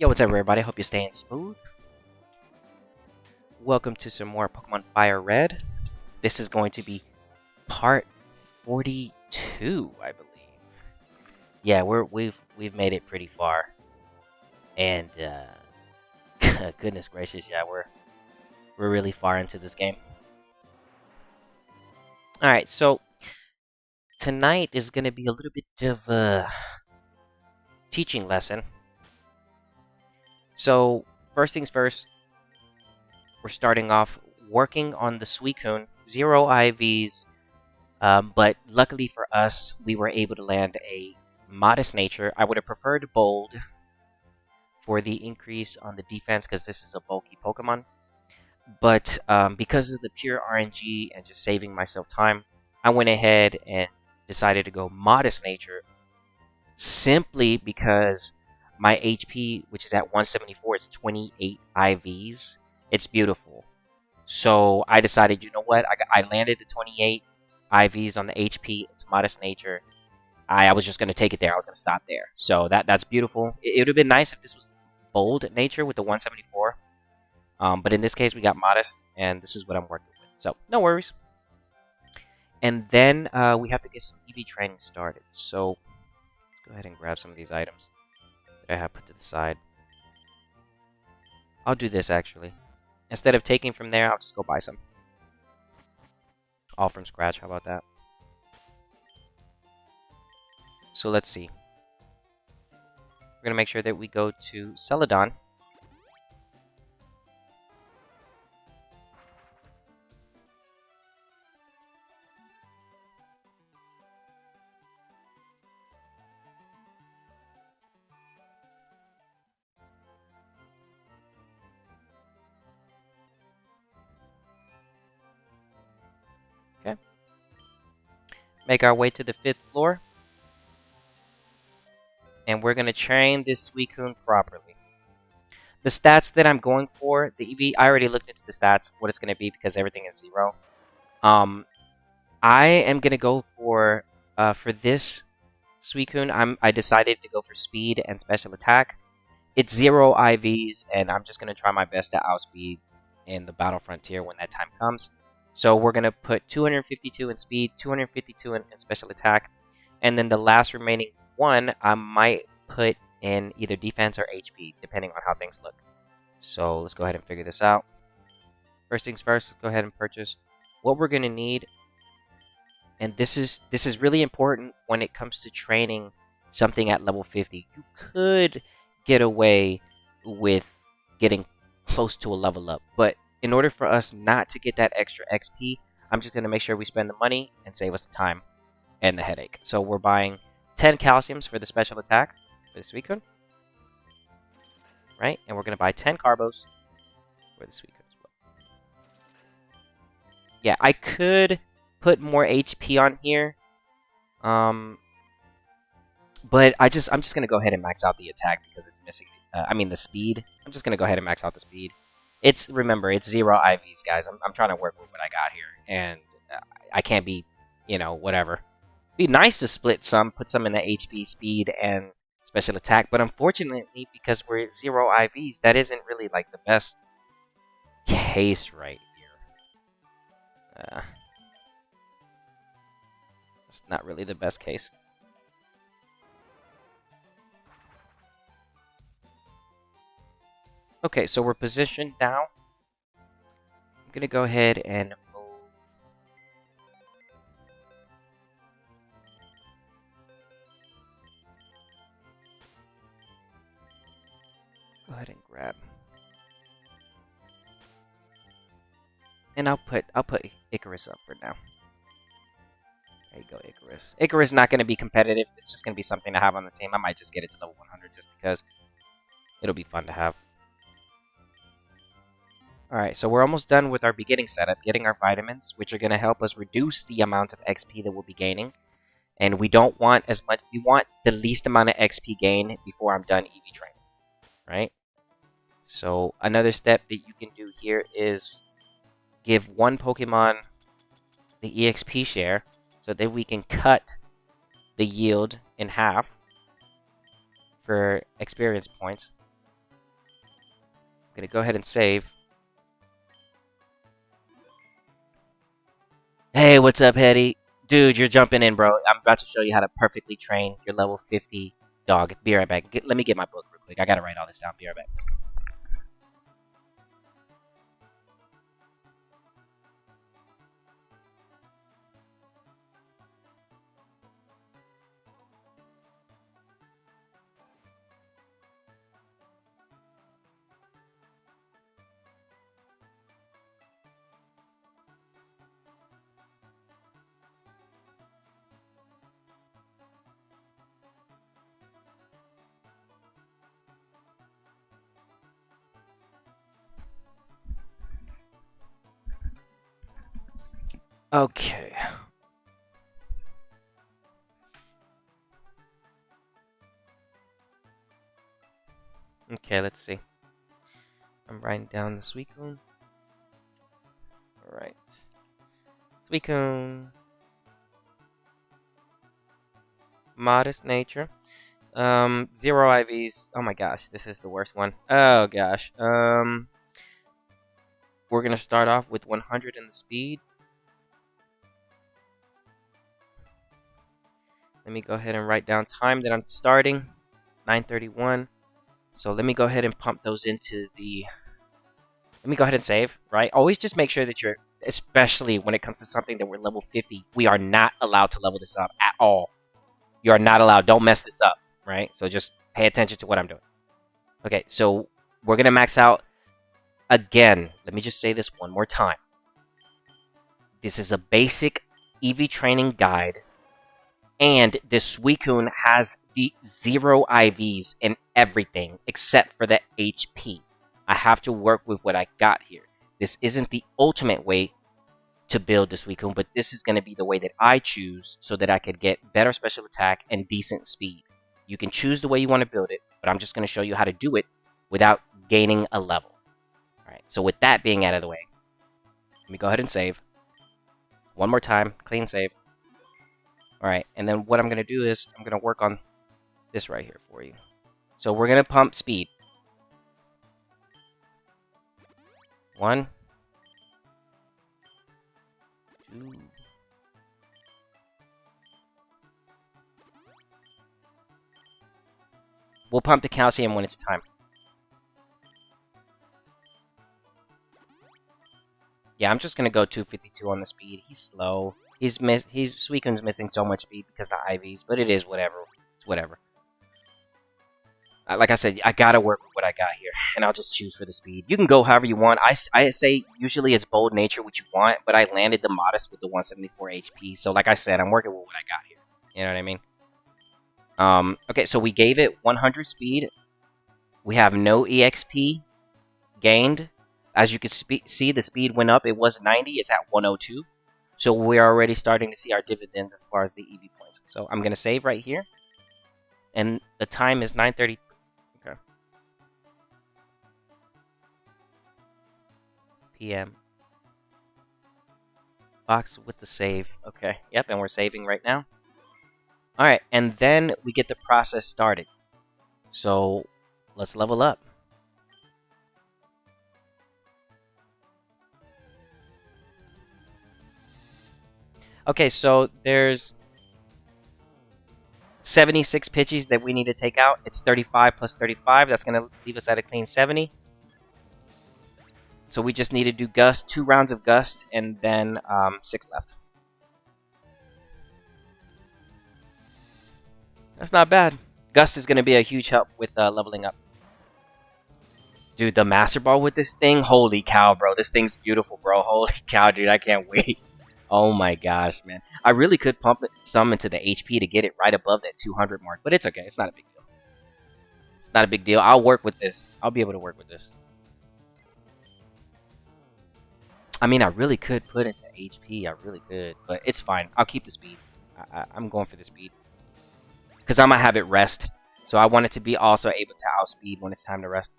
Yo, what's up everybody? Hope you're staying smooth. Welcome to some more Pokemon Fire Red. This is going to be part 42, I believe. Yeah, we've made it pretty far. And goodness gracious, yeah, we're really far into this game. Alright, so tonight is gonna be a little bit of a teaching lesson. So, first things first, we're starting off working on the Suicune, 0 IVs, but luckily for us, we were able to land a modest nature. I would have preferred bold for the increase on the defense because this is a bulky Pokemon. But because of the pure RNG and just saving myself time, I went ahead and decided to go modest nature simply because my HP, which is at 174, is 28 IVs. It's beautiful. So I decided, you know what? I landed the 28 IVs on the HP. It's modest nature. I was just going to take it there. I was going to stop there. So that's beautiful. It would have been nice if this was bold nature with the 174. But in this case, we got modest, and this is what I'm working with. So no worries. And then we have to get some EV training started. So let's go ahead and grab some of these items that I have put to the side. I'll do this actually. Instead of taking from there, I'll just go buy some. All from scratch, how about that? So let's see. We're going to make sure that we go to Celadon. Okay. Make our way to the 5th floor. And we're going to train this Suicune properly. The stats that I'm going for, the EV, I already looked into the stats, what it's going to be because everything is 0. I am going to go for this Suicune, I decided to go for speed and special attack. It's 0 IVs, and I'm just going to try my best to outspeed in the Battle Frontier when that time comes. So we're going to put 252 in speed, 252 in special attack, and then the last remaining one, I might put in either defense or HP, depending on how things look. So let's go ahead and figure this out. First things first, let's go ahead and purchase what we're going to need. And this is really important when it comes to training something at level 50. You could get away with getting close to a level up, but in order for us not to get that extra XP, I'm just going to make sure we spend the money and save us the time and the headache. So we're buying 10 calciums for the special attack for the Suicune. Right? And we're going to buy 10 carbos for the Suicune as well. Yeah, I could put more HP on here. But I'm just going to go ahead and max out the attack because it's missing the speed. I'm just going to go ahead and max out the speed. Remember, it's 0 IVs, guys. I'm trying to work with what I got here. And I can't be, whatever. Be nice to split some, put some in the HP, speed, and special attack, but unfortunately, because we're 0 IVs, that isn't really like the best case right here. It's not really the best case. Okay, so we're positioned now. I'm gonna go ahead and go ahead and grab. And I'll put Icarus up for now. There you go, Icarus. Icarus is not going to be competitive. It's just going to be something to have on the team. I might just get it to level 100 just because it'll be fun to have. Alright, so we're almost done with our beginning setup, getting our vitamins, which are going to help us reduce the amount of XP that we'll be gaining. And we don't want as much, we want the least amount of XP gain before I'm done EV training. Right? So another step that you can do here is give one Pokemon the EXP share so that we can cut the yield in half for experience points. gonna go ahead and save. Hey, what's up, Hetty? Dude, you're jumping in, bro. I'm about to show you how to perfectly train your level 50 dog. Be right back. Let me get my book real quick. I gotta write all this down. Be right back. Okay. Okay, let's see. I'm writing down the Suicune. Alright. Suicune. Modest nature. Zero IVs. Oh my gosh, this is the worst one. Oh gosh. We're gonna start off with 100 in the speed. Let me go ahead and write down time that I'm starting. 9:31. So let me go ahead and pump those into the... Let me go ahead and save, right? Always just make sure that you're, especially when it comes to something that we're level 50, we are not allowed to level this up at all. You are not allowed. Don't mess this up, right? So just pay attention to what I'm doing. Okay, so we're going to max out again. Let me just say this one more time. This is a basic EV training guide. And the Suicune has the 0 IVs in everything except for the HP. I have to work with what I got here. This isn't the ultimate way to build the Suicune, but this is going to be the way that I choose so that I could get better special attack and decent speed. You can choose the way you want to build it, but I'm just going to show you how to do it without gaining a level. Alright, so with that being out of the way, let me go ahead and save. One more time, clean save. Alright, and then what I'm going to do is I'm going to work on this right here for you. So we're going to pump speed. 1, 2. We'll pump the calcium when it's time. Yeah, I'm just going to go 252 on the speed. He's slow. Suicune's missing so much speed because of the IVs, but it is whatever. It's whatever. Like I said, I gotta work with what I got here, and I'll just choose for the speed. You can go however you want. I say usually it's bold nature what you want, but I landed the modest with the 174 HP. So like I said, I'm working with what I got here. You know what I mean? Okay, so we gave it 100 speed. We have no EXP gained. As you can see, the speed went up. It was 90. It's at 102. So we're already starting to see our dividends as far as the EV points. So I'm gonna save right here, and the time is 9:30. Okay. PM. Box with the save. Okay. Yep, and we're saving right now. Alright, and then we get the process started. So let's level up. Okay, so there's 76 pitches that we need to take out. It's 35 plus 35. That's going to leave us at a clean 70. So we just need to do Gust, 2 rounds of Gust, and then 6 left. That's not bad. Gust is going to be a huge help with leveling up. Dude, the Master Ball with this thing, holy cow, bro. This thing's beautiful, bro. Holy cow, dude, I can't wait. Oh my gosh, man. I really could pump some into the HP to get it right above that 200 mark, but it's okay. It's not a big deal. It's not a big deal. I'll work with this. I'll be able to work with this. I mean, I really could put into HP. I really could, but it's fine. I'll keep the speed. I'm going for the speed. Because I'm going to have it rest. So I want it to be also able to outspeed when it's time to rest.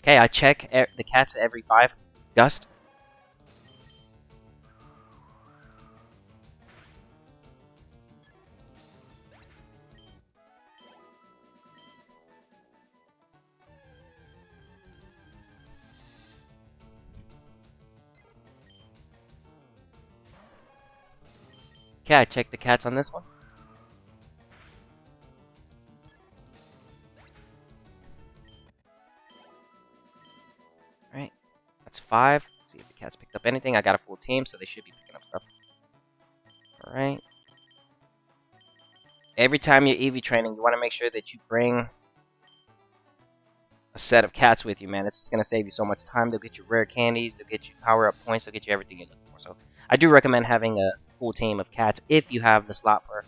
Okay, I check the cats every 5. Gust. Okay, I checked the cats on this one. Alright, that's 5. Let's see if the cats picked up anything. I got a full team, so they should be picking up stuff. Alright. Every time you're EV training, you want to make sure that you bring a set of cats with you, man. It's just going to save you so much time. They'll get you rare candies, they'll get you power-up points, they'll get you everything you're looking for. So I do recommend having a full team of cats if you have the slot for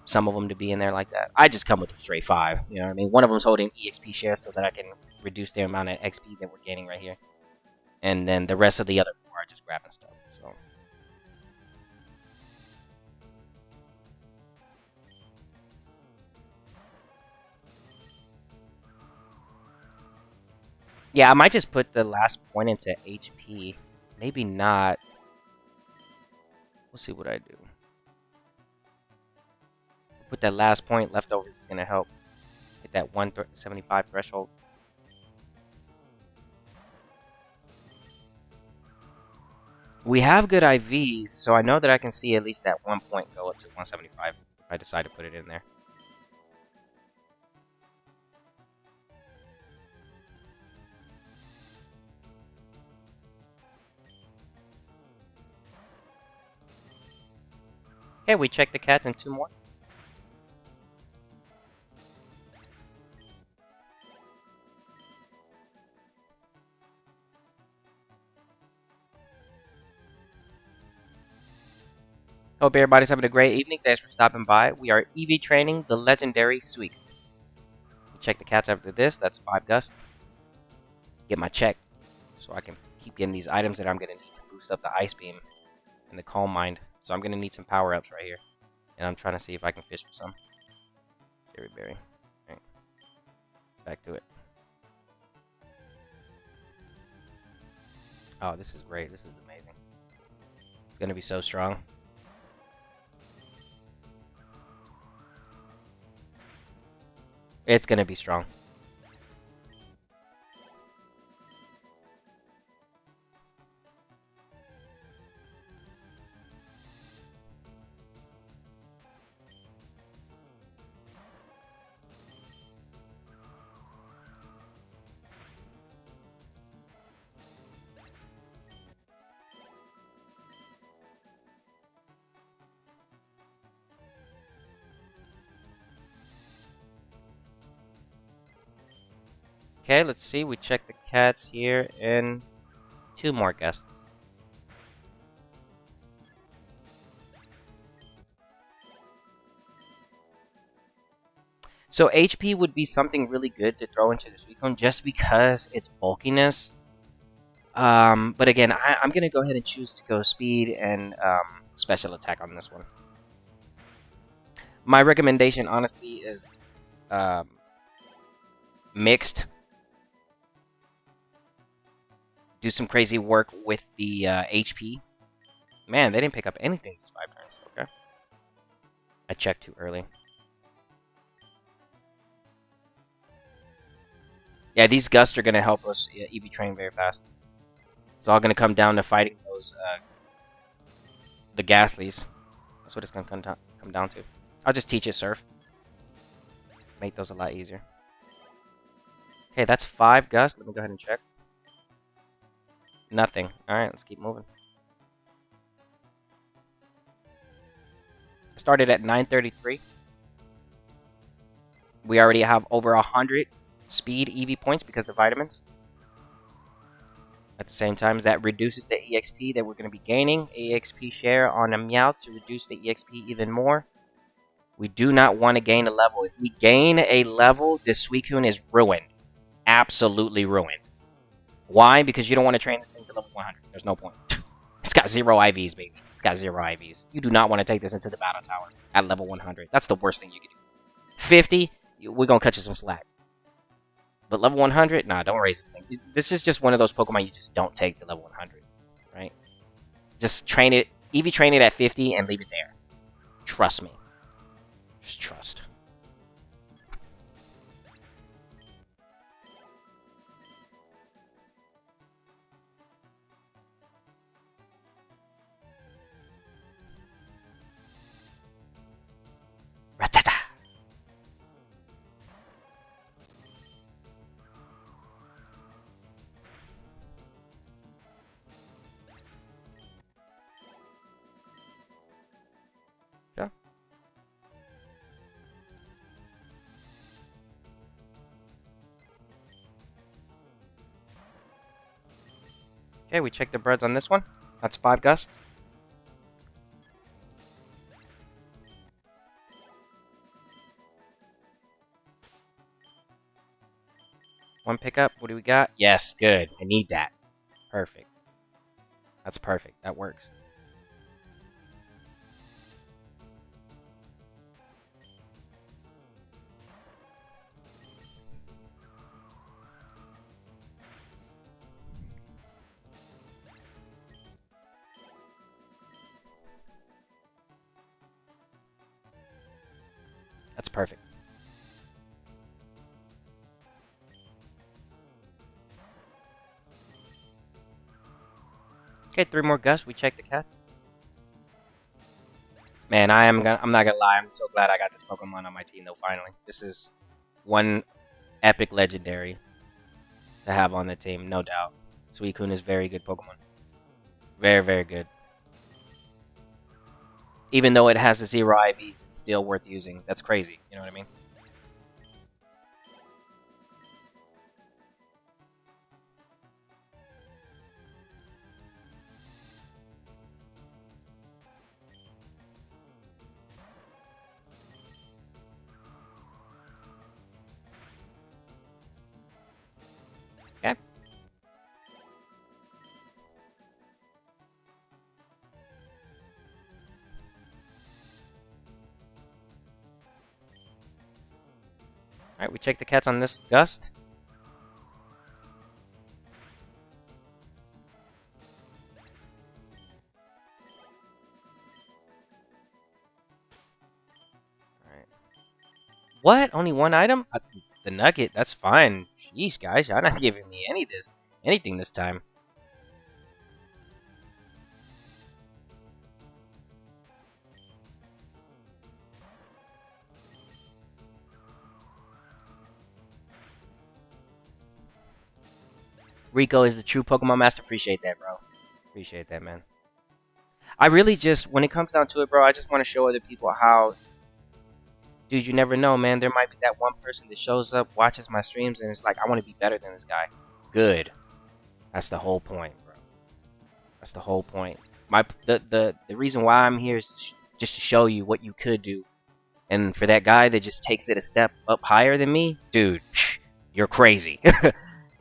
some of them to be in there like that. I just come with a straight 5, you know what I mean? One of them's holding EXP shares so that I can reduce the amount of XP that we're gaining right here. And then the rest of the other 4 are just grabbing stuff, so... Yeah, I might just put the last point into HP. Maybe not. We'll see what I do. Put that last point, leftovers is going to help hit that 175 threshold. We have good IVs, so I know that I can see at least that 1 point go up to 175 if I decide to put it in there. Okay, we check the cats and 2 more. Hope everybody's having a great evening. Thanks for stopping by. We are EV training the legendary Suicune. We check the cats after this. That's 5 gust. Get my check so I can keep getting these items that I'm going to need to boost up the Ice Beam and the Calm Mind. So I'm going to need some power-ups right here. And I'm trying to see if I can fish for some. Cherry Berry. Right. Back to it. Oh, this is great. This is amazing. It's going to be so strong. It's going to be strong. Okay, let's see. We check the cats here and 2 more guests. So HP would be something really good to throw into the Suicune just because its bulkiness. But again, I'm going to go ahead and choose to go speed and special attack on this one. My recommendation, honestly, is mixed. Do some crazy work with the HP. Man, they didn't pick up anything these 5 turns. Okay. I checked too early. Yeah, these gusts are going to help us EV train very fast. It's all going to come down to fighting those, the Ghastlies. That's what it's going to come down to. I'll just teach it Surf. Make those a lot easier. Okay, that's 5 gusts. Let me go ahead and check. Nothing. Alright, let's keep moving. I started at 933. We already have over 100 speed EV points because of the vitamins. At the same time, that reduces the EXP that we're going to be gaining. EXP share on a Meowth to reduce the EXP even more. We do not want to gain a level. If we gain a level, this Suicune is ruined. Absolutely ruined. Why? Because you don't want to train this thing to level 100. There's no point. It's got 0 IVs, baby. It's got 0 IVs. You do not want to take this into the battle tower at level 100. That's the worst thing you can do. 50, we're going to cut you some slack. But level 100, nah, don't raise this thing. This is just one of those Pokemon you just don't take to level 100, right? Just train it, EV train it at 50 and leave it there. Trust me. Just trust. Okay, we check the birds on this one. That's 5 gusts. One pickup. What do we got? Yes, good. I need that. Perfect. That's perfect. That works. That's perfect. Okay, 3 more gusts. We check the cats. Man, I'm not gonna lie. I'm so glad I got this Pokemon on my team though. Finally, this is one epic legendary to have on the team, no doubt. Suicune is very good Pokemon. Very, very good. Even though it has the 0 IVs, it's still worth using. That's crazy. You know what I mean? Okay. Alright, we check the cats on this gust. Alright. What? Only one item? The nugget, that's fine. Jeez, guys, y'all not giving me anything this time. Rico is the true Pokemon master. Appreciate that, bro. Appreciate that, man. I really just, when it comes down to it, bro, I just want to show other people how, dude, you never know, man. There might be that one person that shows up, watches my streams, and it's like, I want to be better than this guy. Good. That's the whole point, bro. That's the whole point. The reason why I'm here is just to show you what you could do. And for that guy that just takes it a step up higher than me, dude, you're crazy.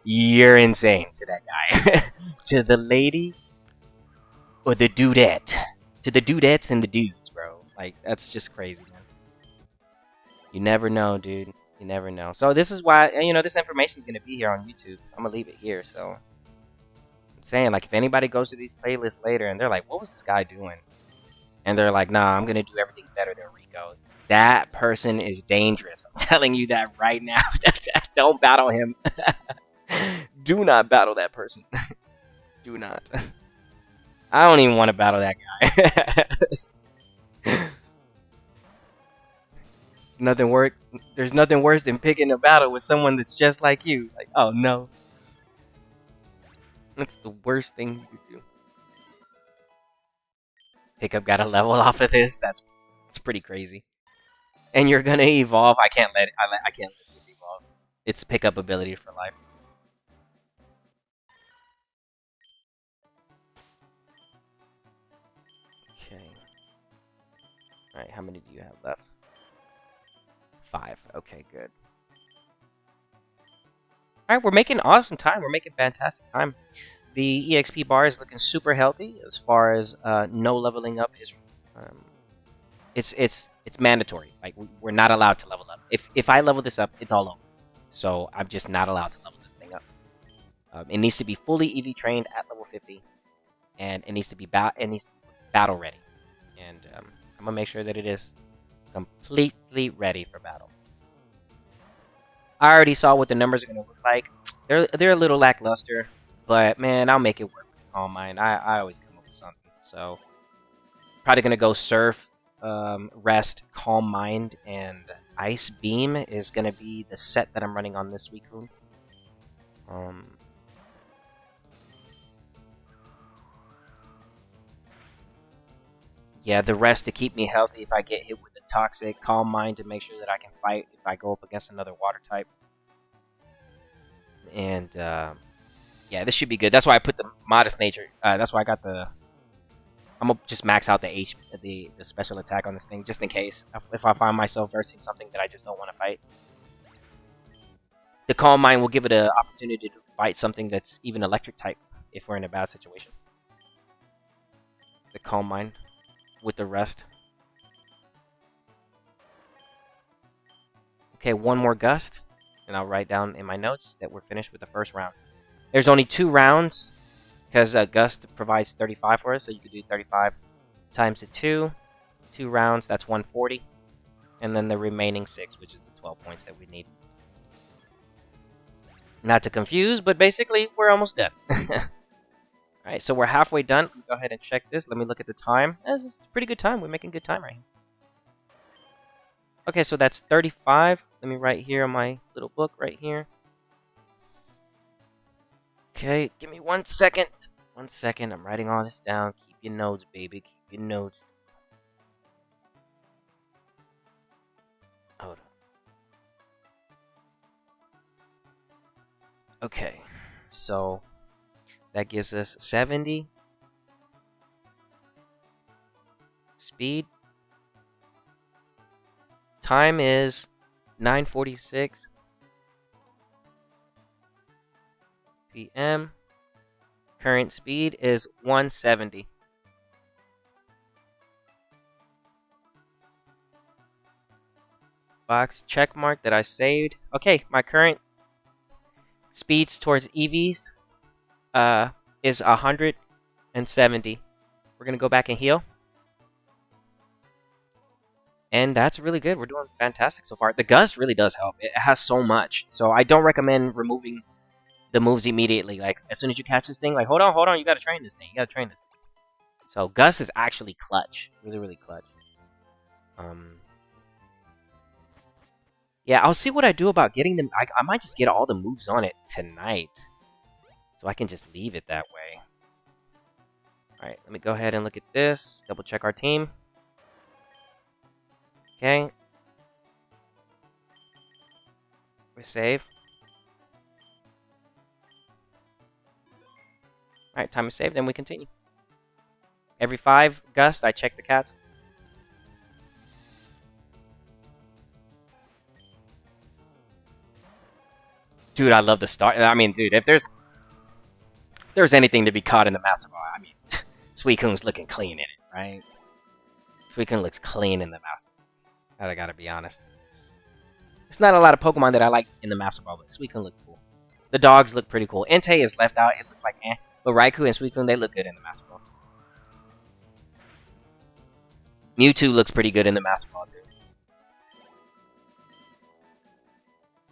You're insane to that guy. To the lady or the dudette. To the dudettes and the dudes, bro. Like, that's just crazy, man. You never know, dude. You never know. So this is why, you know, this information is going to be here on YouTube. I'm going to leave it here, so. I'm saying, like, if anybody goes to these playlists later and they're like, what was this guy doing? And they're like, nah, I'm going to do everything better than Rico. That person is dangerous. I'm telling you that right now. Don't battle him. Do not battle that person. Do not. I don't even want to battle that guy. There's nothing worse than picking a battle with someone that's just like you. Like, oh no. That's the worst thing you could do. Pickup got a level off of this. That's pretty crazy. And you're gonna evolve. I can't let this evolve. It's pickup ability for life. Okay. Alright, how many do you have left? 5. Okay, good. Alright, we're making awesome time. We're making fantastic time. The EXP bar is looking super healthy as far as no leveling up is. It's mandatory. Like, we're not allowed to level up. If I level this up, it's all over. So I'm just not allowed to level this thing up. It needs to be fully EV trained at level 50, and it needs to be battle ready. And I'm gonna make sure that it is completely ready for battle. I already saw what the numbers are gonna look like. They're a little lackluster, but man, I'll make it work with Calm Mind. I always come up with something. So probably gonna go Surf, Rest, Calm Mind, and Ice Beam is gonna be the set that I'm running on this Suicune. Yeah, the rest to keep me healthy if I get hit with a toxic. Calm Mind to make sure that I can fight if I go up against another water type. And Yeah, this should be good. That's why I put the modest nature. That's why I got the. I'm gonna just max out the special attack on this thing just in case if I find myself versing something that I just don't want to fight. The Calm Mind will give it an opportunity to fight something that's even electric type if we're in a bad situation. The Calm Mind with the rest. Okay, one more Gust, and I'll write down in my notes that we're finished with the first round. There's only 2 rounds because Gust provides 35 for us, so you could do 35 times the 2. 2 rounds, that's 140. And then the remaining 6, which is the 12 points that we need. Not to confuse, but basically, we're almost done. Alright, so we're halfway done. Let me go ahead and check this. Let me look at the time. This is a pretty good time. We're making good time right here. Okay, so that's 35. Let me write here on my little book right here. Okay, give me 1 second. 1 second. I'm writing all this down. Keep your notes, baby. Keep your notes. Hold on. Okay, so that gives us 70 speed. Time is 9:46 p.m. Current speed is 170. Box check mark that I saved. Okay, my current speeds towards EVs is 170. We're gonna go back and heal. And that's really good. We're doing fantastic so far. The Gust really does help. It has so much. So I don't recommend removing the moves immediately. Like, as soon as you catch this thing, like, hold on, you gotta train this thing. You gotta train this thing. So Gust is actually clutch. Really, really clutch. Yeah, I'll see what I do about getting them. I might just get all the moves on it tonight. So I can just leave it that way. Alright, let me go ahead and look at this. Double check our team. Okay. We save. Alright, time is saved, and we continue. Every 5 Gust, I check the cats. Dude, I love the start. I mean, dude, if there's anything to be caught in the Master Ball, I mean, Suicune's looking clean in it, right? Suicune looks clean in the Master Ball. I gotta be honest. There's not a lot of Pokemon that I like in the Master Ball, but Suicune look cool. The dogs look pretty cool. Entei is left out. It looks like eh. But Raikou and Suicune, they look good in the Master Ball. Mewtwo looks pretty good in the Master Ball, too.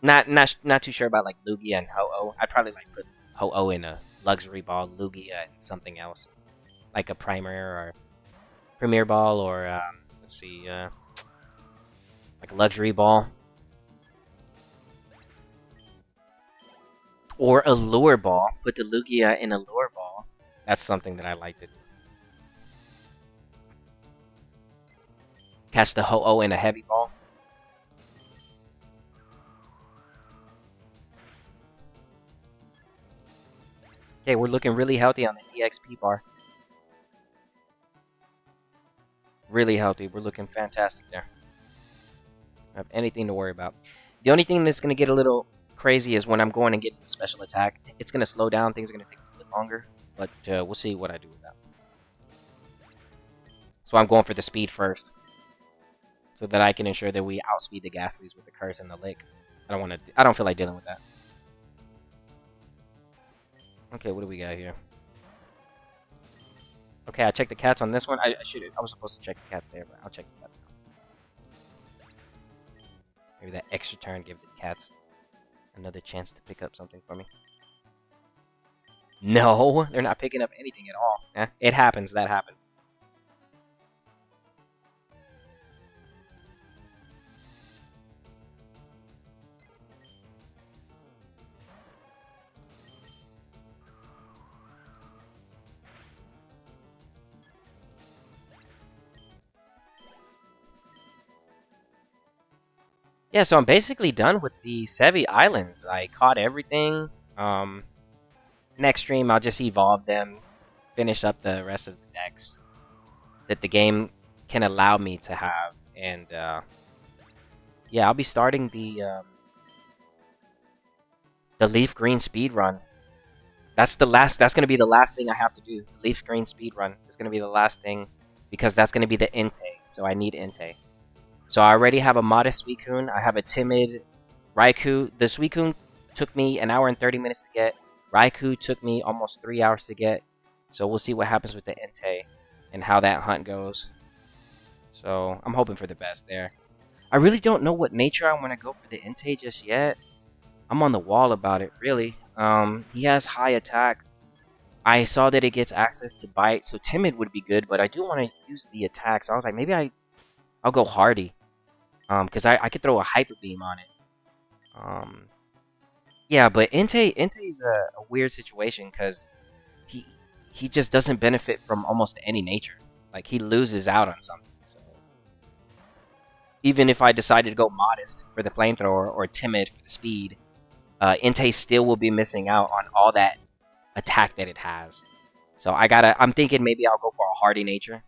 Not too sure about like Lugia and Ho-Oh. I'd probably like put Ho-Oh in a luxury ball, Lugia and something else, like a Premier Ball, or let's see, like a luxury ball, or a lure ball. Put the Lugia in a lure ball. That's something that I like to do. Catch the Ho-Oh in a heavy ball. Okay, we're looking really healthy on the EXP bar. Really healthy. We're looking fantastic there. Don't have anything to worry about. The only thing that's going to get a little crazy is when I'm going and getting the special attack. It's going to slow down. Things are going to take a bit longer. But we'll see what I do with that. So I'm going for the speed first, so that I can ensure that we outspeed the Ghastlies with the Curse and the Lick. I don't feel like dealing with that. Okay, what do we got here? Okay, I checked the cats on this one. I was supposed to check the cats there, but I'll check the cats now. Maybe that extra turn give the cats another chance to pick up something for me. No, they're not picking up anything at all. Eh, it happens. That happens. Yeah, so I'm basically done with the Sevi Islands. I caught everything. next stream, I'll just evolve them, finish up the rest of the decks that the game can allow me to have, and yeah, I'll be starting the leaf green speed run. That's the last. That's gonna be the last thing I have to do. Leaf green speed run is gonna be the last thing because that's gonna be the Entei. So I need Entei. So I already have a modest Suicune. I have a timid Raikou. The Suicune took me an hour and 30 minutes to get. Raikou took me almost 3 hours to get. So we'll see what happens with the Entei and how that hunt goes. So I'm hoping for the best there. I really don't know what nature I want to go for the Entei just yet. I'm on the wall about it, really. He has high attack. I saw that it gets access to bite, so timid would be good, but I do want to use the attack. So I was like, maybe I'll go hardy. Because I could throw a hyper beam on it. Yeah, but Entei's a weird situation because he just doesn't benefit from almost any nature. Like he loses out on something. So even if I decided to go modest for the flamethrower or timid for the speed, Entei still will be missing out on all that attack that it has. So I'm thinking maybe I'll go for a hardy nature.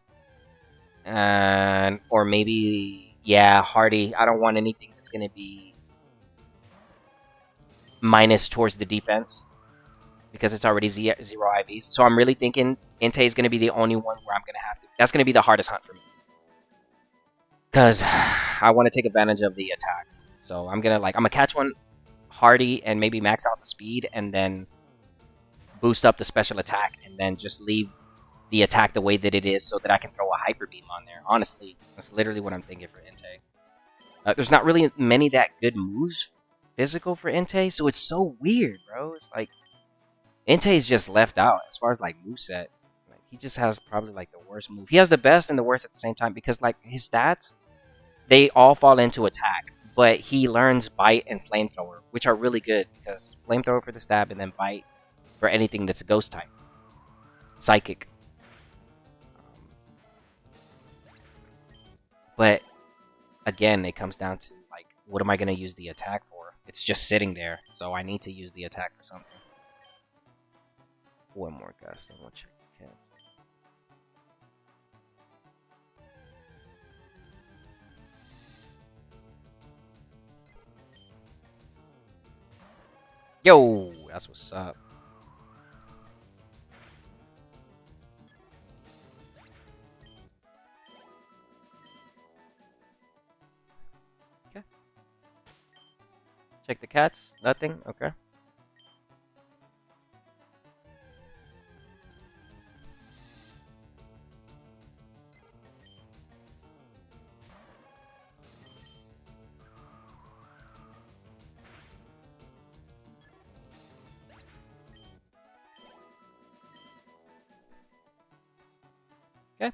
Or maybe, yeah, hardy. I don't want anything that's going to be minus towards the defense because it's already zero IVs. So I'm really thinking Entei is going to be the only one where I'm going to have to. That's going to be the hardest hunt for me because I want to take advantage of the attack. So I'm gonna catch one hardy and maybe max out the speed and then boost up the special attack and then just leave the attack the way that it is so that I can throw a hyper beam on there. Honestly, that's literally what I'm thinking for Entei. There's not really many that good moves physical for Entei, so it's so weird, bro. It's like Entei is just left out as far as like moveset. Like, he just has probably like the worst move. He has the best and the worst at the same time because like his stats, they all fall into attack, but he learns bite and flamethrower, which are really good because flamethrower for the stab and then bite for anything that's a ghost type, psychic. But again, it comes down to like, what am I gonna use the attack for? It's just sitting there, so I need to use the attack for something. One more gust, and we'll check the cats. Yo, that's what's up. Okay. Check the cats. Nothing. Okay. Okay.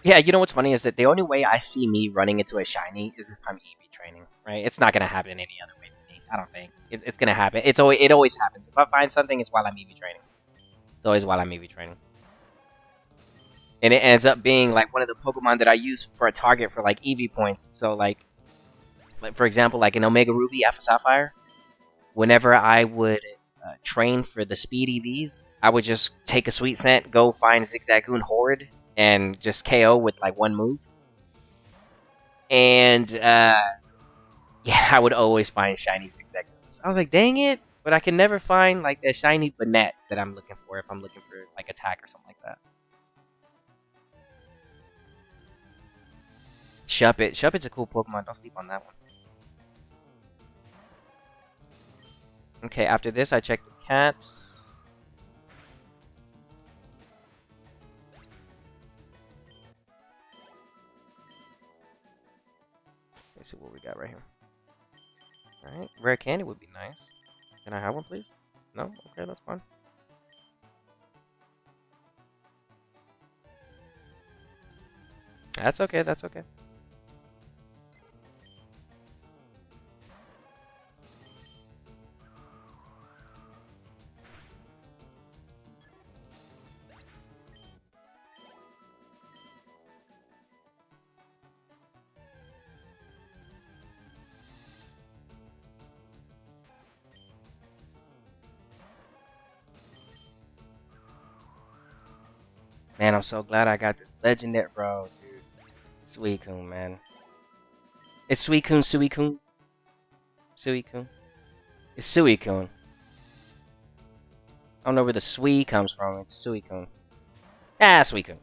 Yeah, you know what's funny is that the only way I see me running into a shiny is if I'm EV training, right? It's not gonna happen any other way for me. I don't think it's gonna happen. It always happens. If I find something, it's while I'm EV training. It's always while I'm EV training, and it ends up being like one of the Pokemon that I use for a target for like EV points. So like for example, like in Omega Ruby, Alpha Sapphire, whenever I would train for the speed EVs, I would just take a sweet scent, go find Zigzagoon Horde, and just KO with like one move. And yeah, I would always find shiny Zigzagoons. I was like, dang it, but I can never find like the shiny Banette that I'm looking for if I'm looking for like attack or something like that. Shuppet. Shuppet's a cool Pokemon. Don't sleep on that one. Okay, after this, I check the cat. Let's see what we got right here. Alright, rare candy would be nice. Can I have one, please? No? Okay, that's fine. That's okay, that's okay. Man, I'm so glad I got this legendary, bro, dude. Suicune, man. It's Suicune. It's Suicune. I don't know where the Sui comes from. It's Suicune. Ah, Suicune.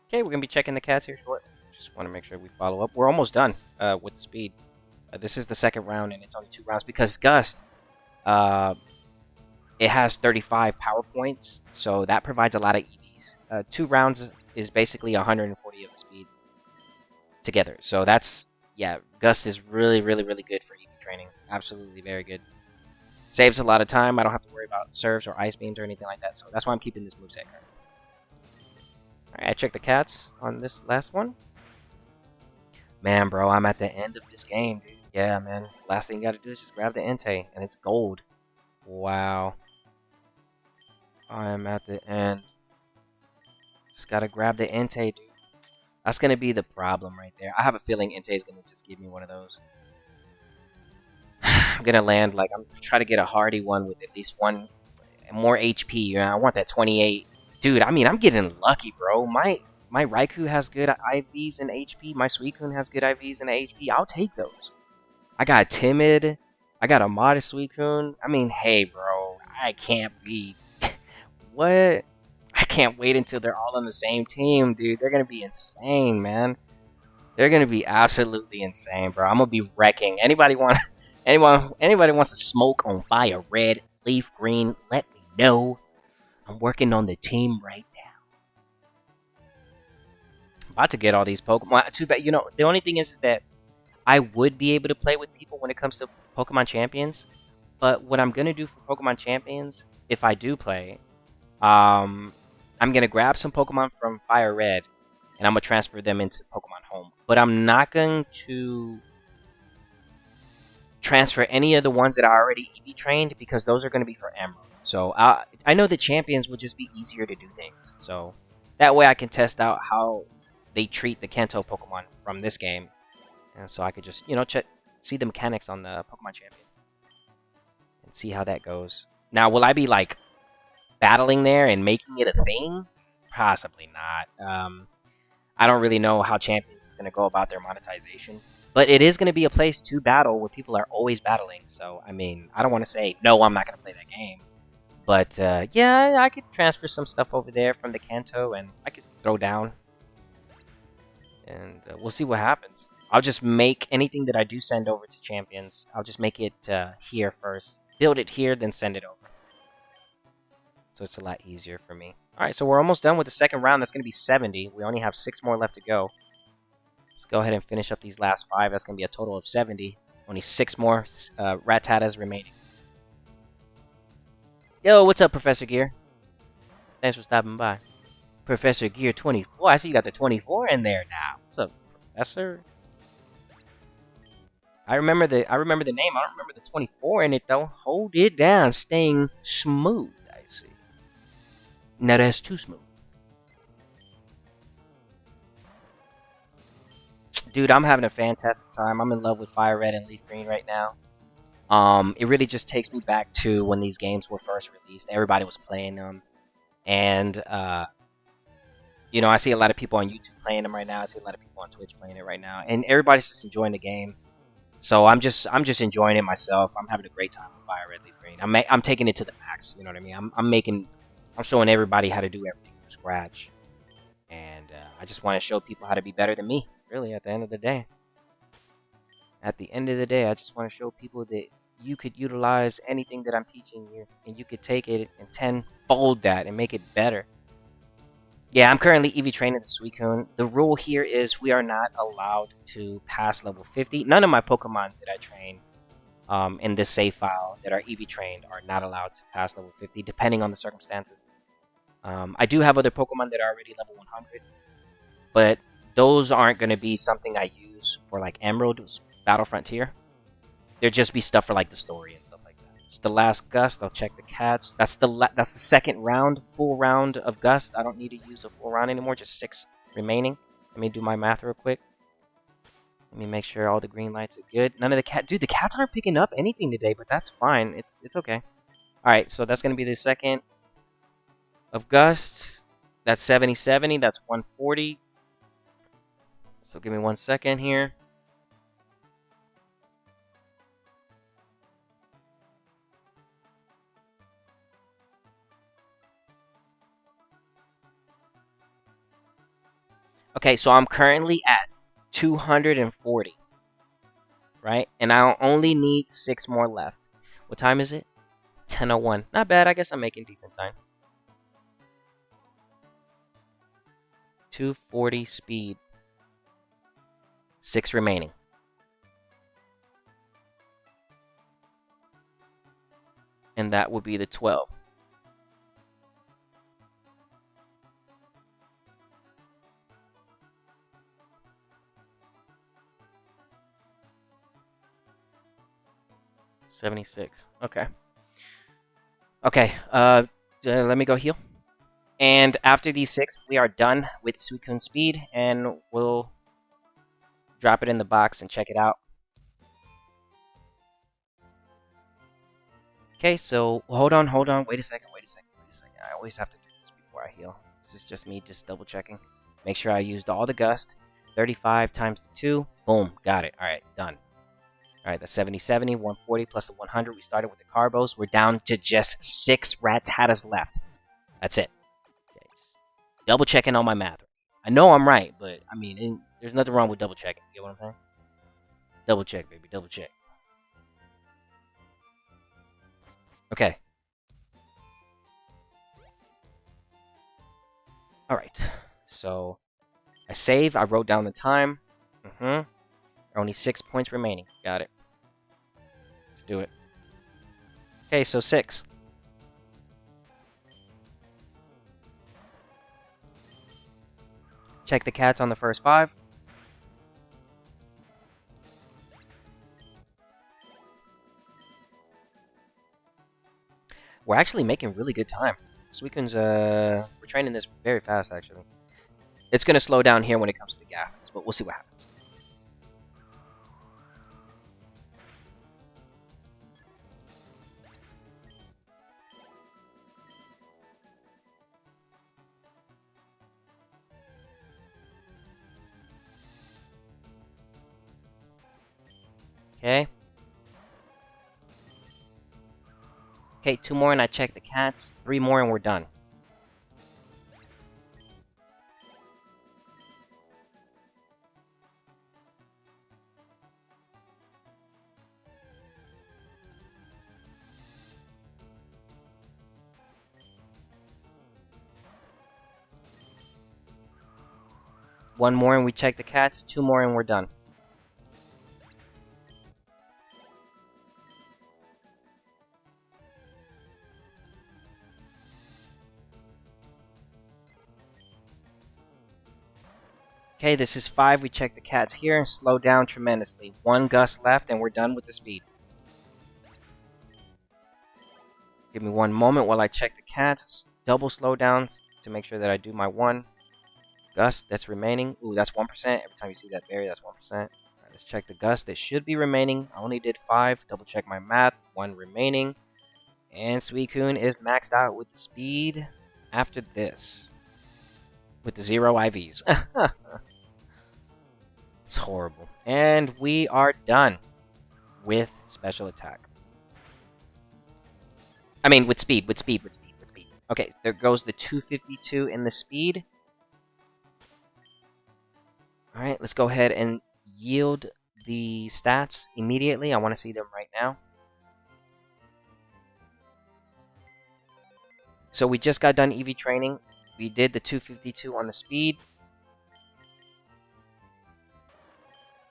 Okay, we're gonna be checking the cats here shortly. Just want to make sure we follow up. We're almost done with the speed. This is the second round, and it's only 2 rounds because Gust, uh, it has 35 power points, so that provides a lot of EVs. 2 rounds is basically 140 of the speed together. So that's, yeah, Gust is really, really, really good for EV training. Absolutely very good. Saves a lot of time. I don't have to worry about serves or ice beams or anything like that. So that's why I'm keeping this moveset card. Alright, I checked the cats on this last one. Man, bro, I'm at the end of this game, dude. Yeah, man. Last thing you gotta do is just grab the Entei, and it's gold. Wow. I am at the end. Just gotta grab the Entei, dude. That's gonna be the problem right there. I have a feeling Entei is gonna just give me one of those. I'm gonna land, like, I'm trying to get a hardy one with at least one more HP. You know, I want that 28. Dude, I mean, I'm getting lucky, bro. My Raikou has good IVs and HP. My Suicune has good IVs and HP. I'll take those. I got Timid. I got a modest Suicune. I mean, hey, bro. I can't be... what? I can't wait until they're all on the same team, dude. They're going to be insane, man. They're going to be absolutely insane, bro. I'm going to be wrecking. Anybody wants to smoke on fire red, leaf green, let me know. I'm working on the team right now. About to get all these Pokemon. Too bad, you know, the only thing is that I would be able to play with people when it comes to Pokemon Champions. But what I'm going to do for Pokemon Champions, if I do play, I'm going to grab some Pokemon from Fire Red, and I'm going to transfer them into Pokemon Home. But I'm not going to transfer any of the ones that are already EV trained, because those are going to be for Emerald. So I know the Champions will just be easier to do things. So that way I can test out how they treat the Kanto Pokemon from this game. And so I could just, you know, see the mechanics on the Pokemon Champion. And see how that goes. Now, will I be, like, battling there and making it a thing? Possibly not. I don't really know how Champions is going to go about their monetization. But it is going to be a place to battle where people are always battling. So, I mean, I don't want to say, no, I'm not going to play that game. But, yeah, I could transfer some stuff over there from the Kanto, and I could throw down. And we'll see what happens. I'll just make anything that I do send over to Champions, I'll just make it here first. Build it here, then send it over. So it's a lot easier for me. Alright, so we're almost done with the second round. That's going to be 70. We only have 6 more left to go. Let's go ahead and finish up these last 5. That's going to be a total of 70. Only 6 more Rattatas remaining. Yo, what's up, Professor Gear? Thanks for stopping by. Professor Gear 24. I see you got the 24 in there now. What's up, Professor? I remember the name. I don't remember the 24 in it though. Hold it down, staying smooth. I see. Now that's too smooth. Dude, I'm having a fantastic time. I'm in love with Fire Red and Leaf Green right now. It really just takes me back to when these games were first released. Everybody was playing them, and you know, I see a lot of people on YouTube playing them right now. I see a lot of people on Twitch playing it right now, and everybody's just enjoying the game. So I'm just enjoying it myself. I'm having a great time with Fire Red Leaf Green. I'm taking it to the max. You know what I mean? I'm showing everybody how to do everything from scratch, and I just want to show people how to be better than me. Really, at the end of the day. At the end of the day, I just want to show people that you could utilize anything that I'm teaching you, and you could take it and tenfold that and make it better. Yeah, I'm currently EV training the Suicune. The rule here is we are not allowed to pass level 50. None of my Pokemon that I train in this save file that are EV trained are not allowed to pass level 50, depending on the circumstances. I do have other Pokemon that are already level 100, but those aren't going to be something I use for, like, Emerald Battle Frontier. There'd just be stuff for, like, the story and stuff like that. It's the last Gust. I'll check the cats. That's the second round, full round of Gust. I don't need to use a full round anymore. Just 6 remaining. Let me do my math real quick. Let me make sure all the green lights are good. None of the cat... Dude, the cats aren't picking up anything today, but that's fine. It's okay. Alright, so that's going to be the second of Gust. That's 70-70. That's 140. So give me 1 second here. Okay, so I'm currently at 240. Right? And I only need 6 more left. What time is it? 10:01. Not bad. I guess I'm making decent time. 240 speed. 6 remaining. And that would be the 12. $76. Okay. Okay. Let me go heal. And after these 6, we are done with Suicune speed, and we'll drop it in the box and check it out. Okay, so hold on. Wait a second. I always have to do this before I heal. This is just me just double checking. Make sure I used all the Gust. 35 times the 2. Boom. Got it. Alright, done. Alright, that's 70-70, 140 plus the 100. We started with the Carbos. We're down to just 6 Rattatas left. That's it. Okay, just double checking on my math. I know I'm right, but I mean, there's nothing wrong with double checking. You get what I'm saying? Double check, baby. Double check. Okay. Alright. So, I save. I wrote down the time. Only 6 points remaining. Got it. Let's do it. Okay, so 6. Check the cats on the first 5. We're actually making really good time. Suicune's, we're training this very fast, actually. It's going to slow down here when it comes to the gases, but we'll see what happens. Okay. Okay, 2 more and I check the cats. 3 more and we're done. One more and we check the cats. 2 more and we're done. Okay, this is 5. We check the cats here and slow down tremendously. 1 gust left and we're done with the speed. Give me 1 moment while I check the cats. Double slow downs to make sure that I do my 1 gust that's remaining. Ooh, that's 1%. Every time you see that berry, that's 1%. Alright, let's check the gust that should be remaining. I only did 5. Double check my math. 1 remaining. And Suicune is maxed out with the speed after this. With the 0 IVs. It's horrible. And we are done with special attack. I mean, with speed. Okay, there goes the 252 in the speed. Alright, let's go ahead and yield the stats immediately. I want to see them right now. So we just got done EV training. We did the 252 on the speed.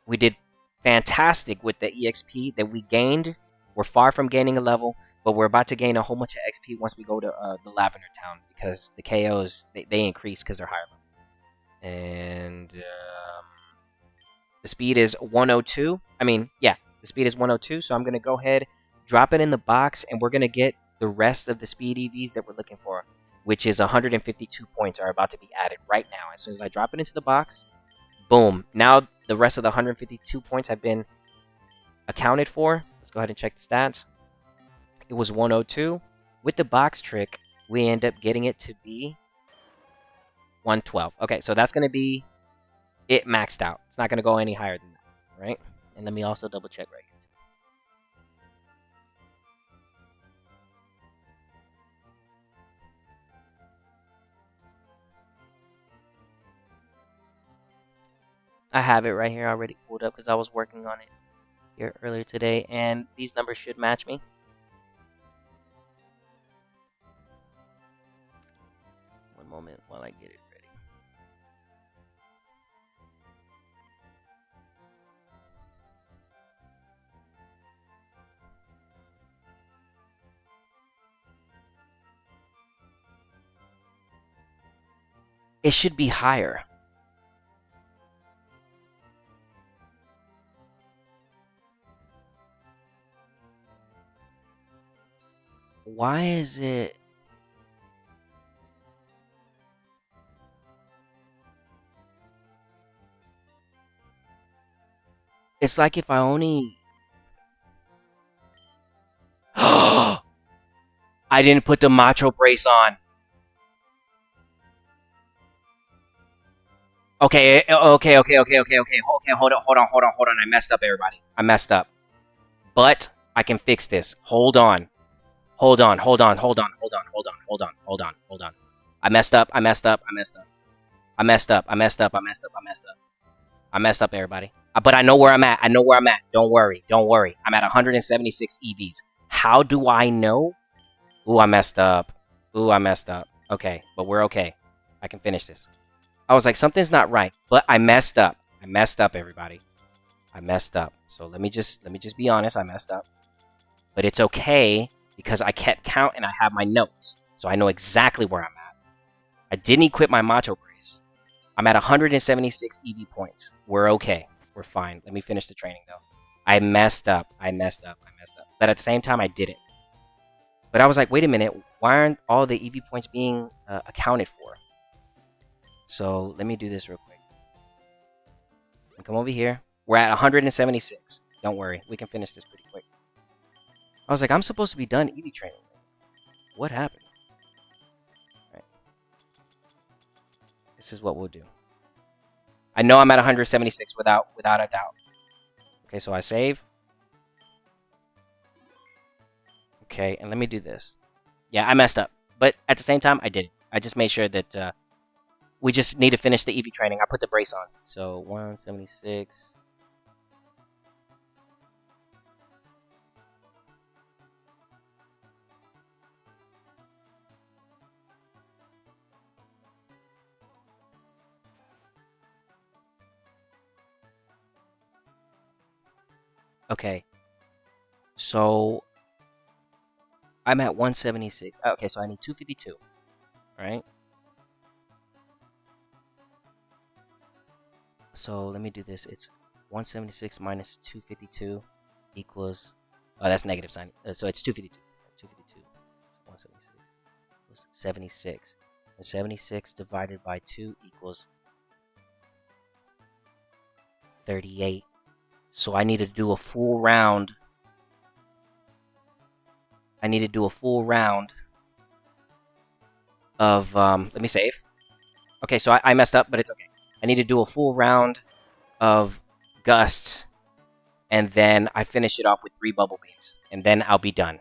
We did fantastic with the EXP that we gained. We're far from gaining a level, but we're about to gain a whole bunch of XP once we go to the Lavender Town, because the KOs, they increase because they're higher level. And the speed is 102. I mean, yeah, the speed is 102, so I'm going to go ahead, drop it in the box, and we're going to get the rest of the speed EVs that we're looking for, which is 152 points are about to be added right now. As soon as I drop it into the box, boom. Now the rest of the 152 points have been accounted for. Let's go ahead and check the stats. It was 102. With the box trick, we end up getting it to be 112. Okay, so that's going to be it maxed out. It's not going to go any higher than that, right? And let me also double check right here. I have it right here already pulled up because I was working on it here earlier today, and these numbers should match me. One moment while I get it ready. It should be higher. Why is it? It's like if I only... I didn't put the macho brace on. Okay, okay. Okay, hold on. I messed up, everybody. I messed up. But I can fix this. Hold on. Hold on. I messed up, everybody. But I know where I'm at. Don't worry. I'm at 176 EVs. How do I know? Ooh, I messed up. Okay, but we're okay. I can finish this. I was like, something's not right, but I messed up. Everybody. I messed up. So let me just be honest. I messed up, but it's okay because I kept count and I have my notes, so I know exactly where I'm at. I didn't equip my macho brace. I'm at 176 EV points. We're okay. We're fine. Let me finish the training though. I messed up. But at the same time, I did it. But I was like, wait a minute. Why aren't all the EV points being accounted for? So let me do this real quick. Come over here. We're at 176. Don't worry. We can finish this pretty quick. I was like, I'm supposed to be done EV training. What happened? All right. This is what we'll do. I know I'm at 176 without a doubt. Okay, so I save. Okay, and let me do this. Yeah, I messed up. But at the same time, I did it. I just made sure that we just need to finish the EV training. I put the brace on. So 176. Okay. So I'm at 176. Okay, so I need 252. Right? So let me do this. It's 176 minus 252 equals... Oh, that's negative sign. So it's 252. 252. 176 equals 76. And 76 divided by 2 equals 38. So I need to do a full round. Of... let me save. Okay, so I messed up, but it's okay. I need to do a full round of gusts, and then I finish it off with 3 bubble beams, and then I'll be done.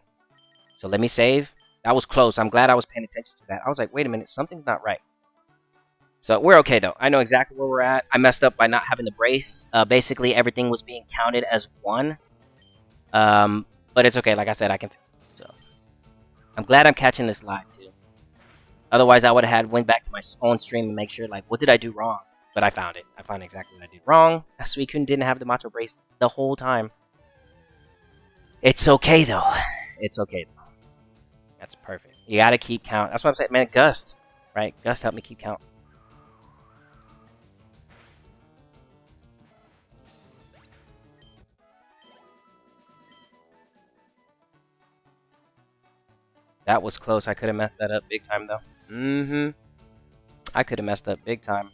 So let me save. That was close. I'm glad I was paying attention to that. I was like, wait a minute, something's not right. So we're okay, though. I know exactly where we're at. I messed up by not having the brace. Basically, everything was being counted as 1. But it's okay. Like I said, I can fix it. So I'm glad I'm catching this live, too. Otherwise, I would have went back to my own stream and make sure, like, what did I do wrong? But I found it. I found exactly what I did wrong. Suicune didn't have the macho brace the whole time. It's okay, though. That's perfect. You gotta keep count. That's what I'm saying, man. Gust, right? Gust helped me keep count. That was close. I could have messed that up big time, though. I could have messed up big time.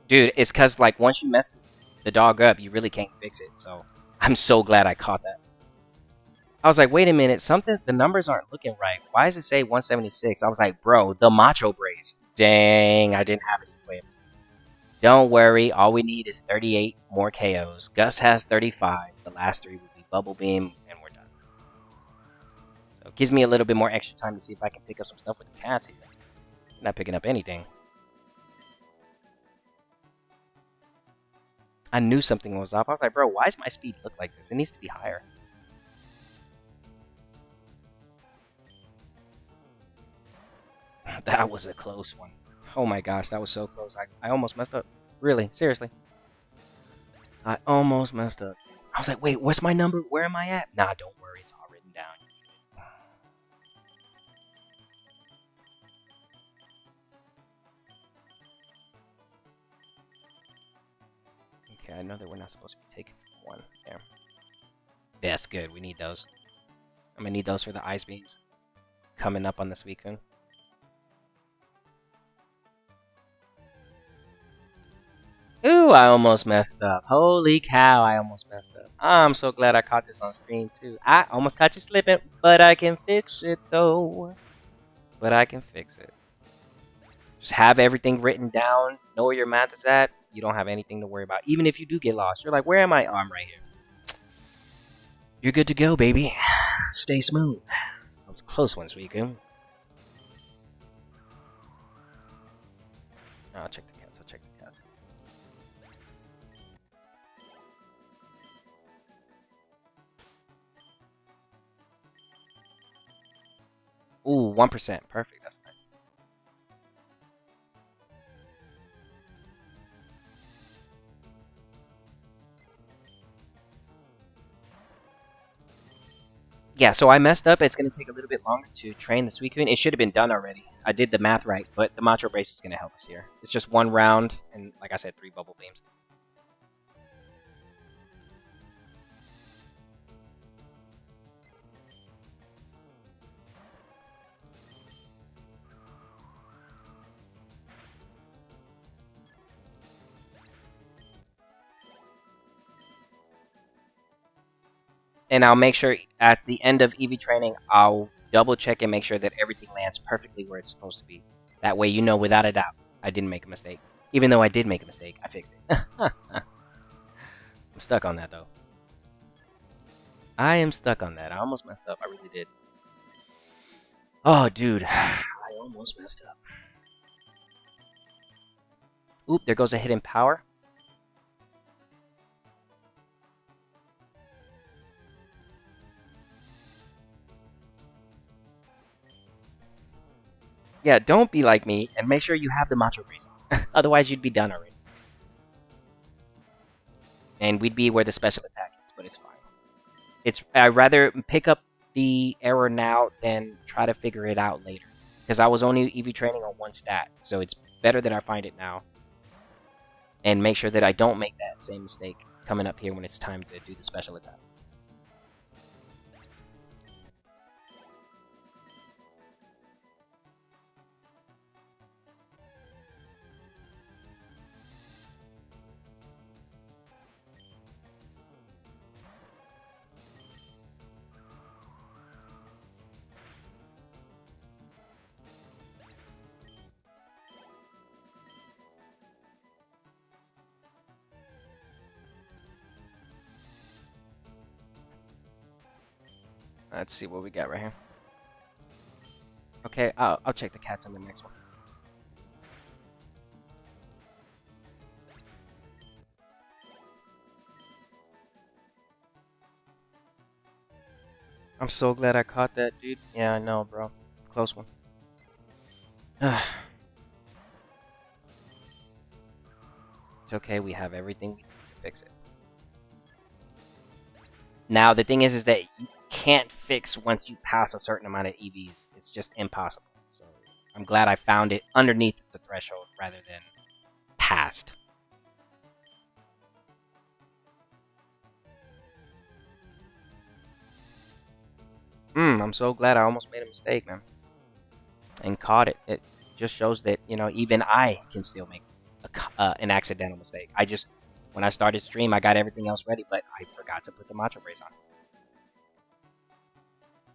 Dude, it's because, like, once you mess the dog up, you really can't fix it. So I'm so glad I caught that. I was like, wait a minute, the numbers aren't looking right. Why does it say 176? I was like, bro, the Macho Brace. Dang, I didn't have it equipped. Don't worry, all we need is 38 more KOs. Gus has 35. The last 3 would be Bubble Beam, and we're done. So it gives me a little bit more extra time to see if I can pick up some stuff with the cats here. Not picking up anything. I knew something was off. I was like, bro, why does my speed look like this? It needs to be higher. That was a close one. Oh my gosh, that was so close. I almost messed up. Really, seriously. I almost messed up. I was like, wait, what's my number? Where am I at? Nah, don't worry, it's all written down. Okay, I know that we're not supposed to be taking one there. That's good, we need those. I'm gonna need those for the ice beams coming up on this weekend. Ooh, I almost messed up. Holy cow, I almost messed up. I'm so glad I caught this on screen, too. I almost caught you slipping, but I can fix it, though. But I can fix it. Just have everything written down. Know where your math is at. You don't have anything to worry about. Even if you do get lost, you're like, where am I? Oh, I'm right here. You're good to go, baby. Stay smooth. That was a close one, Suicune. I'll check the cats. I'll check the cats. Ooh, 1%. Perfect. That's nice. Yeah, so I messed up. It's going to take a little bit longer to train the Suicune. It should have been done already. I did the math right, but the Macho Brace is going to help us here. It's just 1 round, and like I said, 3 Bubble Beams. And I'll make sure at the end of EV training, I'll double check and make sure that everything lands perfectly where it's supposed to be. That way you know without a doubt I didn't make a mistake. Even though I did make a mistake, I fixed it. I'm stuck on that though. I am stuck on that. I almost messed up. I really did. Oh, dude. I almost messed up. Oop, there goes a hidden power. Yeah, don't be like me, and make sure you have the Macho Brace on. Otherwise, you'd be done already. And we'd be where the special attack is, but it's fine. I'd rather pick up the error now than try to figure it out later. Because I was only EV training on 1 stat, so it's better that I find it now. And make sure that I don't make that same mistake coming up here when it's time to do the special attack. Let's see what we got right here. Okay, I'll check the cats on the next one. I'm so glad I caught that, dude. Yeah, I know, bro. Close one. It's okay, we have everything we need to fix it. Now, the thing is that you can't fix once you pass a certain amount of EVs. It's just impossible. So I'm glad I found it underneath the threshold rather than past. I'm so glad I almost made a mistake, man. And caught it. It just shows that, you know, even I can still make an accidental mistake. I just When I started stream, I got everything else ready, but I forgot to put the Macho Brace on.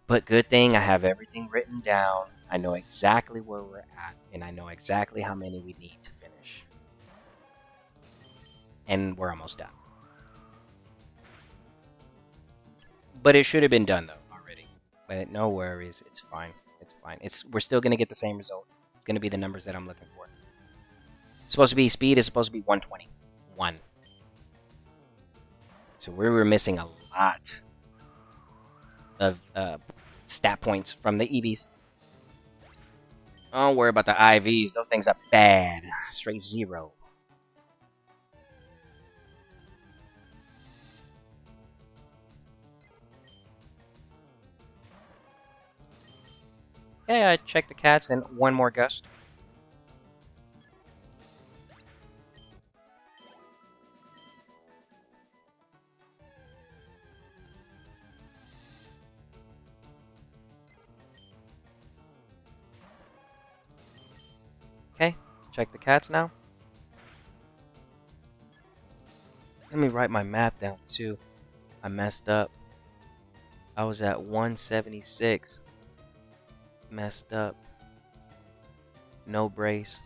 But good thing I have everything written down. I know exactly where we're at, and I know exactly how many we need to finish. And we're almost done. But it should have been done, though, already. But no worries. It's fine. It's fine. We're still going to get the same result. It's going to be the numbers that I'm looking for. It's supposed to be speed is supposed to be 121. So we were missing a lot of stat points from the EVs. Don't worry about the IVs. Those things are bad. Straight 0. Okay, I checked the cats and one more gust. Okay, check the cats now. Let me write my math down too. I messed up. I was at 176. Messed up. No brace.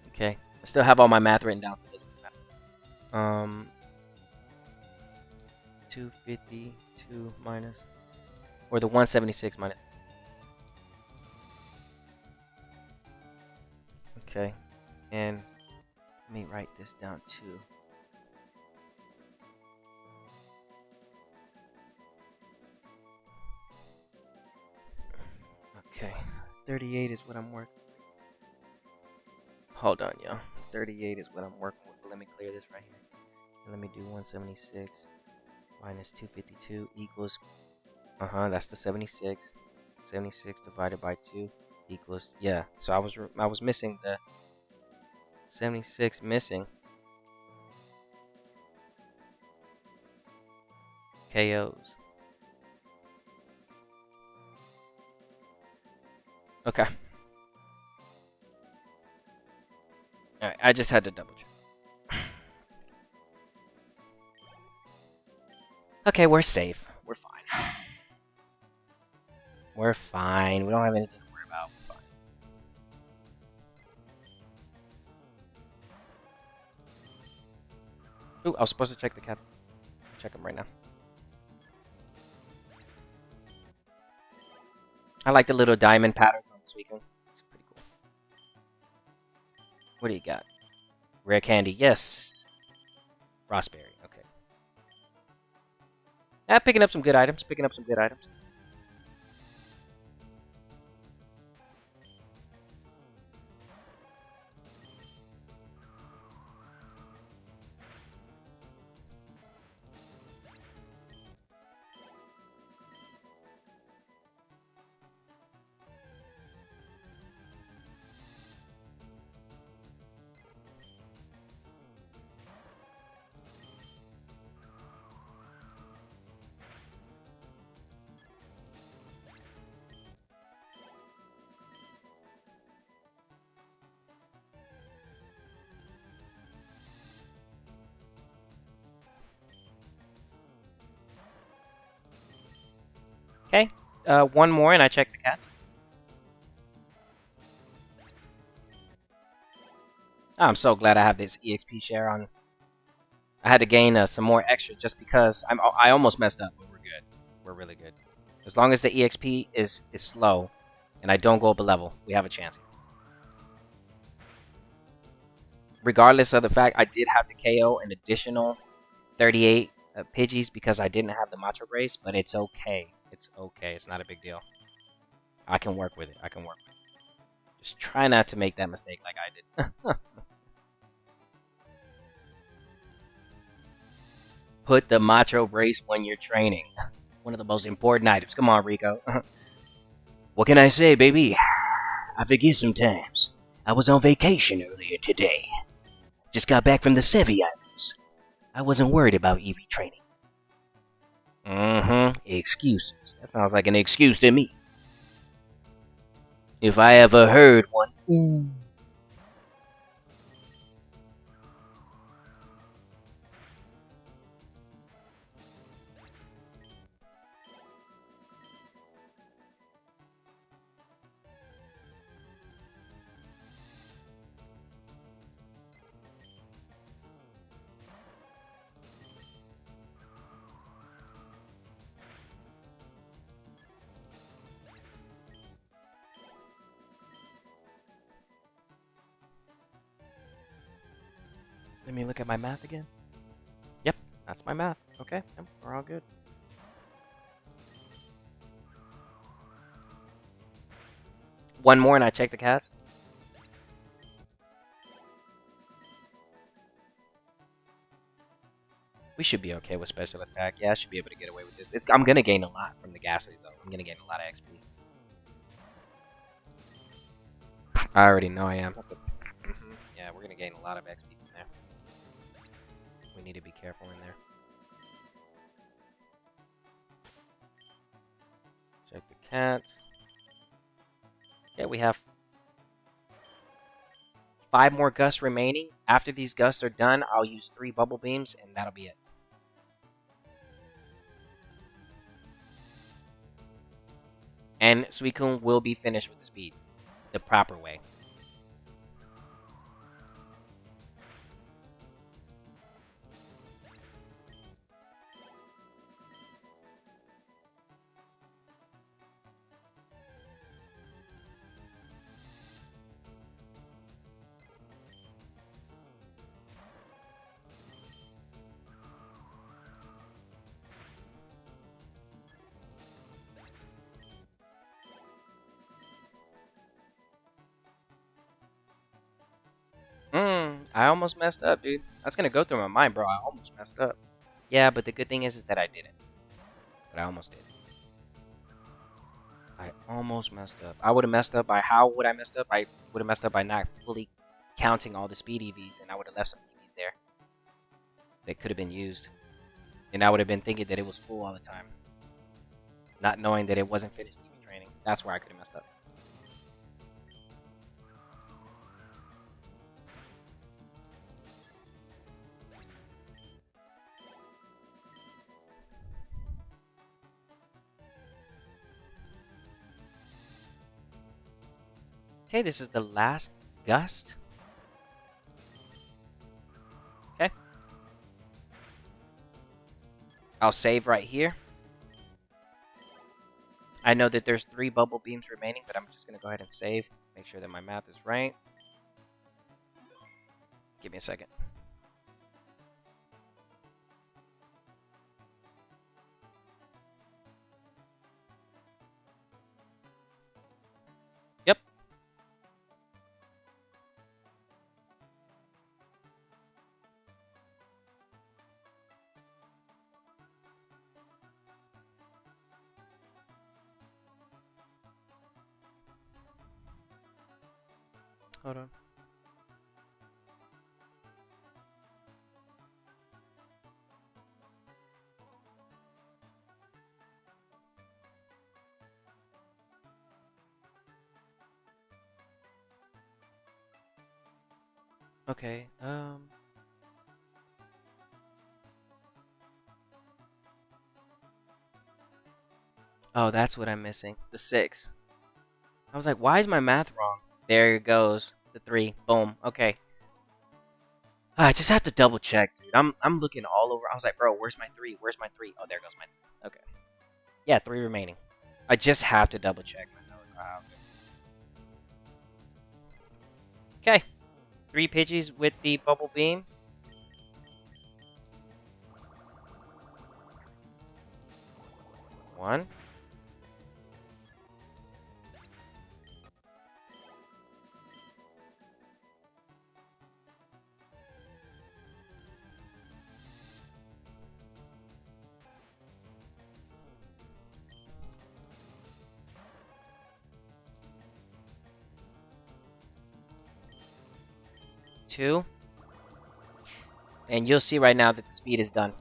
Okay. I still have all my math written down, so it doesn't matter. 252 minus, or the 176 minus. Okay. And let me write this down too. Okay, 38 is what I'm working. Hold on, y'all. 38 is what I'm working with. But let me clear this right here. And let me do 176 minus 252 equals. That's the 76. 76 divided by 2 equals. Yeah. So I was missing the 76 missing. KOs. Okay. Alright, I just had to double check. Okay, we're safe. We're fine. We're fine. We don't have anything to worry about. We're fine. Ooh, I was supposed to check the cats. Check them right now. I like the little diamond patterns on this weekend. It's pretty cool. What do you got? Rare candy, yes. Raspberry, okay. Picking up some good items. Picking up some good items. Okay, one more and I check the cats. Oh, I'm so glad I have this EXP share on. I had to gain some more extra just because I almost messed up, but we're good. We're really good. As long as the EXP is slow and I don't go up a level, we have a chance. Regardless of the fact I did have to KO an additional 38 Pidgeys because I didn't have the Macho Brace, but it's okay. It's okay. It's not a big deal. I can work with it. I can work with it. Just try not to make that mistake like I did. Put the Macho Brace when you're training. One of the most important items. Come on, Rico. What can I say, baby? I forget sometimes. I was on vacation earlier today. Just got back from the Sevi Islands. I wasn't worried about EV training. Excuses. That sounds like an excuse to me. If I ever heard one. Ooh. Let me look at my math again. Yep, that's my math. Okay, yep, we're all good. One more and I check the cats. We should be okay with special attack. Yeah, I should be able to get away with this. I'm gonna gain a lot from the Ghastlies, though. I'm gonna gain a lot of XP. I already know I am. Yeah, we're gonna gain a lot of XP from there. We need to be careful in there. Check the cats. Yeah, we have 5 more gusts remaining. After these gusts are done, I'll use 3 bubble beams, and that'll be it. And Suicune will be finished with the speed the proper way. I almost messed up, dude. That's gonna go through my mind, bro. I almost messed up. Yeah, but the good thing is that I didn't. But I almost did. I almost messed up. I would have messed up by how would I messed up? I would have messed up by not fully counting all the speed EVs, and I would have left some EVs there that could have been used. And I would have been thinking that it was full all the time, not knowing that it wasn't finished EV training. That's where I could have messed up. Okay, this is the last gust. Okay. I'll save right here. I know that there's 3 bubble beams remaining, but I'm just going to go ahead and save. Make sure that my math is right. Give me a second. Yep. Hold on. Okay, oh, that's what I'm missing. The 6. I was like, why is my math wrong? There it goes. The 3. Boom. Okay. I just have to double check, dude. I'm looking all over. I was like, bro, where's my 3? Where's my 3? Oh, there goes my 3. Okay. Yeah, 3 remaining. I just have to double check my notes. Wow. Okay. 3 Pidgeys with the bubble beam. One. Two. And you'll see right now that the speed is done.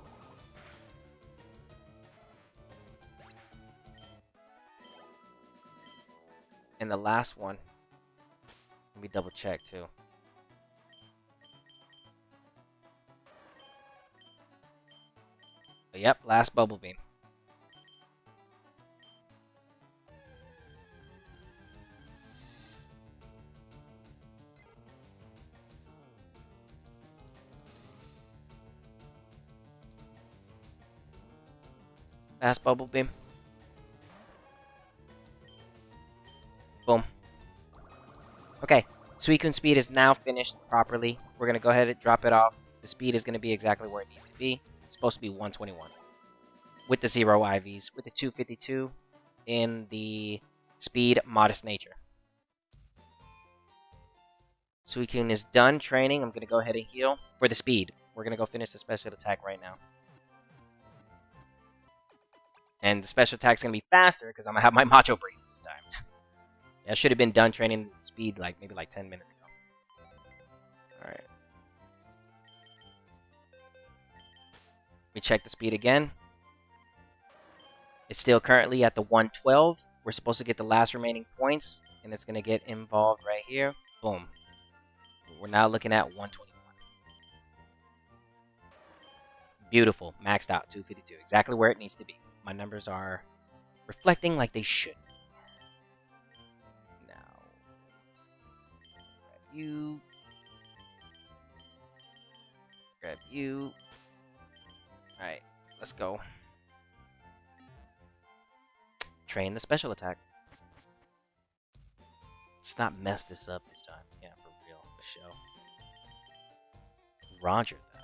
And the last one. Let me double check too. Yep, last bubble beam. Last bubble beam. Boom. Okay, Suicune speed is now finished properly. We're gonna go ahead and drop it off The speed is going to be exactly where it needs to be. It's supposed to be 121. With the 0 IVs. With the 252 in the speed, modest nature. Suicune is done training. I'm going to go ahead and heal. For the speed, we're going to go finish the special attack right now. And the special attack's going to be faster because I'm going to have my Macho Brace this time. I should have been done training the speed maybe 10 minutes ago. Alright. We check the speed again. It's still currently at the 112. We're supposed to get the last remaining points, and it's going to get involved right here. Boom. We're now looking at 121. Beautiful. Maxed out. 252. Exactly where it needs to be. My numbers are reflecting like they should. Now, grab you. Grab you. Alright, let's go. Train the special attack. Let's not mess this up this time. Yeah, for real. For show. Roger that.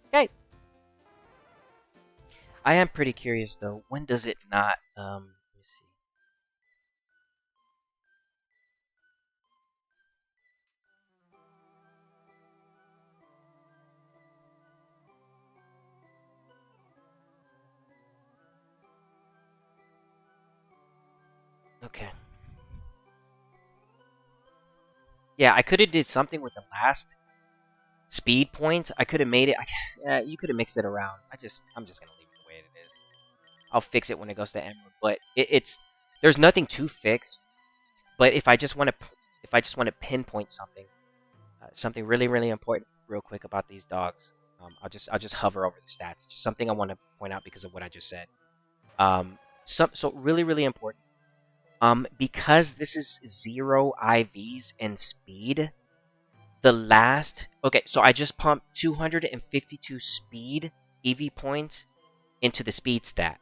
Okay. I am pretty curious though. When does it not? Let me see. Okay. Yeah, I could have did something with the last speed points. I could have made it. Yeah, you could have mixed it around. I'm just gonna leave it the way it is. I'll fix it when it goes to Emerald. But it's there's nothing to fix. But if I just want to pinpoint something, something really really important, real quick about these dogs, I'll just hover over the stats. Just something I want to point out because of what I just said. So really really important. Because this is 0 IVs and speed, the last... Okay, so I just pumped 252 speed EV points into the speed stat.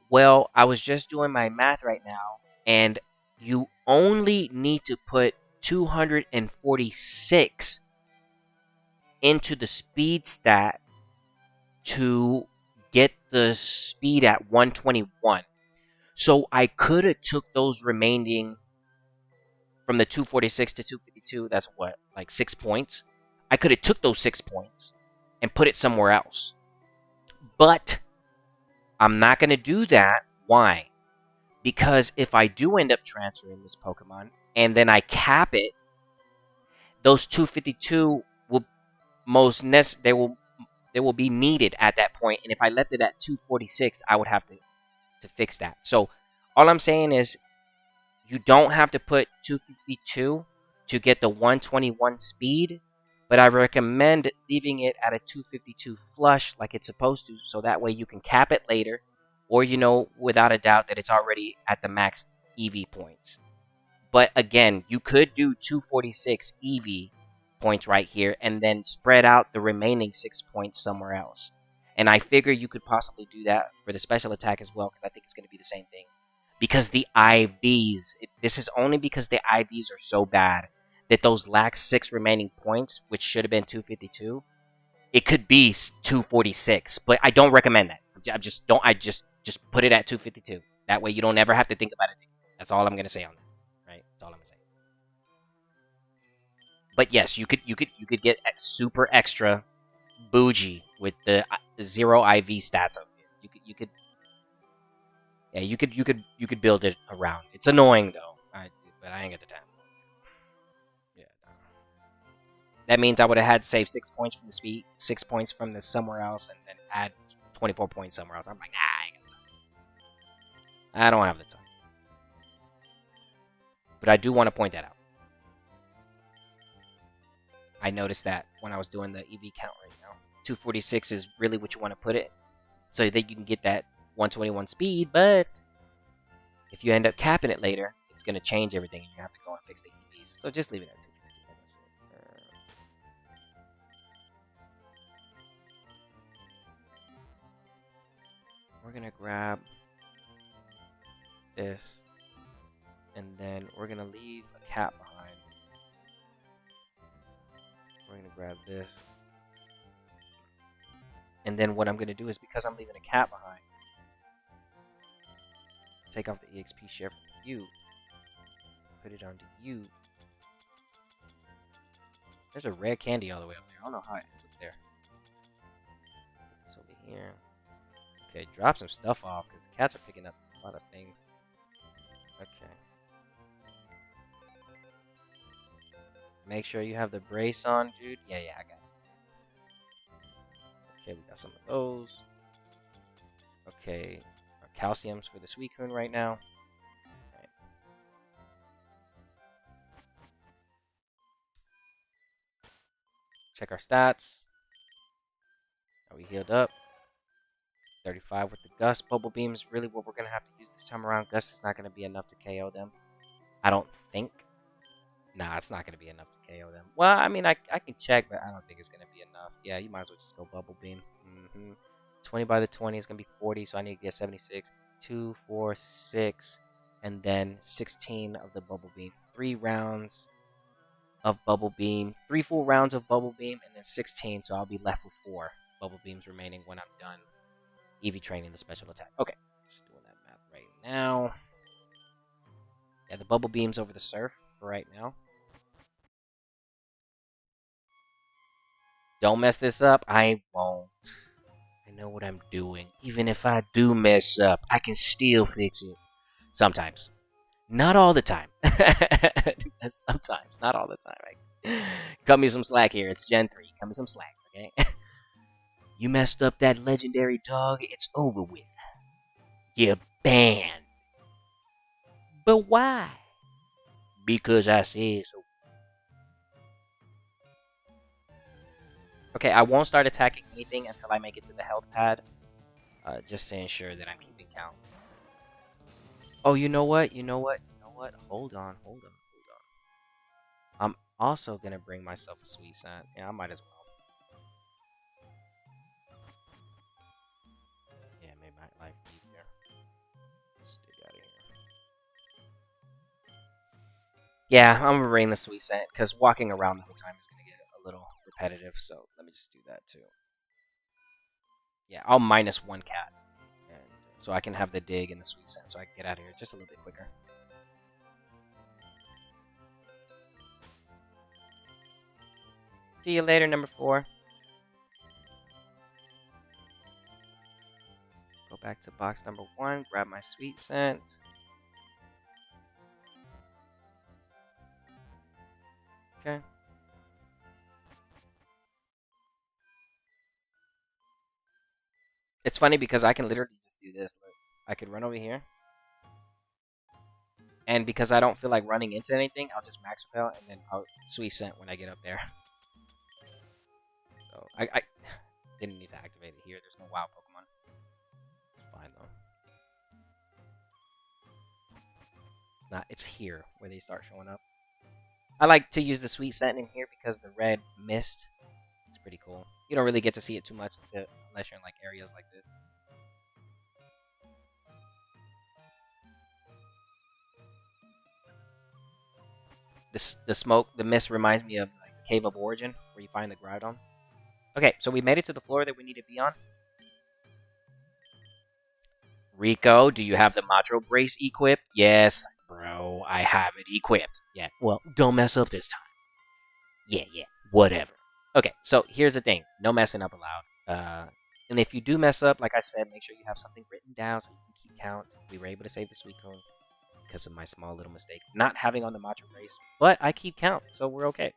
Well, I was just doing my math right now, and you only need to put 246 into the speed stat to get the speed at 121. So I could have took those remaining from the 246 to 252. That's what, like 6 points. I could have took those 6 points and put it somewhere else. But I'm not going to do that. Why? Because if I do end up transferring this Pokemon and then I cap it, those 252 will they will be needed at that point. And if I left it at 246, I would have to fix that. So all I'm saying is you don't have to put 252 to get the 121 speed, but I recommend leaving it at a 252 flush like it's supposed to, so that way you can cap it later, or you know without a doubt that it's already at the max EV points. But again, you could do 246 EV points right here and then spread out the remaining 6 points somewhere else. And I figure you could possibly do that for the special attack as well, because I think it's going to be the same thing. Because the IVs, this is only because the IVs are so bad that those last 6 remaining points, which should have been 252, it could be 246. But I don't recommend that. I just put it at 252. That way you don't ever have to think about it. That's all I'm going to say on that. Right? That's all I'm going to say. But yes, you could get super extra bougie with the 0 IV stats of it. You could build it around. It's annoying though, but I ain't got the time. Yeah, that means I would have had to save 6 points from the speed, 6 points from the somewhere else, and then add 24 points somewhere else. I'm like, I ain't got the time. I don't have the time. But I do want to point that out. I noticed that when I was doing the EV count right now. 246 is really what you want to put it, so that you can get that 121 speed, but if you end up capping it later, it's going to change everything and you have to go and fix the EVs. So just leave it at 250. We're going to grab this. And then we're gonna leave a cat behind. We're gonna grab this. And then what I'm gonna do is, because I'm leaving a cat behind, take off the EXP share from you, put it onto you. There's a red candy all the way up there. I don't know how it ends up there. Put this over here. Okay, drop some stuff off because the cats are picking up a lot of things. Okay. Make sure you have the brace on, dude. Yeah, I got it. Okay, we got some of those. Okay, our calciums for the Suicune right now. Okay. Check our stats. Are we healed up? 35 with the Gust. Bubble Beam is really what we're going to have to use this time around. Gust is not going to be enough to KO them. I don't think. Nah, it's not going to be enough to KO them. Well, I mean, I can check, but I don't think it's going to be enough. Yeah, you might as well just go Bubble Beam. 20 by the 20 is going to be 40, so I need to get 76. 2, 4, 6, and then 16 of the Bubble Beam. 3 rounds of Bubble Beam. 3 full rounds of Bubble Beam, and then 16, so I'll be left with 4 Bubble Beams remaining when I'm done EV training the special attack. Okay, just doing that math right now. Yeah, the Bubble Beam's over the Surf for right now. Don't mess this up. I won't. I know what I'm doing. Even if I do mess up, I can still fix it. Sometimes. Not all the time. Sometimes. Not all the time. Cut me some slack here. It's Gen 3. Cut me some slack, okay? You messed up that legendary dog. It's over with. You're banned. But why? Because I said so. Okay, I won't start attacking anything until I make it to the health pad. Just to ensure that I'm keeping count. Oh, you know what? Hold on. I'm also gonna bring myself a sweet scent. Yeah, I might as well. Yeah, make my life easier. Just dig out of here. Yeah, I'm gonna bring the sweet scent because walking around the whole time is gonna get a little repetitive. So let me just do that too. Yeah, I'll minus 1 cat, and so I can have the dig and the sweet scent, so I can get out of here just a little bit quicker. See you later, number 4. Go back to box number 1, grab my sweet scent. Okay. It's funny because I can literally just do this. Look, I could run over here. And because I don't feel like running into anything, I'll just max repel and then I'll sweet scent when I get up there. So I didn't need to activate it here. There's no wild Pokemon. It's fine though. It's not. It's here where they start showing up. I like to use the sweet scent in here because the red mist is pretty cool. You don't really get to see it too much unless you're in like areas like this. The mist reminds me of like the Cave of Origin, where you find the Groudon. Okay, so we made it to the floor that we need to be on. Rico, do you have the Matro Brace equipped? Yes, bro, I have it equipped. Yeah, well, don't mess up this time. Yeah, whatever. Okay, so here's the thing. No messing up allowed. And if you do mess up, like I said, make sure you have something written down so you can keep count. We were able to save the Suicune because of my small little mistake. Not having on the Matcha Brace, but I keep count, so we're okay.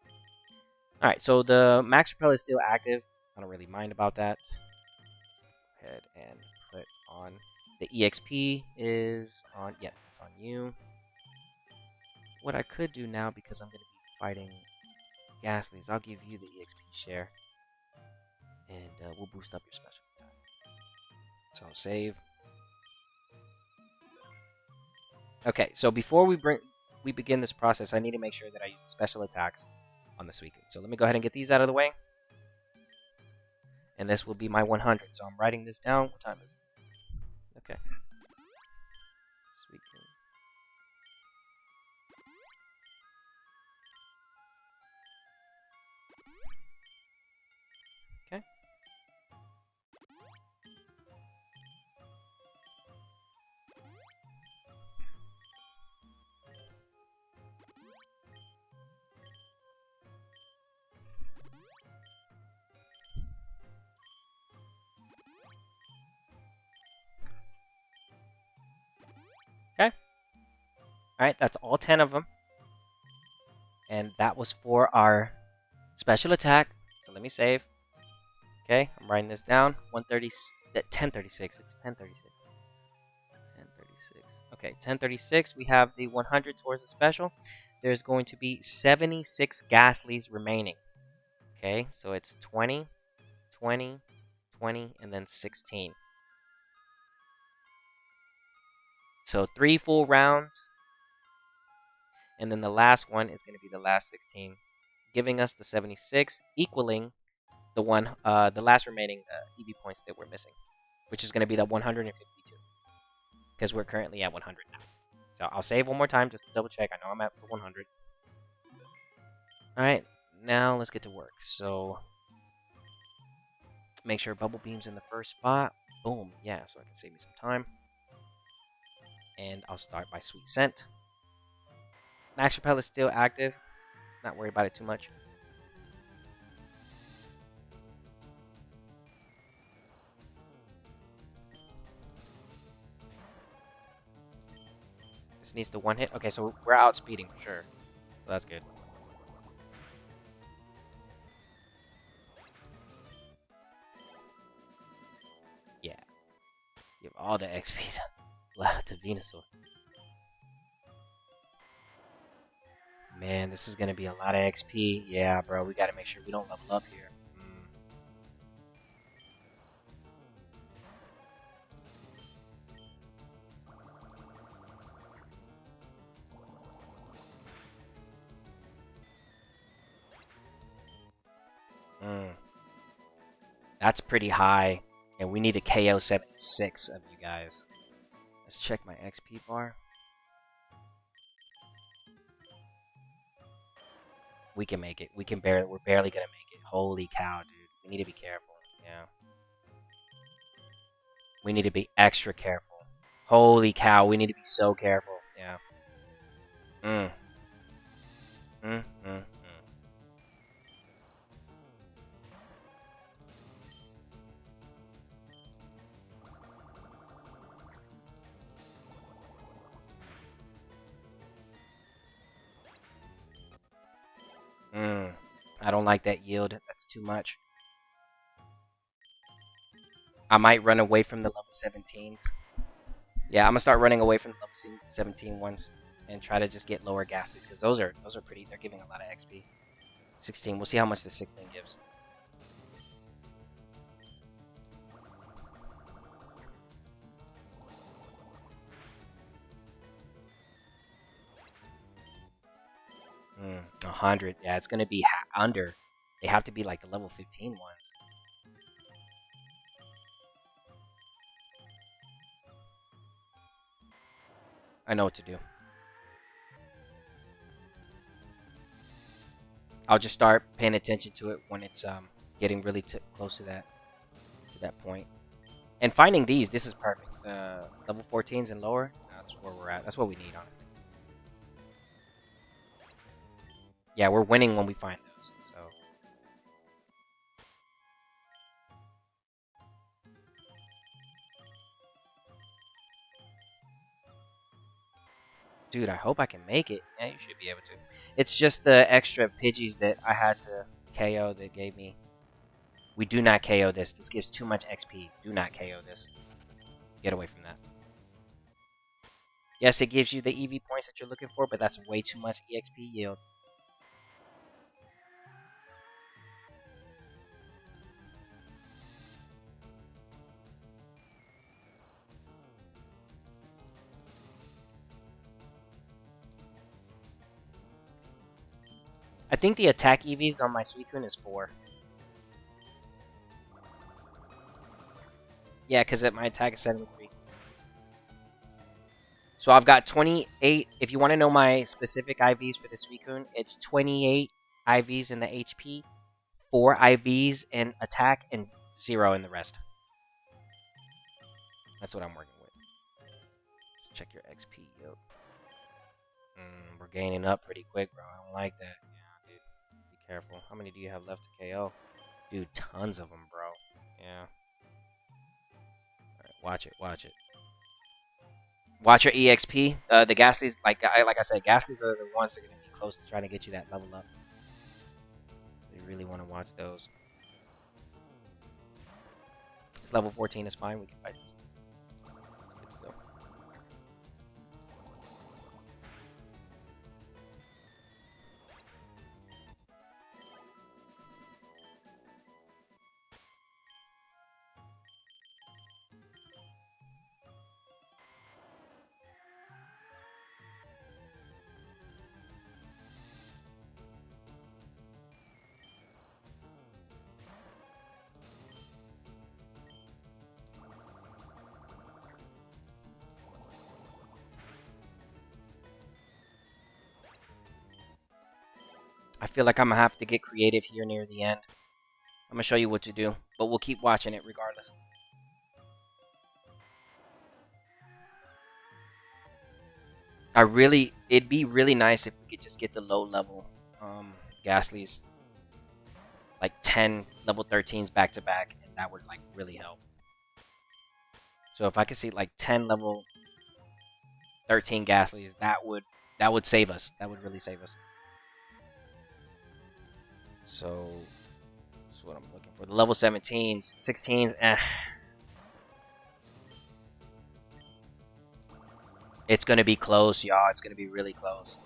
Alright, so the Max Repel is still active. I don't really mind about that. Let's go ahead and put on... The EXP is on... Yep, it's on you. What I could do now, because I'm going to be fighting Ghastlies, I'll give you the EXP share. And we'll boost up your special attack. So save. Okay, so before we begin this process, I need to make sure that I use the special attacks on the Suicune. So let me go ahead and get these out of the way. And this will be my 100. So I'm writing this down. What time is it? Okay. Suicune. Alright, that's all 10 of them. And that was for our special attack. So let me save. Okay, I'm writing this down. 1036. It's 1036. 1036. Okay, 1036. We have the 100 towards the special. There's going to be 76 Ghastlies remaining. Okay, so it's 20, 20, 20, and then 16. So 3 full rounds. And then the last one is going to be the last 16, giving us the 76, equaling the last remaining EV points that we're missing, which is going to be the 152, because we're currently at 100 now. So I'll save one more time just to double check. I know I'm at the 100. All right, now let's get to work. So make sure Bubble Beam's in the first spot. Boom, yeah, so I can save me some time. And I'll start by Sweet Scent. Max Repel is still active. Not worried about it too much. This needs the one hit. Okay, so we're outspeeding for sure. So that's good. Yeah. Give all the XP to Venusaur. Man, this is going to be a lot of XP. Yeah, bro, we got to make sure we don't level up here. That's pretty high. And we need a KO 76 of you guys. Let's check my XP bar. We can make it. We're barely gonna make it. Holy cow, dude. We need to be careful. Yeah. We need to be extra careful. Holy cow, we need to be so careful. Yeah. Mm. Mm, mm, mm. I don't like that yield. That's too much. I might run away from the level 17s. Yeah, I'm gonna start running away from the level 17 ones and try to just get lower Ghastlies because those are pretty. They're giving a lot of XP. 16. We'll see how much the 16 gives. Mm, 100. Yeah, it's gonna be under. They have to be like the level 15 ones. I know what to do. I'll just start paying attention to it when it's getting really close to that point. And finding these, this is perfect. Level 14s and lower, that's where we're at. That's what we need, honestly. Yeah, we're winning when we find those. So, dude, I hope I can make it. Yeah, you should be able to. It's just the extra Pidgeys that I had to KO that gave me. We do not KO this. This gives too much XP. Do not KO this. Get away from that. Yes, it gives you the EV points that you're looking for, but that's way too much EXP yield. I think the attack EVs on my Suicune is 4. Yeah, because my attack is 73. So I've got 28. If you want to know my specific IVs for the Suicune, it's 28 IVs in the HP, 4 IVs in attack, and 0 in the rest. That's what I'm working with. Let's check your XP, yo. We're gaining up pretty quick, bro. I don't like that. Yeah, dude. Be careful. How many do you have left to KO? Dude, tons of them, bro. Yeah. Alright, watch it, watch it. Watch your EXP. The Ghastlies, like I said, Ghastlies are the ones that are gonna be close to trying to get you that level up. So you really want to watch those. This level 14 is fine. We can fight this. Good to go. I feel like I'm gonna have to get creative here near the end. I'm gonna show you what to do, but we'll keep watching it regardless. It'd be really nice if we could just get the low level Ghastlies, like 10 level 13s back to back, and that would like really help. So if I could see like 10 level 13 Ghastlies, that would save us. That would really save us. So that's what I'm looking for. The level 17s, 16s, It's gonna be close, y'all. It's gonna be really close.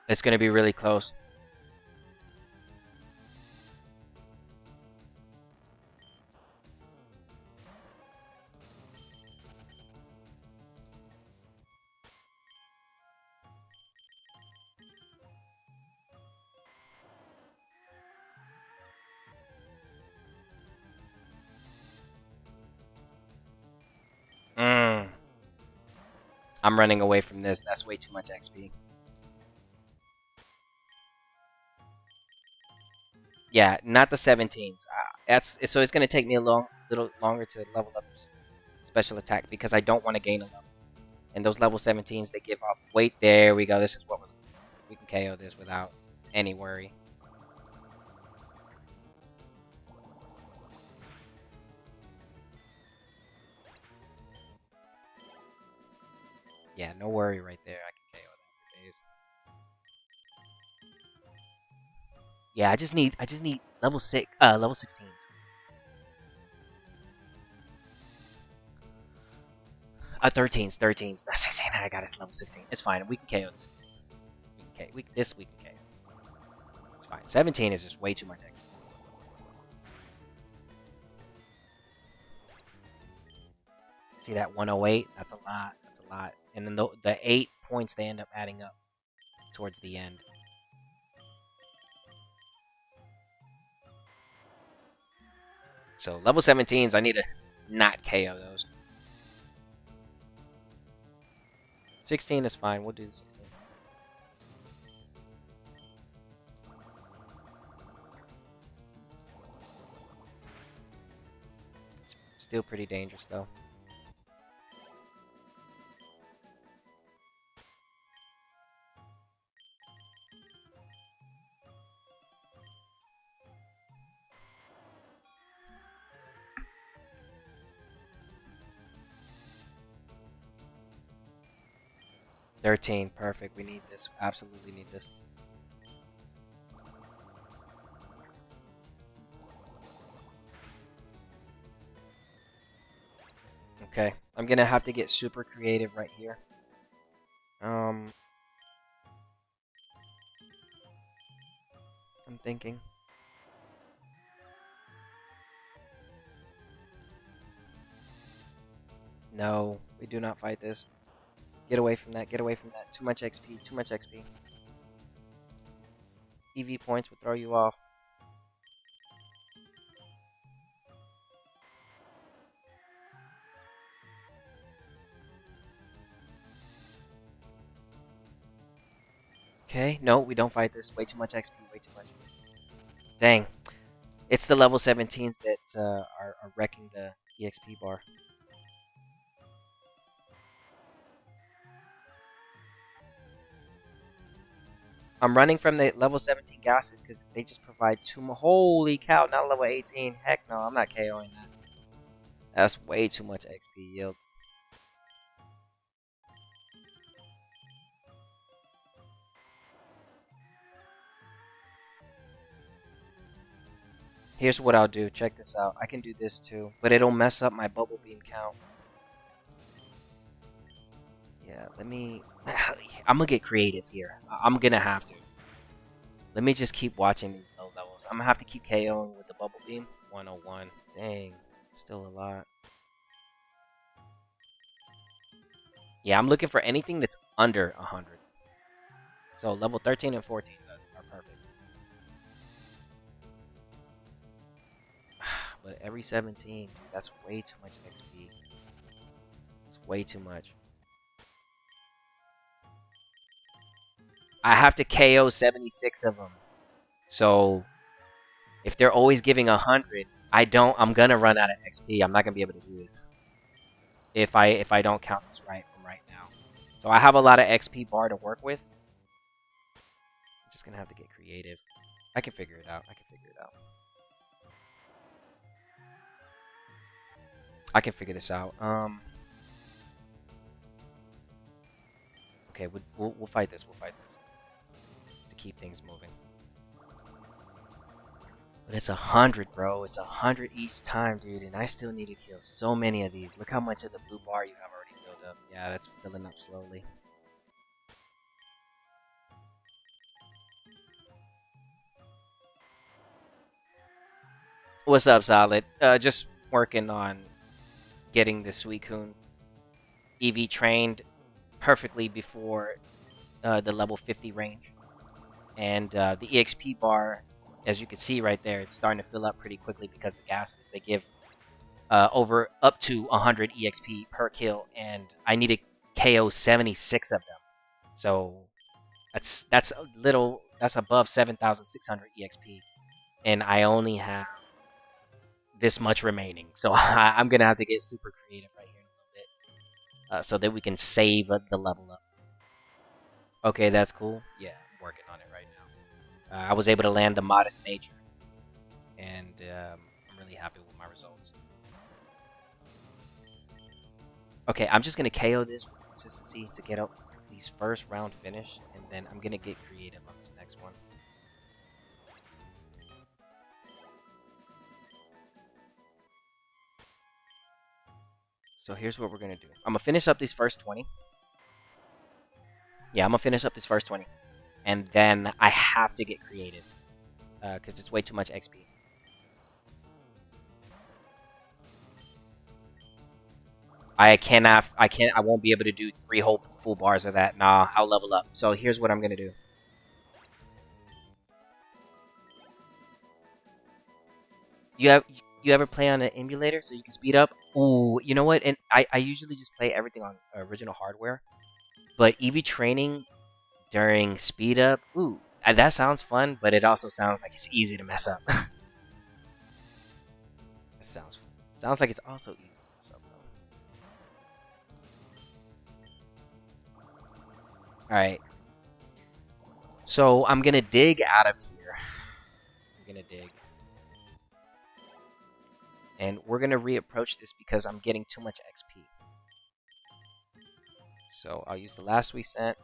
It's gonna be really close. Mm. I'm running away from this. That's way too much XP. Yeah, not the 17s. That's so it's gonna take me a little longer to level up this special attack because I don't want to gain a level. And those level 17s, they give off. Wait, there we go. This is what we can KO this without any worry. Yeah, no worry right there. I can KO that for days. Yeah, I just need level 16s. 13s, not 16. I got us level 16. It's fine. We can KO the 16. We can KO. It's fine. 17 is just way too much XP. See that 108? That's a lot. That's a lot. And then the 8 points they end up adding up towards the end. So level 17s, I need to not KO those. 16 is fine. We'll do the 16. It's still pretty dangerous though. $13, perfect. We need this. Absolutely need this. Okay, I'm gonna have to get super creative right here. I'm thinking. No, we do not fight this. Get away from that. Get away from that. Too much XP. Too much XP. EV points would throw you off. Okay, no, we don't fight this. Way too much XP. Way too much. Dang. It's the level 17s that are wrecking the EXP bar. I'm running from the level 17 gases because they just provide too much. Holy cow, not level 18. Heck no, I'm not KOing that. That's way too much XP yield. Here's what I'll do. Check this out. I can do this too, but it'll mess up my bubble beam count. Yeah, let me... I'm gonna get creative here. I'm gonna have to. Let me just keep watching these low levels. I'm gonna have to keep KOing with the bubble beam. 101. Dang, still a lot. Yeah, I'm looking for anything that's under 100. So level 13 and 14 are perfect. But every 17, dude, that's way too much XP. It's way too much. I have to KO 76 of them. So if they're always giving 100, I'm gonna run out of XP. I'm not gonna be able to do this. If I don't count this right from right now. So I have a lot of XP bar to work with. I'm just gonna have to get creative. I can figure it out. I can figure it out. I can figure this out. Okay, we'll fight this. We'll fight this to keep things moving. But it's 100, bro. It's 100 each time, dude. And I still need to kill so many of these. Look how much of the blue bar you have already filled up. Yeah, that's filling up slowly. What's up, Solid? Just working on getting the Suicune EV trained perfectly before the level 50 range. And the EXP bar, as you can see right there, it's starting to fill up pretty quickly because the gases, they give up to 100 EXP per kill, and I need to KO 76 of them. So that's above 7,600 EXP, and I only have this much remaining. So I'm gonna have to get super creative right here in a little bit, so that we can save the level up. Okay, that's cool. Yeah, I'm working on it right now. I was able to land the Modest Nature, and I'm really happy with my results. Okay, I'm just gonna KO this with consistency to get up these first round finish, and then I'm gonna get creative on this next one. So here's what we're gonna do. I'm gonna finish up these first 20. Yeah, I'm gonna finish up this first 20, and then I have to get creative because it's way too much XP. I won't be able to do 3 whole full bars of that. Nah, I'll level up. So here's what I'm gonna do. You ever play on an emulator so you can speed up? Ooh, you know what? And I usually just play everything on original hardware. But EV training during speed up, ooh, that sounds fun, but it also sounds like it's easy to mess up. It sounds like it's also easy to mess up though. Alright. So I'm gonna dig out of here. I'm gonna dig. And we're gonna reapproach this because I'm getting too much XP. So I'll use the last we sent.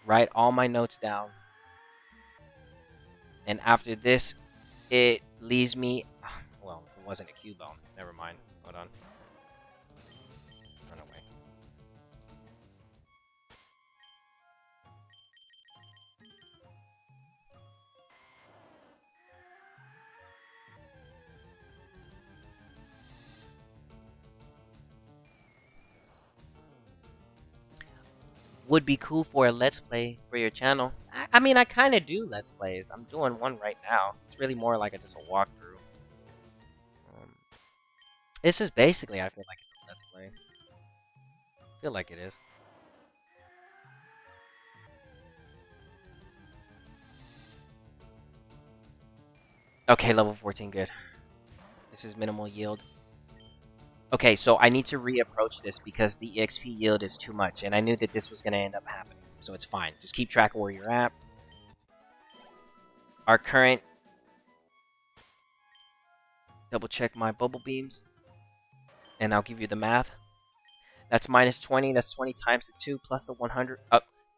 Write all my notes down. And after this, it leaves me... Well, it wasn't a Cubone. Never mind. Hold on. Run away. Would be cool for a Let's Play for your channel. I mean, I kind of do Let's Plays. I'm doing one right now. It's really more like just a walkthrough. This is basically, I feel like it's a Let's Play. I feel like it is. Okay, level 14, good. This is minimal yield. Okay, so I need to reapproach this because the EXP yield is too much, and I knew that this was going to end up happening. So it's fine. Just keep track of where you're at. our current... Double check my bubble beams. And I'll give you the math. That's minus 20. That's 20 times the 2 plus the 100.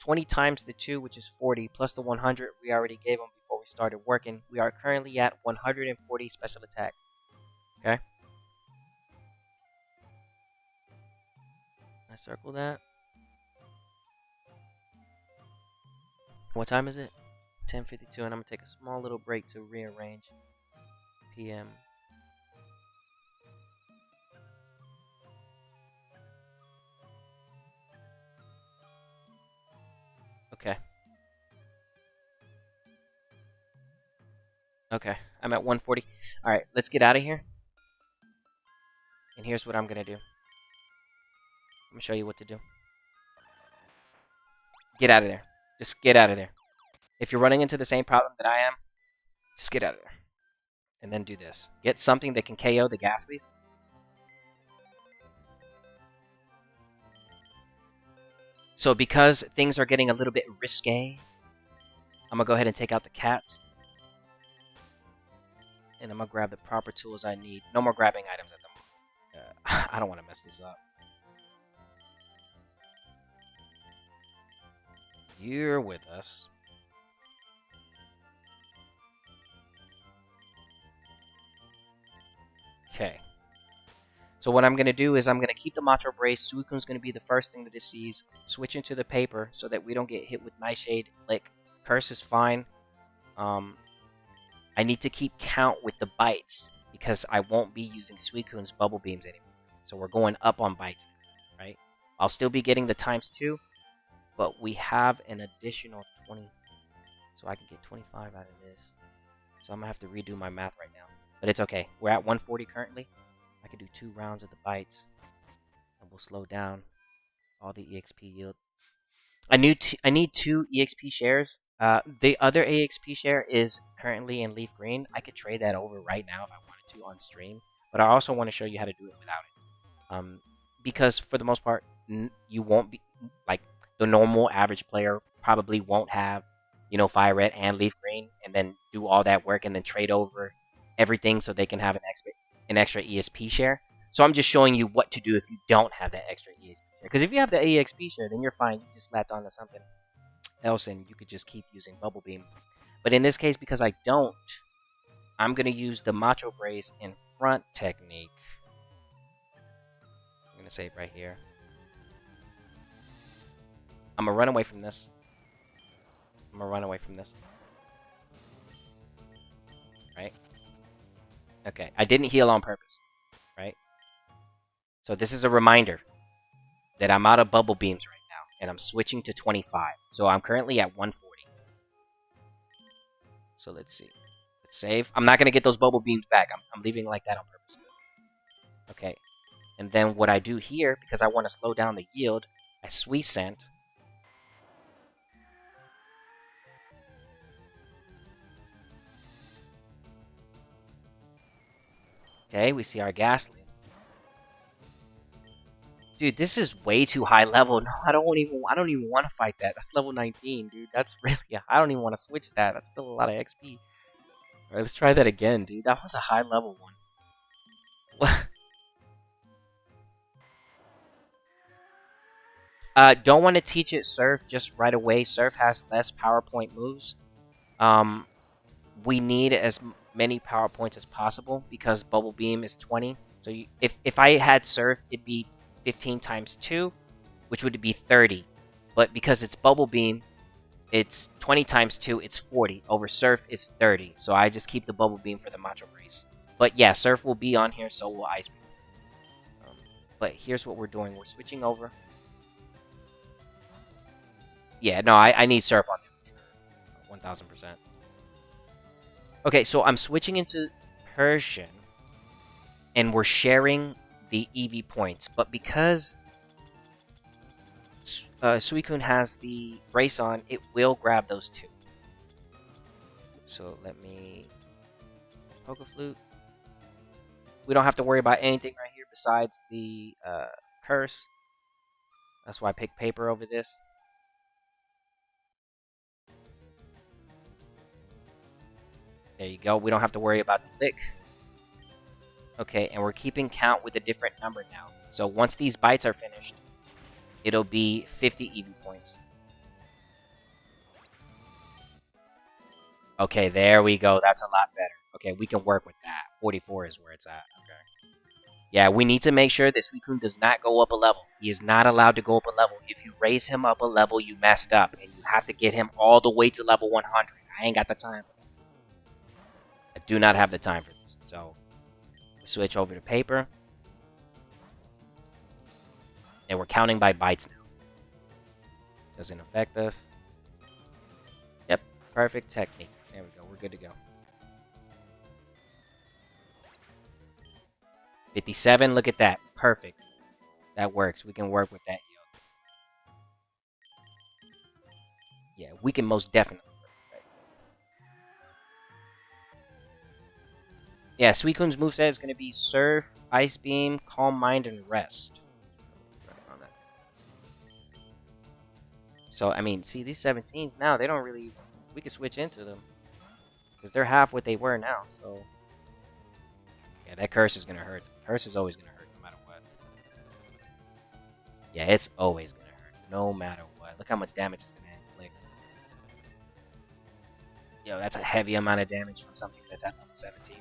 20 times the 2, which is 40, plus the 100 we already gave them before we started working. We are currently at 140 special attack. Okay? I circle that. What time is it? 10:52, and I'm going to take a small little break to rearrange. PM. Okay. Okay, I'm at 140. Alright, let's get out of here. And here's what I'm going to do. I'm going to show you what to do. Get out of there. Just get out of there. If you're running into the same problem that I am, just get out of there. And then do this. Get something that can KO the Ghastlies. So because things are getting a little bit risque, I'm going to go ahead and take out the cats. And I'm going to grab the proper tools I need. No more grabbing items at the moment. I don't want to mess this up. You're with us. Okay. So what I'm going to do is I'm going to keep the Macho Brace. Suicune's going to be the first thing that it sees. Switch into the paper so that we don't get hit with Nightshade. Lick. Curse is fine. I need to keep count with the bites because I won't be using Suicune's bubble beams anymore. So we're going up on bites, right? I'll still be getting the ×2, but we have an additional 20. So I can get 25 out of this. So I'm going to have to redo my math right now. But it's okay. We're at 140 currently. I can do 2 rounds of the bites. And we'll slow down all the EXP yield. I need 2 EXP shares. The other EXP share is currently in leaf green. I could trade that over right now if I wanted to on stream. But I also want to show you how to do it without it. Because for the most part, you won't be... Like, the normal average player probably won't have, you know, fire red and leaf green. And then do all that work and then trade over everything so they can have an extra EXP share. So I'm just showing you what to do if you don't have that extra EXP share. Because if you have the EXP share, then you're fine. You just slapped onto something else and you could just keep using Bubble Beam. But in this case, because I don't, I'm going to use the Macho Brace in front technique. I'm going to save right here. I'm going to run away from this. I'm going to run away from this. Right? Okay, I didn't heal on purpose. Right? So this is a reminder that I'm out of bubble beams right now, and I'm switching to 25. So I'm currently at 140. So let's see. Let's save. I'm not going to get those bubble beams back. I'm leaving it like that on purpose. Okay. And then what I do here, because I want to slow down the yield, I sweet scent. Okay, we see our Ghastly. Dude, this is way too high level. No, I don't even want to fight that. That's level 19, dude. That's really... Yeah, I don't even want to switch that. That's still a lot of XP. Alright, let's try that again, dude. That was a high level one. What? Don't want to teach it Surf just right away. Surf has less PowerPoint moves. We need as many PowerPoints as possible because Bubble Beam is 20. So if I had Surf, it'd be 15 times 2, which would be 30. But because it's Bubble Beam, it's 20 times 2, it's 40. Over Surf, it's 30. So I just keep the Bubble Beam for the Macho Breeze. But yeah, Surf will be on here, so will Ice Beam. But here's what we're doing. We're switching over. Yeah, no, I need Surf on there. 1000%. Okay, so I'm switching into Persian. And we're sharing the EV points. But because Suicune has the brace on, it will grab those 2. So let me... Poke Flute. We don't have to worry about anything right here besides the curse. That's why I picked paper over this. There you go. We don't have to worry about the lick. Okay, and we're keeping count with a different number now. So once these bites are finished, it'll be 50 EV points. Okay, there we go. That's a lot better. Okay, we can work with that. 44 is where it's at. Okay. Yeah, we need to make sure that Suicune does not go up a level. He is not allowed to go up a level. If you raise him up a level, you messed up. And you have to get him all the way to level 100. I ain't got the time for that. I do not have the time for this. So, switch over to paper. And we're counting by bites now. Doesn't affect us. Yep, perfect technique. There we go. We're good to go. 57, look at that. Perfect. That works. We can work with that. Yeah, we can most definitely work with that. Yeah, Suicune's moveset is going to be Surf, Ice Beam, Calm Mind, and Rest. So, I mean, see, these 17s now, they don't really... We can switch into them. Because they're half what they were now, so... Yeah, that curse is going to hurt. Curse is always going to hurt, no matter what. Yeah, it's always going to hurt, no matter what. Look how much damage it's going to inflict. Yo, that's a heavy amount of damage from something that's at level 17.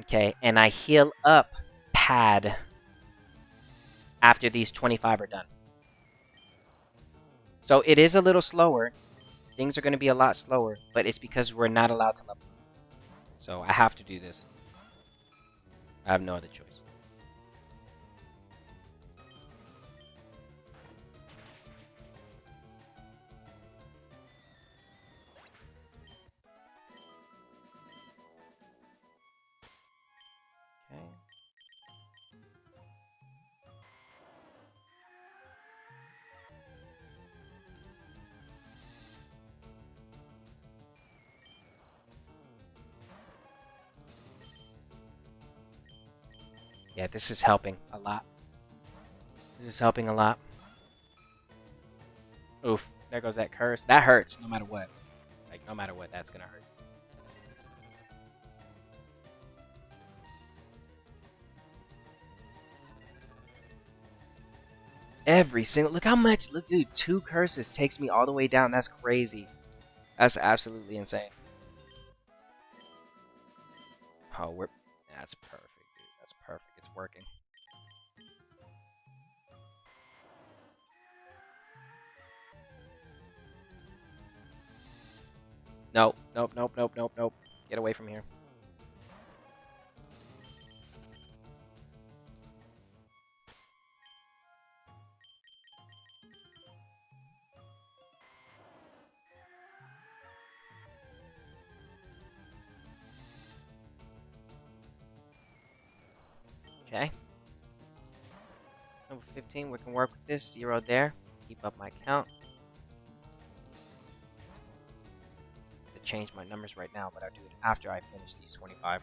Okay, and I heal up pad after these 25 are done. So it is a little slower. Things are going to be a lot slower, but it's because we're not allowed to level. So I have to do this. I have no other choice. Okay. Yeah, this is helping a lot. This is helping a lot. Oof, there goes that curse. That hurts no matter what. Like, no matter what, that's gonna hurt. Every single... Look how much... Look, dude, 2 curses takes me all the way down. That's crazy. That's absolutely insane. Oh, we're... That's perfect, dude. That's perfect. It's working. Nope, nope, nope, nope, nope, nope. Get away from here. Okay. Number 15, we can work with this. 0 there. Keep up my count. To change my numbers right now, but I'll do it after I finish these 25.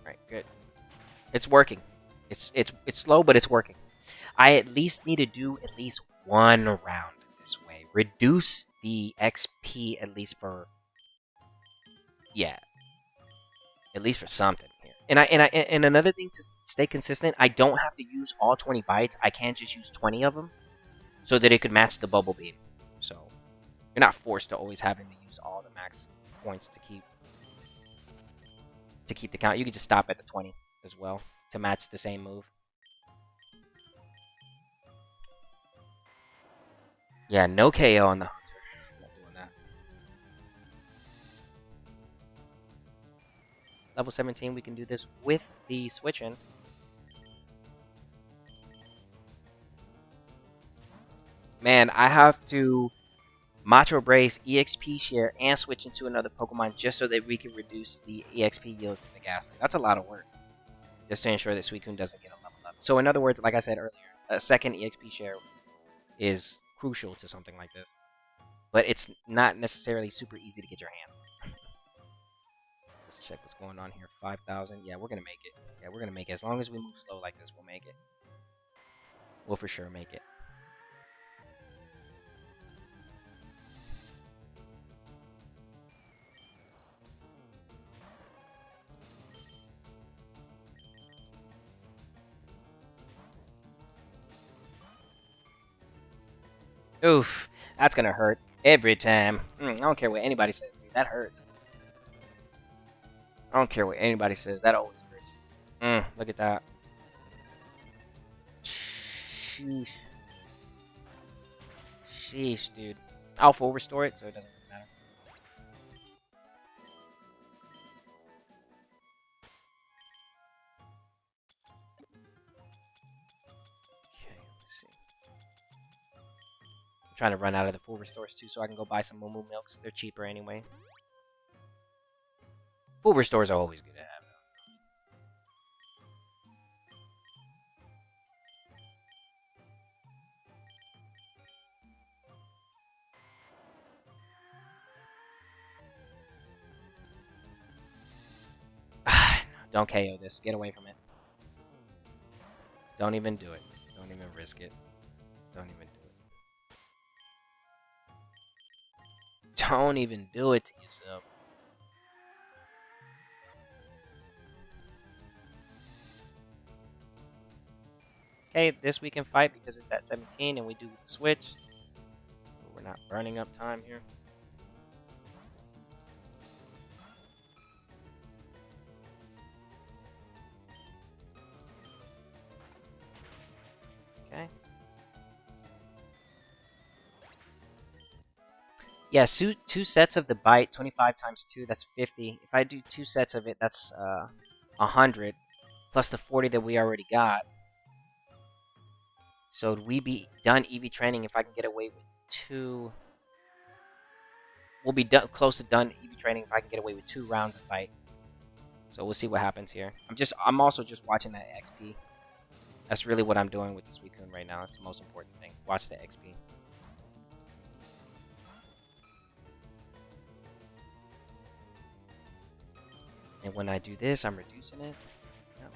Alright, good. It's working. It's slow, but it's working. I at least need to do at least 1 round this way. Reduce the XP at least for... Yeah. At least for something here. And another thing to stay consistent, I don't have to use all 20 bites. I can just use 20 of them so that it could match the bubble beam. So you're not forced to always having to use all the max points to keep the count. You could just stop at the 20 as well to match the same move. Yeah, no KO on the Hunter. I'm not doing that. Level 17, we can do this with the switch in. Man, I have to Macho Brace, EXP share, and switch into another Pokemon just so that we can reduce the EXP yield from the Ghastly. That's a lot of work. Just to ensure that Suicune doesn't get a level up. So in other words, like I said earlier, a second EXP share is crucial to something like this. But it's not necessarily super easy to get your hands on. Let's check what's going on here. 5,000. Yeah, we're gonna make it. Yeah, we're gonna make it. As long as we move slow like this, we'll make it. We'll for sure make it. Oof, that's gonna hurt every time. I don't care what anybody says, dude. That hurts. I don't care what anybody says. That always hurts. Look at that. Sheesh. Sheesh, dude. I'll full restore it, so it doesn't really matter. Okay, let's see. I'm trying to run out of the full restores too, so I can go buy some Moo Milks. They're cheaper anyway. Full restores are always good to have. Don't KO this. Get away from it. Don't even do it. Don't even risk it. Don't even do it. Don't even do it to yourself. Okay, this we can fight because it's at 17 and we do the switch. We're not burning up time here. Okay. Yeah, two sets of the bite, 25 times 2, that's 50. If I do 2 sets of it, that's 100, plus the 40 that we already got. So would we be done EV training if I can get away with 2? We'll be close to done EV training if I can get away with 2 rounds of fight. So we'll see what happens here. I'm also just watching that XP. That's really what I'm doing with this Suicune right now. That's the most important thing. Watch the XP. And when I do this, I'm reducing it. Yep.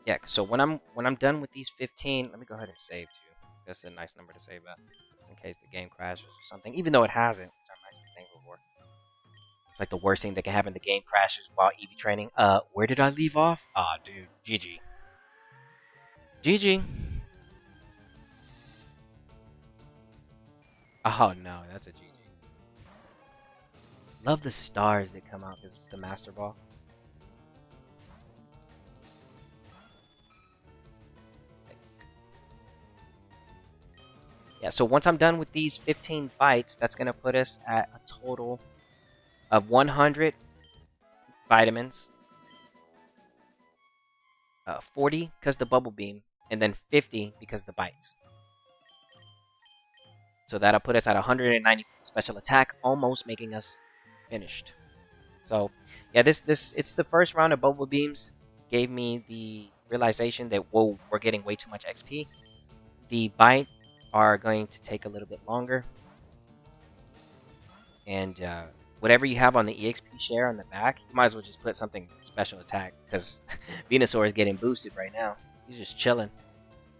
Yeah, so when I'm done with these 15, let me go ahead and save too. That's a nice number to save at, just in case the game crashes or something. Even though it hasn't, which I'm actually thankful for. It's like the worst thing that can happen. The game crashes while EV training. Where did I leave off? Ah, dude, GG. GG. Oh no, that's a GG. Love the stars that come out because it's the Master Ball. Yeah, so once I'm done with these 15 fights, that's going to put us at a total of 100 vitamins, 40 because the Bubble Beam, and then 50 because the bites. So that'll put us at 190 special attack, almost making us finished. So yeah, it's the first round of Bubble Beams. Gave me the realization that, whoa, we're getting way too much XP. The bite are going to take a little bit longer. And whatever you have on the EXP share on the back, you might as well just put something special attack, because Venusaur is getting boosted right now. He's just chilling.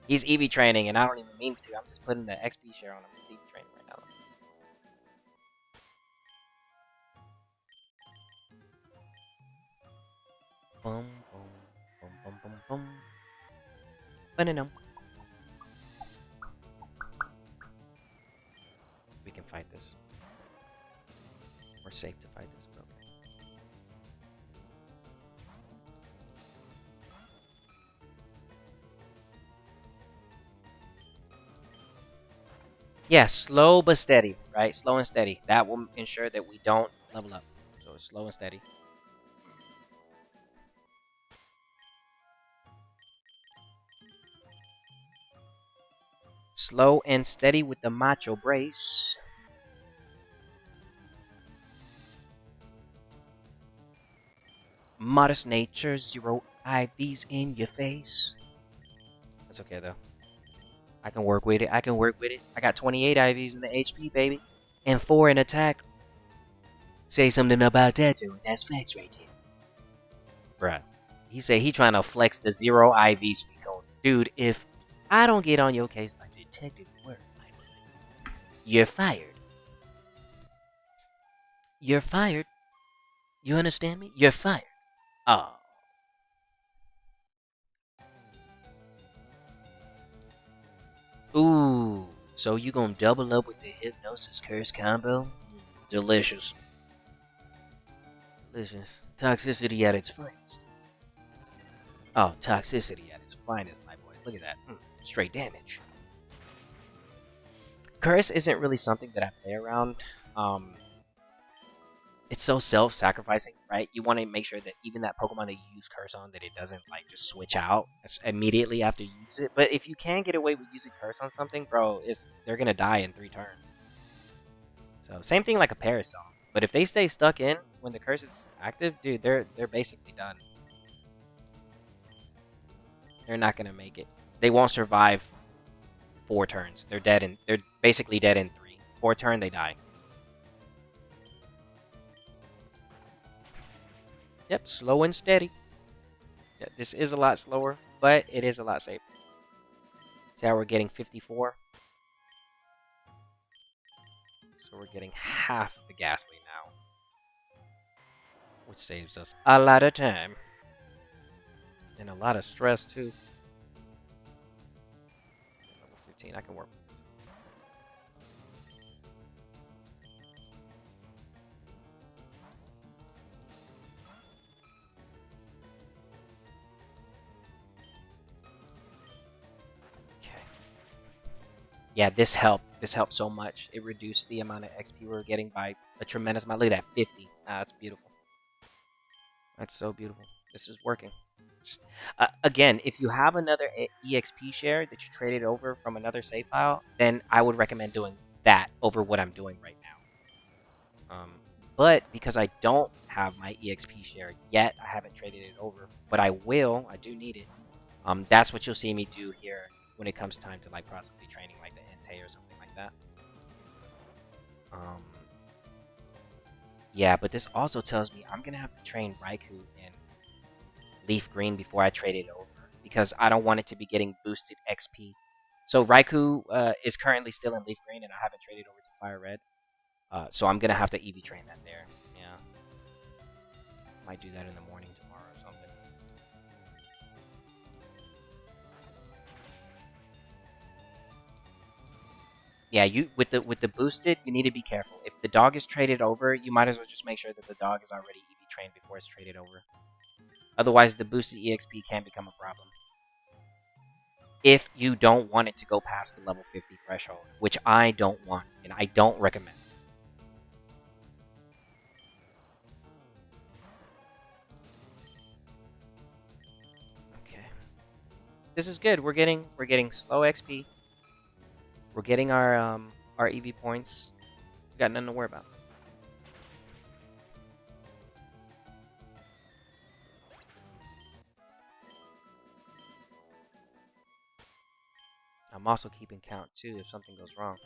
He's EV training, and I don't even mean to. I'm just putting the XP share on him. He's EV training right now. Boom, boom, boom, boom, boom, boom. Banana. We can fight this. We're safe to fight this, bro. Yeah, slow but steady, right? Slow and steady. That will ensure that we don't level up. So it's slow and steady. Slow and steady with the Macho Brace. Modest nature, 0 IVs in your face. That's okay though. I can work with it. I can work with it. I got 28 IVs in the HP, baby. and 4 in attack. Say something about that, dude. That's facts right there. Bruh. He said he trying to flex the 0 IV Suicune. Dude, if I don't get on your case like detective work, you're fired. You're fired. You understand me? You're fired. Oh. Ooh. So you gonna double up with the Hypnosis Curse combo? Delicious. Delicious. Toxicity at its finest. Oh, toxicity at its finest, my boys. Look at that. Straight damage. Curse isn't really something that I play around. It's so self-sacrificing, right? You want to make sure that even that Pokemon that you use Curse on, that it doesn't like just switch out immediately after you use it. But if you can get away with using Curse on something, bro, they're gonna die in 3 turns. So same thing like a Parasol. But if they stay stuck in when the Curse is active, dude, they're basically done. They're not gonna make it. They won't survive 4 turns. They're basically dead in 3. 4th turn, they die. Yep, slow and steady. Yeah, this is a lot slower, but it is a lot safer. See how we're getting 54? So we're getting half the Ghastly now. Which saves us a lot of time. And a lot of stress, too. Level 15, I can work with this. Okay. Yeah, this helped. This helped so much. It reduced the amount of XP we were getting by a tremendous amount. Look at that, 50. That's beautiful. That's so beautiful. This is working. Again, if you have another EXP share that you traded over from another save file, then I would recommend doing that over what I'm doing right now. But because I don't have my EXP share yet, I haven't traded it over. But I will. I do need it. That's what you'll see me do here when it comes time to like possibly training like the Entei or something like that. Yeah, but this also tells me I'm gonna have to train Raikou in Leaf Green before I trade it over because I don't want it to be getting boosted XP. So Raikou is currently still in Leaf Green and I haven't traded over to Fire Red. So I'm gonna have to EV train that there. Yeah, might do that in the morning tomorrow or something. Yeah, you with the boosted, you need to be careful. If the dog is traded over, you might as well just make sure that the dog is already EV trained before it's traded over. Otherwise, the boosted EXP can become a problem. If you don't want it to go past the level 50 threshold, which I don't want, and I don't recommend. Okay. This is good. We're getting slow XP. We're getting our EV points. We got nothing to worry about. I'm also keeping count too if something goes wrong.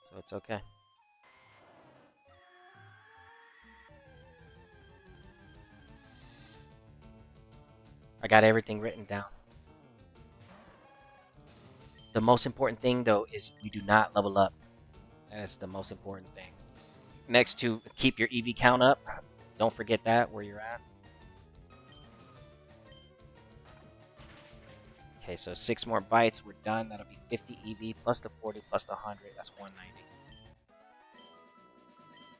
So it's okay. I got everything written down. The most important thing though is we do not level up. That is the most important thing. Next to keep your EV count up. Don't forget that where you're at. Okay, so 6 more bites, we're done. That'll be 50 EV plus the 40 plus the 100. That's 190.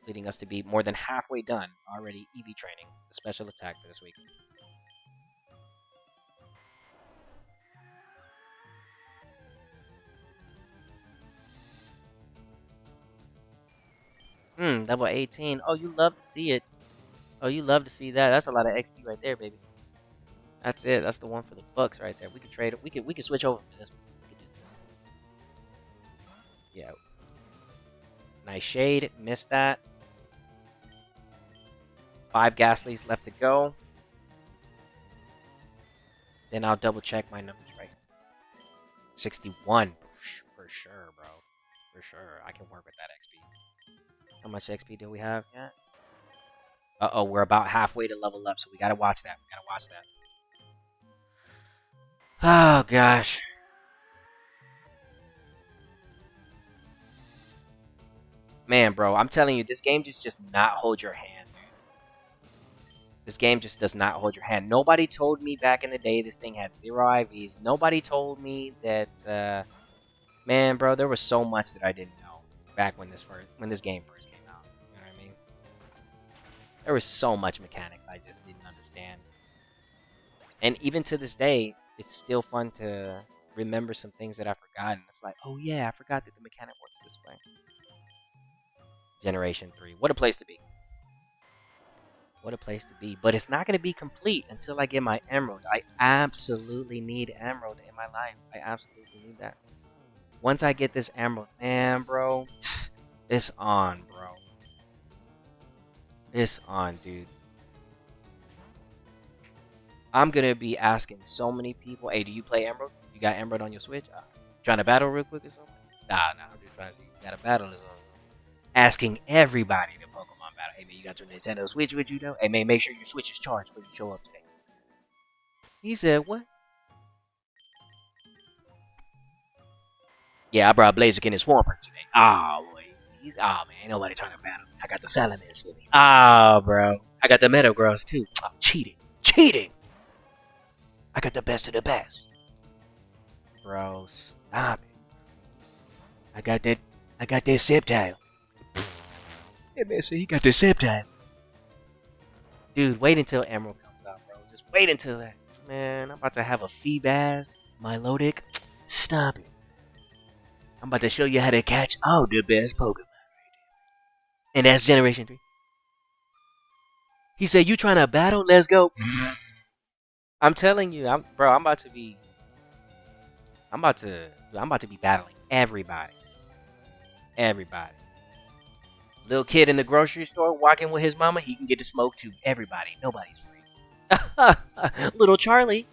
Leading us to be more than halfway done already EV training the special attack for this week. Level 18. Oh, you love to see it. Oh, you love to see that. That's a lot of XP right there, baby. That's it. That's the one for the bucks right there. We could trade it. We could switch over for this one. We could do this. Yeah. Nice shade. Missed that. 5 Ghastlies left to go. Then I'll double check my numbers right. 61. For sure, bro. For sure, I can work with that XP. How much XP do we have? Yeah. Uh-oh, we're about halfway to level up, so we gotta watch that. We gotta watch that. Oh, gosh. Man, bro, I'm telling you, this game just does not hold your hand, dude. This game just does not hold your hand. Nobody told me back in the day this thing had 0 IVs. Nobody told me that, man, bro, there was so much that I didn't know back when this game first came out. You know what I mean? There was so much mechanics I just didn't understand. And even to this day, it's still fun to remember some things that I've forgotten. It's like, oh yeah, I forgot that the mechanic works this way. Generation 3. What a place to be. What a place to be. But it's not going to be complete until I get my emerald. I absolutely need emerald in my life. I absolutely need that. Once I get this emerald, man, bro, it's on, bro. It's on, dude. I'm going to be asking so many people, hey, do you play emerald? You got emerald on your Switch? Trying to battle real quick or something? Nah, I'm just trying to see. You got a battle or something? Asking everybody to Pokemon battle. Hey, man, you got your Nintendo Switch with you, though? Hey, man, make sure your Switch is charged before you show up today. He said, what? Yeah, I brought Blaziken and Swampert today. Oh, boy. Man, ain't nobody trying to battle me. I got the Salamence with me. Oh, bro. I got the Metagross, too. Oh, cheating. Cheating! I got the best of the best. Bro, stop it. I got that Sceptile. Hey, man, so he got the Sceptile. Dude, wait until Emerald comes out, bro. Just wait until that. Man, I'm about to have a Feebas, Milotic. Stop it. I'm about to show you how to catch all the best Pokemon. And that's Generation 3. He said, you trying to battle? Let's go. I'm telling you, I'm about to be battling everybody. Everybody. Little kid in the grocery store walking with his mama, he can get to smoke too. Everybody. Nobody's free. Little Charlie.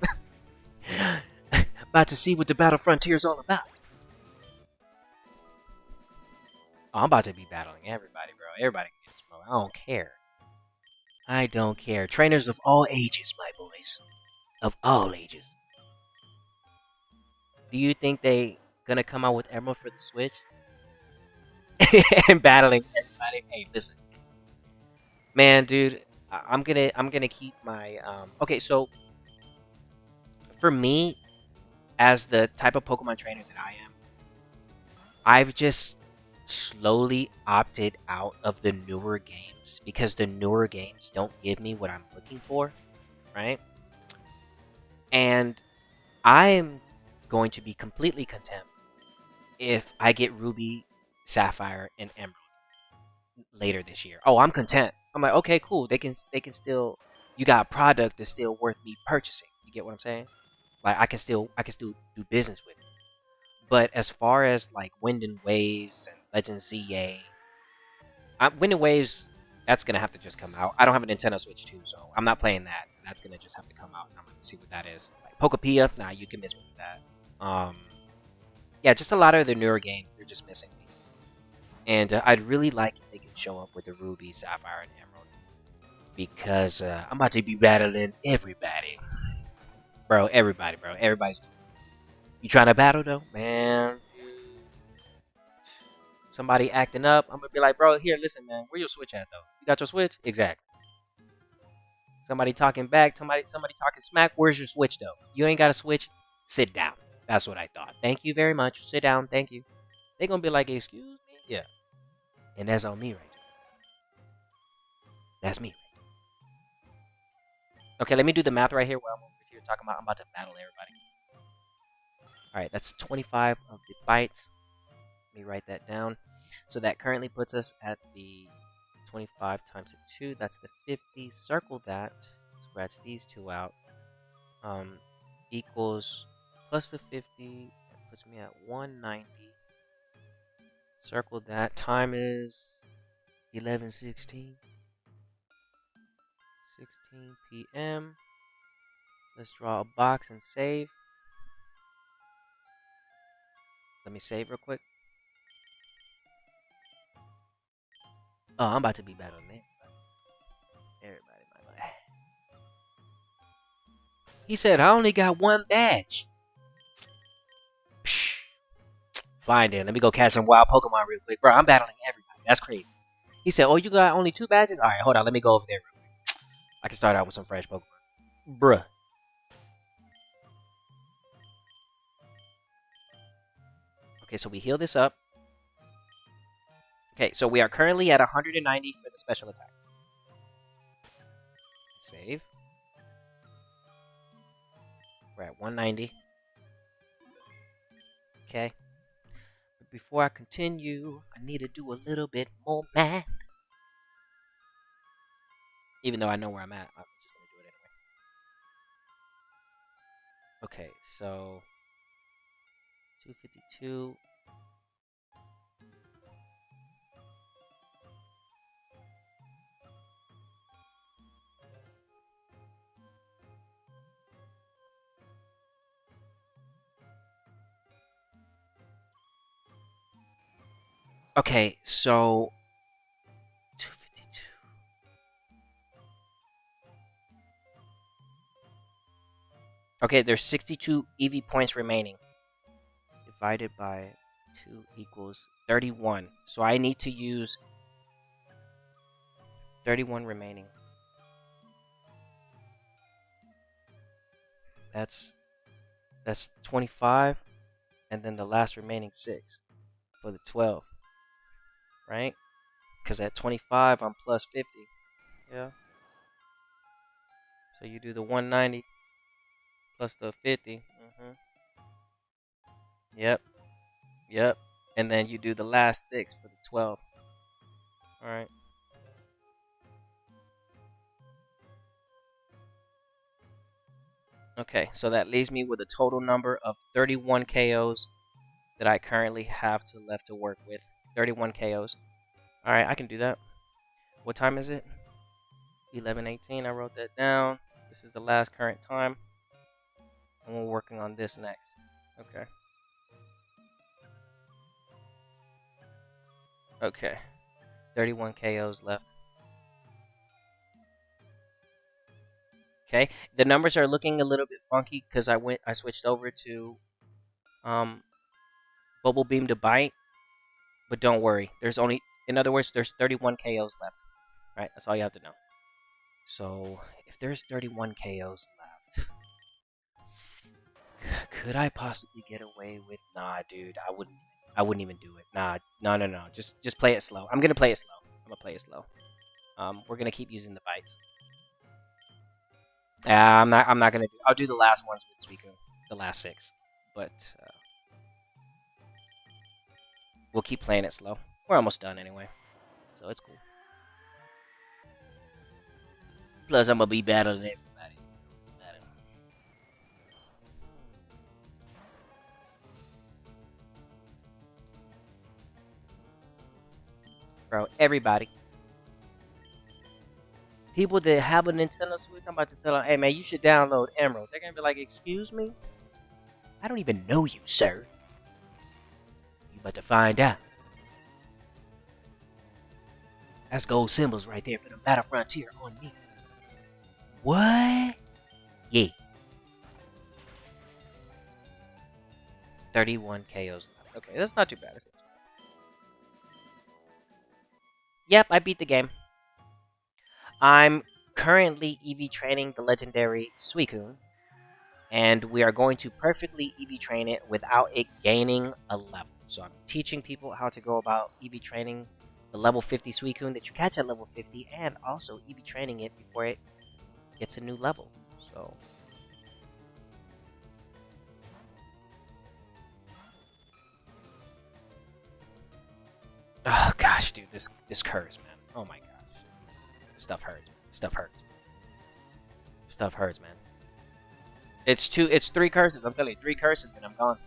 About to see what the Battle Frontier is all about. Oh, I'm about to be battling everybody, bro. Everybody can get smoke. I don't care. I don't care. Trainers of all ages, my boys. Of all ages. Do you think they gonna come out with Emerald for the Switch? And battling everybody? Hey, listen. Man, dude, I'm gonna keep my okay, so for me, as the type of Pokemon trainer that I am, I've just slowly opted out of the newer games because the newer games don't give me what I'm looking for, right? And I'm going to be completely content if I get Ruby, Sapphire, and Emerald later this year. Oh, I'm content. I'm like, okay, cool. They can still. You got a product that's still worth me purchasing. You get what I'm saying? Like I can still do business with it. But as far as like Wind and Waves and Legend ZA, Wind and Waves, that's gonna have to just come out. I don't have a Nintendo Switch 2, so I'm not playing that. That's gonna just have to come out. I'm gonna see what that is. Like Pokepia, nah, you can miss me with that. Yeah, just a lot of the newer games, they're just missing me. And I'd really like if they could show up with the Ruby, Sapphire, and Emerald. Because I'm about to be battling everybody. Bro, everybody, bro. Everybody's. You trying to battle, though? Man. Somebody acting up. I'm going to be like, bro, here, listen, man. Where your Switch at, though? You got your Switch? Exactly. Somebody talking back. Somebody talking smack. Where's your Switch, though? You ain't got a Switch? Sit down. That's what I thought. Thank you very much. Sit down. Thank you. They going to be like, excuse me? Yeah. And that's on me right there. That's me. Okay, let me do the math right here while I'm over here talking about I'm about to battle everybody. Alright, that's 25 of the bites. Let me write that down. So that currently puts us at the 25 times the 2. That's the 50. Circle that. Scratch these two out. Equals plus the 50. That puts me at 190. Circle that. Time is 11:16. 16 p.m. Let's draw a box and save. Let me save real quick. Oh, I'm about to be better than everybody, my boy. He said, I only got one badge. Psh, fine then. Let me go catch some wild Pokemon real quick. Bro, I'm battling everybody. That's crazy. He said, oh, you got only 2 badges? Alright, hold on. Let me go over there real quick. I can start out with some fresh Pokemon. Bruh. Okay, so we heal this up. Okay, so we are currently at 190 for the special attack. Save. We're at 190. Okay. But before I continue, I need to do a little bit more math. Even though I know where I'm at, I'm just going to do it anyway. Okay, so 252. Okay, so 252. Okay, there's 62 EV points remaining. Divided by 2 equals 31. So I need to use 31 remaining. That's 25, and then the last remaining 6 for the 12, right? Because at 25, I'm plus 50. Yeah. So you do the 190 plus the 50. Yep. Yep. And then you do the last 6 for the 12. All right. Okay, so that leaves me with a total number of 31 KOs that I currently have left to work with. 31 KOs. All right, I can do that. What time is it? 11:18. I wrote that down. This is the last current time. And we're working on this next. Okay. Okay. 31 KOs left. Okay. The numbers are looking a little bit funky because I switched over to Bubble Beam to Bite. But don't worry. In other words, there's 31 KOs left. Right? That's all you have to know. So, if there's 31 KOs left, could I possibly get away with? Nah, dude, I wouldn't. I wouldn't even do it. Nah, no. Just play it slow. I'm gonna play it slow. I'm gonna play it slow. We're gonna keep using the bites. I'm not. I'm not gonna do. I'll do the last ones with Suicune, the last 6, but we'll keep playing it slow. We're almost done anyway, so it's cool. Plus, I'm gonna be better than everybody. Better. Bro, everybody. People that have a Nintendo Switch, I'm about to tell them, hey man, you should download Emerald. They're gonna be like, excuse me? I don't even know you, sir. You about to find out. That's gold symbols right there for the Battle Frontier on me. What? Yeah. 31 KOs left. Okay, that's not too bad. Yep, I beat the game. I'm currently EV training the legendary Suicune, and we are going to perfectly EV train it without it gaining a level. So I'm teaching people how to go about EV training the level 50 Suicune that you catch at level 50, and also EV training it before it gets a new level. So oh gosh, dude, this hurts, man. Oh my gosh. Stuff hurts, man. Stuff hurts. Stuff hurts, man. It's 3 curses. I'm telling you, 3 curses and I'm gone.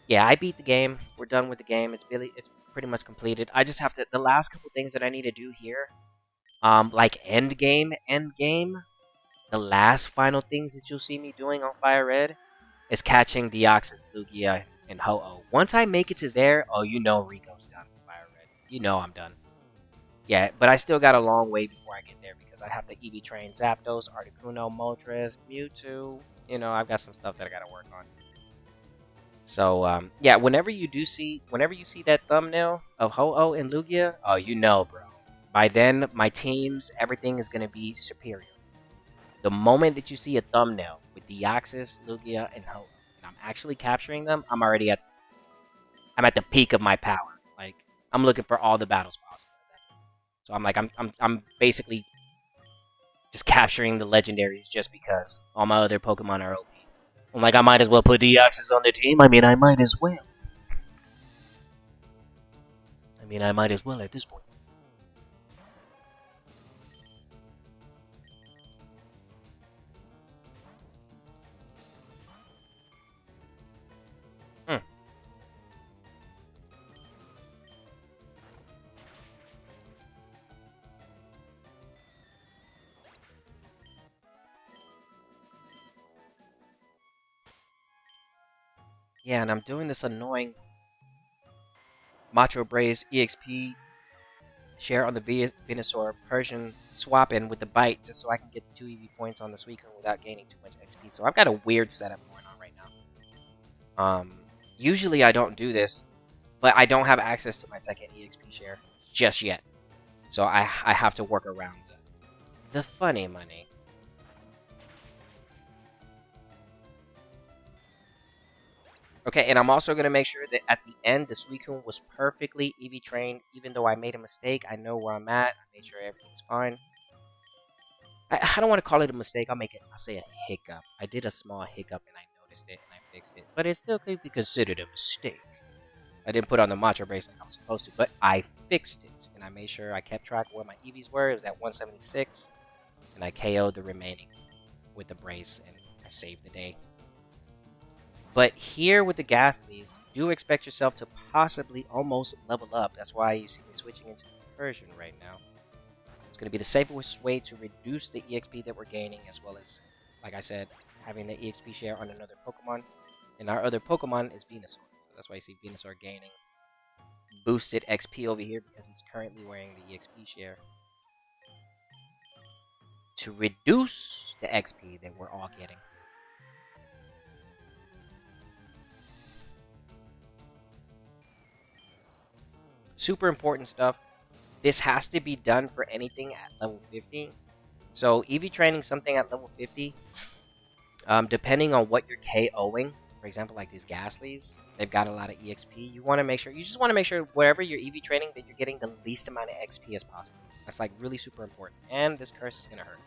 Yeah, I beat the game. We're done with the game. It's pretty much completed. I just have to the last couple things that I need to do here, like end game. The last final things that you'll see me doing on Fire Red is catching Deoxys Lugia and Ho-Oh. Once I make it to there, oh, you know Rico's done with Fire Red. You know I'm done. Yeah, but I still got a long way before I get there because I have to EV train Zapdos, Articuno, Moltres, Mewtwo. You know, I've got some stuff that I gotta work on. So, yeah, whenever you see that thumbnail of Ho-Oh and Lugia, oh, you know, bro. By then, my teams, everything is gonna be superior. The moment that you see a thumbnail with Deoxys, Lugia, and Ho-Oh, and I'm actually capturing them, I'm at the peak of my power. Like, I'm looking for all the battles possible. So I'm basically just capturing the legendaries just because all my other Pokemon are OP. I'm like, I might as well put Deoxys on the team. I mean, I might as well. I might as well at this point. Hmm. Yeah, and I'm doing this annoying Macho Braze EXP share on the Venusaur Persian swap in with the bite just so I can get the 2 EV points on the Suicune without gaining too much XP. So I've got a weird setup going on right now. Usually I don't do this, but I don't have access to my second EXP share just yet. So I have to work around the funny money. Okay, and I'm also going to make sure that at the end, the Suicune was perfectly EV trained. Even though I made a mistake, I know where I'm at. I made sure everything's fine. I don't want to call it a mistake. I'll say a hiccup. I did a small hiccup and I noticed it and I fixed it. But it still could be considered a mistake. I didn't put on the Macho Brace like I was supposed to, but I fixed it. And I made sure I kept track of where my EVs were. It was at 176. And I KO'd the remaining with the brace and I saved the day. But here with the Ghastlies, do expect yourself to possibly almost level up. That's why you see me switching into Persian right now. It's going to be the safest way to reduce the EXP that we're gaining, as well as, like I said, having the EXP share on another Pokemon. And our other Pokemon is Venusaur. So that's why you see Venusaur gaining boosted XP over here because he's currently wearing the EXP share to reduce the XP that we're all getting. Super important stuff. This has to be done for anything at level 50. So EV training something at level 50, depending on what you're KOing, for example, like these Ghastlies, they've got a lot of EXP. You just want to make sure wherever you're EV training that you're getting the least amount of XP as possible. That's like really super important. And this curse is gonna hurt.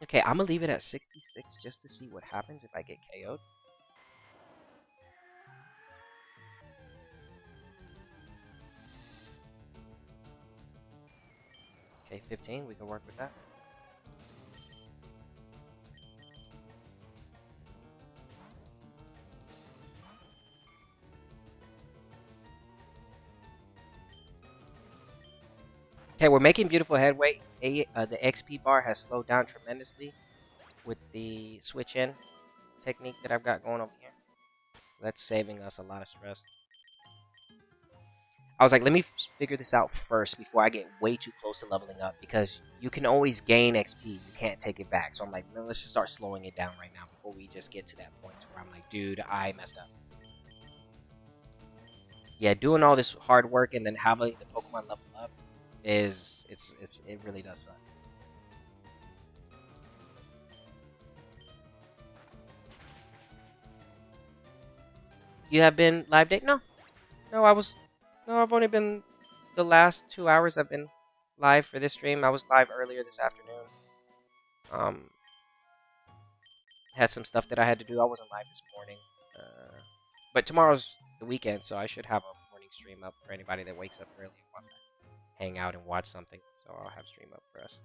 Okay, I'm gonna leave it at 66 just to see what happens if I get KO'd. Okay, 15, we can work with that. Okay, we're making beautiful headway. The XP bar has slowed down tremendously with the switch in technique that I've got going over here. That's saving us a lot of stress. I was like, let me figure this out first before I get way too close to leveling up because you can always gain XP. You can't take it back. So I'm like, no, let's just start slowing it down right now before we just get to that point where I'm like, dude, I messed up. Yeah, doing all this hard work and then having the Pokemon level up it really does suck. You have been live date? No, no, I've only been the last 2 hours. I've been live for this stream. I was live earlier this afternoon. Um, had some stuff that I had to do. I wasn't live this morning, but tomorrow's the weekend, so I should have a morning stream up for anybody that wakes up early and wants to hang out and watch something. So I'll have stream up for us.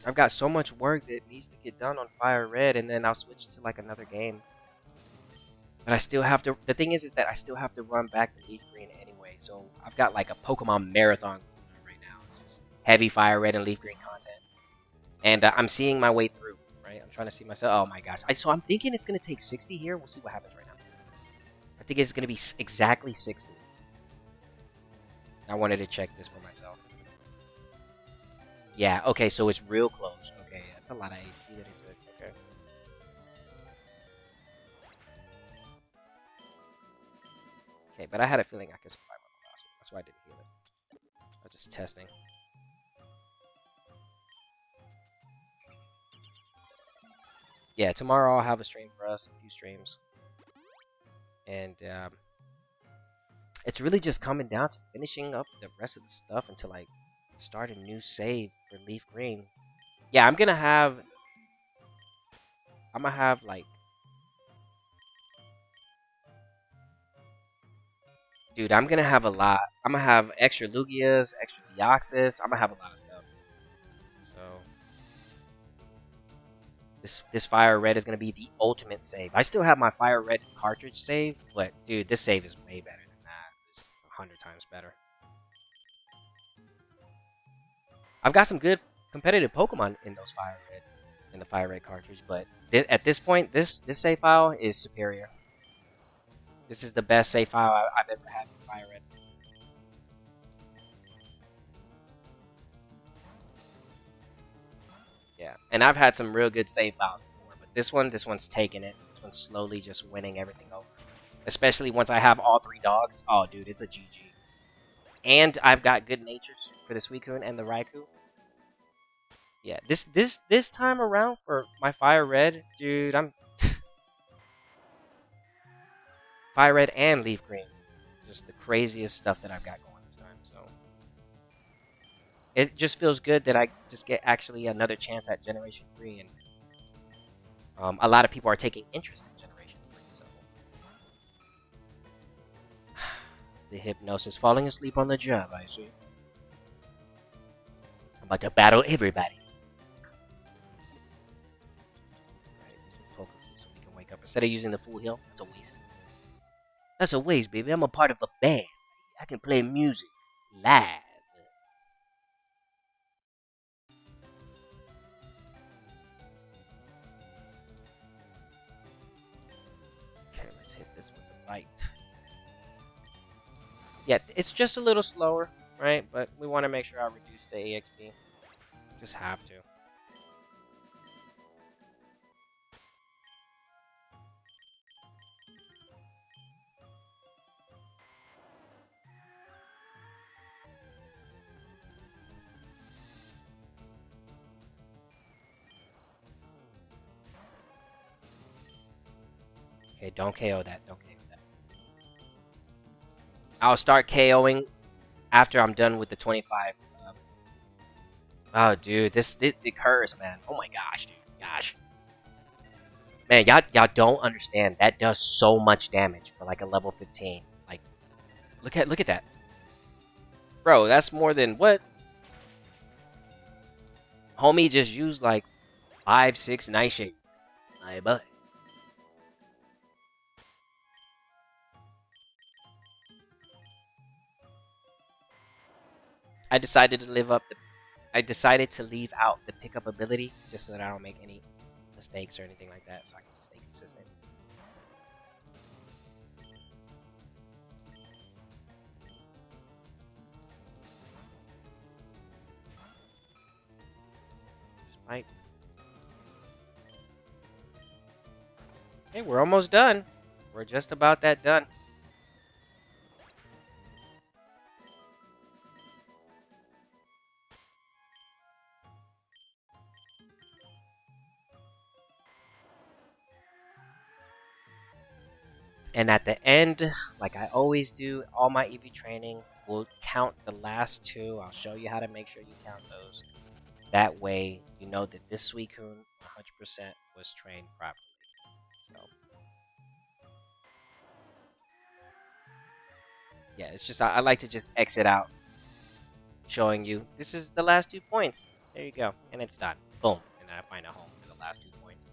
I've got so much work that needs to get done on Fire Red, and then I'll switch to like another game. But I still have to. The thing is that I still have to run back to Leaf Green anyway. So I've got like a Pokemon marathon going on right now. It's just heavy Fire Red and Leaf Green content, and I'm seeing my way through. Right, I'm trying to see myself. Oh my gosh! So I'm thinking it's gonna take 60 here. We'll see what happens right now. I think it's gonna be exactly 60. I wanted to check this for myself. Yeah. Okay. So it's real close. Okay. That's a lot of HP that it took. Okay. Okay, but I had a feeling I could survive on the last one. That's why I didn't heal it. I was just testing. Yeah, tomorrow I'll have a stream for us, a few streams. And it's really just coming down to finishing up the rest of the stuff until I start a new save for Leaf Green. Yeah, I'm gonna have like, dude, I'm gonna have a lot. I'm gonna have extra Lugias, extra Deoxys. I'm gonna have a lot of stuff. So this Fire Red is gonna be the ultimate save. I still have my Fire Red cartridge save, but dude, this save is way better than that. It's 100 times better. I've got some good competitive Pokemon in those Fire Red, in the Fire Red cartridge, but at this point, this save file is superior. This is the best save file I've ever had for Fire Red. Yeah, and I've had some real good save files before, but this one's taking it. This one's slowly just winning everything over. Especially once I have all 3 dogs. Oh, dude, it's a GG. And I've got good natures for the Suicune and the Raikou. Yeah, this time around for my Fire Red, dude, I'm Fire Red and Leaf Green. Just the craziest stuff that I've got going this time. So it just feels good that I just get actually another chance at Generation 3, and a lot of people are taking interest in Generation 3. So the hypnosis, falling asleep on the job. I see. I'm about to battle everybody. So we can wake up instead of using the full heal. That's a waste. That's a waste, baby. I'm a part of a band. I can play music live. Okay, let's hit this with the right. Yeah, it's just a little slower, right? But we want to make sure I reduce the EXP. Just have to. Okay, don't KO that. Don't KO that. I'll start KOing after I'm done with the 25. Oh, dude, the curse, man. Oh my gosh, dude. Gosh. Man, y'all don't understand. That does so much damage for like a level 15. Like, look at that. Bro, that's more than what? Homie just used like 5, 6 Nightshades. My butt. I decided to I decided to leave out the pickup ability just so that I don't make any mistakes or anything like that, so I can just stay consistent. Spike. Hey, we're almost done. We're just about that done. And at the end, like I always do, all my EV training will count the last 2. I'll show you how to make sure you count those. That way, you know that this Suicune 100% was trained properly. So, yeah, it's just I like to just exit out, showing you this is the last 2 points. There you go, and it's done. Boom. And then I find a home for the last 2 points.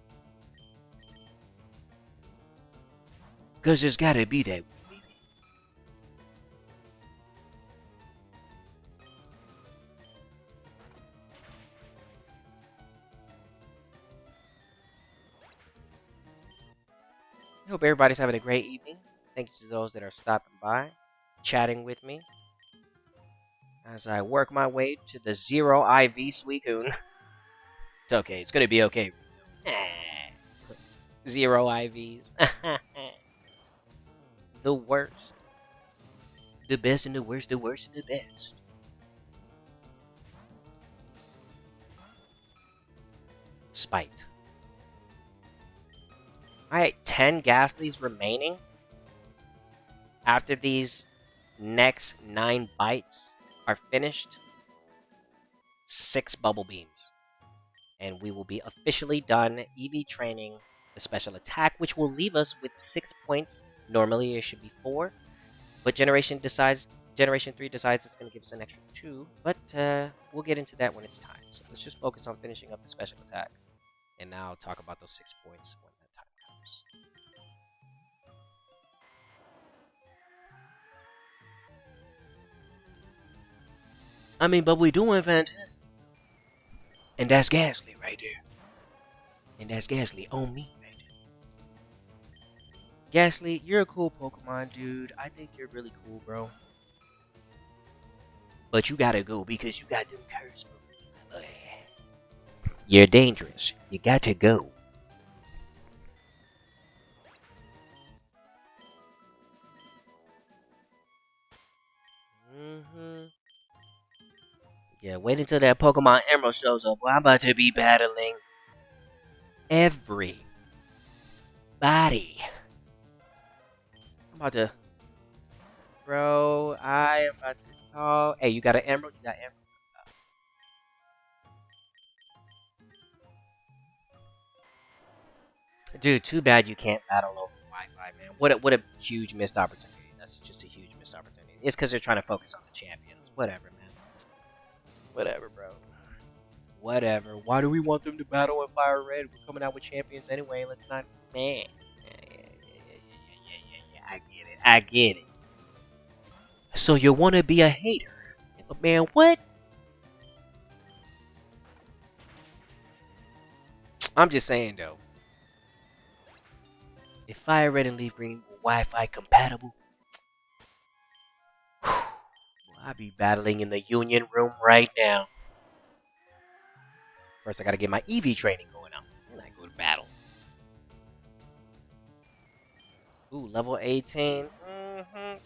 Because there's got to be that. I hope everybody's having a great evening. Thank you to those that are stopping by, chatting with me as I work my way to the 0 IV Suicune. It's okay. It's going to be okay. 0 IVs. The worst. The best and the worst, the worst and the best. Spite. Alright, 10 Ghastlies remaining. After these next 9 bites are finished, 6 Bubble Beams. And we will be officially done EV training the special attack, which will leave us with 6 points. Normally it should be 4. But Generation 3 decides it's going to give us an extra 2. But we'll get into that when it's time. So let's just focus on finishing up the special attack. And now I'll talk about those 6 points when that time comes. I mean, but we're doing fantastic. And that's Ghastly right there. And that's Ghastly on me right there. Ghastly, you're a cool Pokemon, dude. I think you're really cool, bro. But you gotta go because you got them curse moves. You're dangerous. You got to go. Yeah, wait until that Pokemon Emerald shows up. Well, I'm about to be battling everybody. I'm about to... Bro, I am about to call... Hey, you got an Emerald? You got Emerald? Dude, too bad you can't battle over Wi-Fi, man. What a huge missed opportunity. That's just a huge missed opportunity. It's because they're trying to focus on the champions. Whatever, man. Whatever, bro. Whatever. Why do we want them to battle in Fire Red? We're coming out with champions anyway. Let's not... Man. Yeah. I get it. So you want to be a hater? But man, what? I'm just saying, though. If Fire Red and Leaf Green were Wi-Fi compatible, well, I'd be battling in the Union Room right now. First, I gotta get my EV training going on, and I go to battle. Ooh, level 18.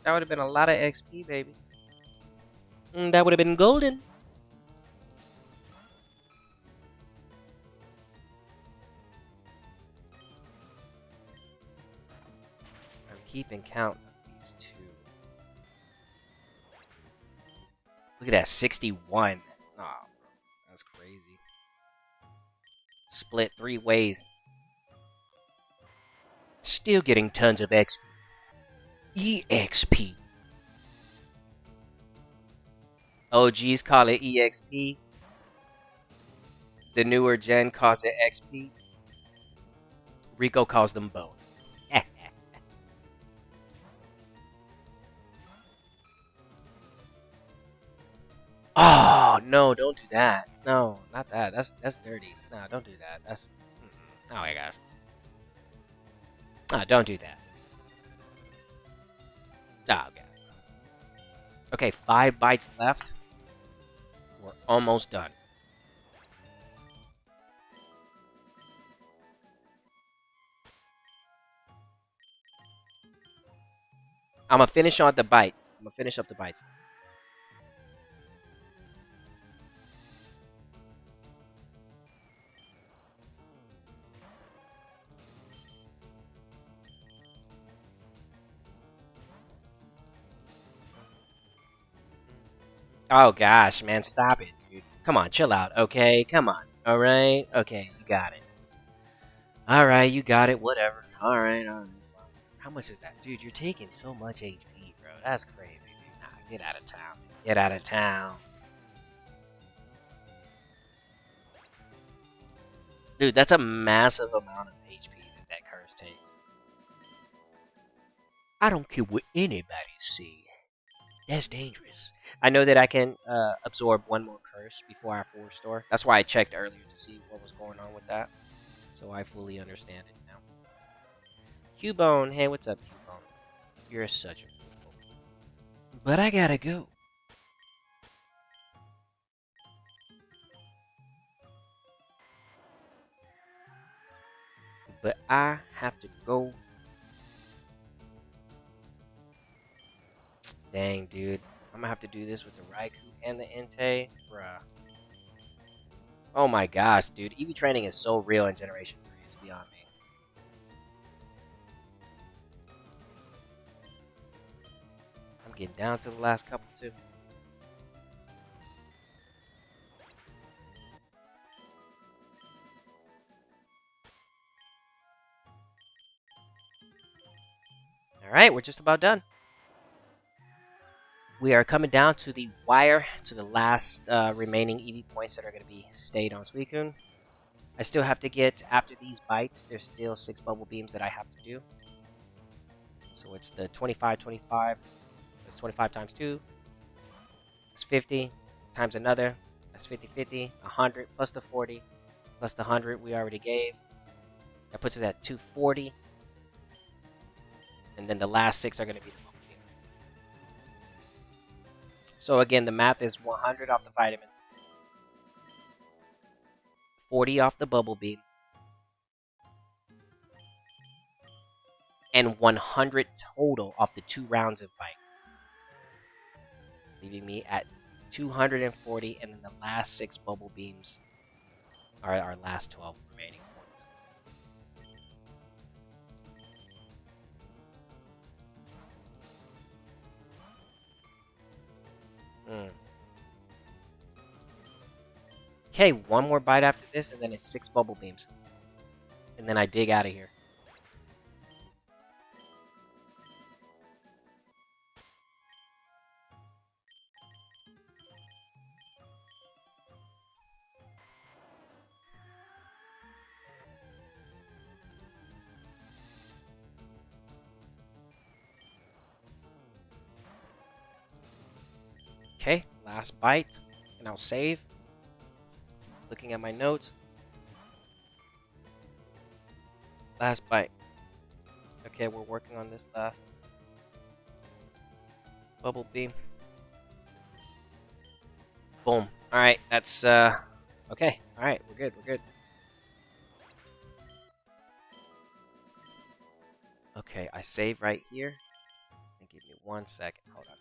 That would have been a lot of XP, baby. That would have been golden. I'm keeping count of these two. Look at that, 61. Oh, that's crazy. Split 3 ways. Still getting tons of XP. EXP. OGs call it EXP. The newer gen calls it XP. Rico calls them both. Oh no! Don't do that. No, not that. That's dirty. No, don't do that. That's. Oh my gosh. No, don't do that. Oh god. Okay, 5 bites left. We're almost done. I'm gonna finish on the bites. I'm gonna finish up the bites. Oh gosh, man, stop it, dude. Come on, chill out, okay? Come on. Alright? Okay, you got it. Alright, you got it, whatever. Alright. How much is that? Dude, you're taking so much HP, bro. That's crazy, dude. Nah, get out of town. Get out of town. Dude, that's a massive amount of HP that curse takes. I don't care what anybody see. That's dangerous. I know that I can absorb one more curse before I full restore. That's why I checked earlier to see what was going on with that. So I fully understand it now. Cubone, hey, what's up, Cubone? You're such a fool. But I gotta go. But I have to go. Dang, dude. I'm gonna have to do this with the Raikou and the Entei. Bruh. Oh my gosh, dude. EV training is so real in Generation 3. It's beyond me. I'm getting down to the last couple, too. Alright, we're just about done. We are coming down to the wire, to the last remaining EV points that are going to be stayed on Suicune. I still have to get, after these bites, there's still 6 bubble beams that I have to do. So it's the 25, 25. That's 25 times 2. That's 50 times another. That's 50, 50. 100 plus the 40 plus the 100 we already gave. That puts us at 240. And then the last 6 are going to be the bubble beam. So again, the math is 100 off the vitamins, 40 off the bubble beam, and 100 total off the 2 rounds of bite, leaving me at 240, and then the last 6 bubble beams are our last 12 remaining points. Okay, one more bite after this, and then it's 6 bubble beams. And then I dig out of here. Okay, last bite, and I'll save. Looking at my notes. Last bite. Okay, we're working on this last bubble beam. Boom. Alright, that's, okay. Alright, we're good, we're good. Okay, I save right here. And give me 1 second. Hold on.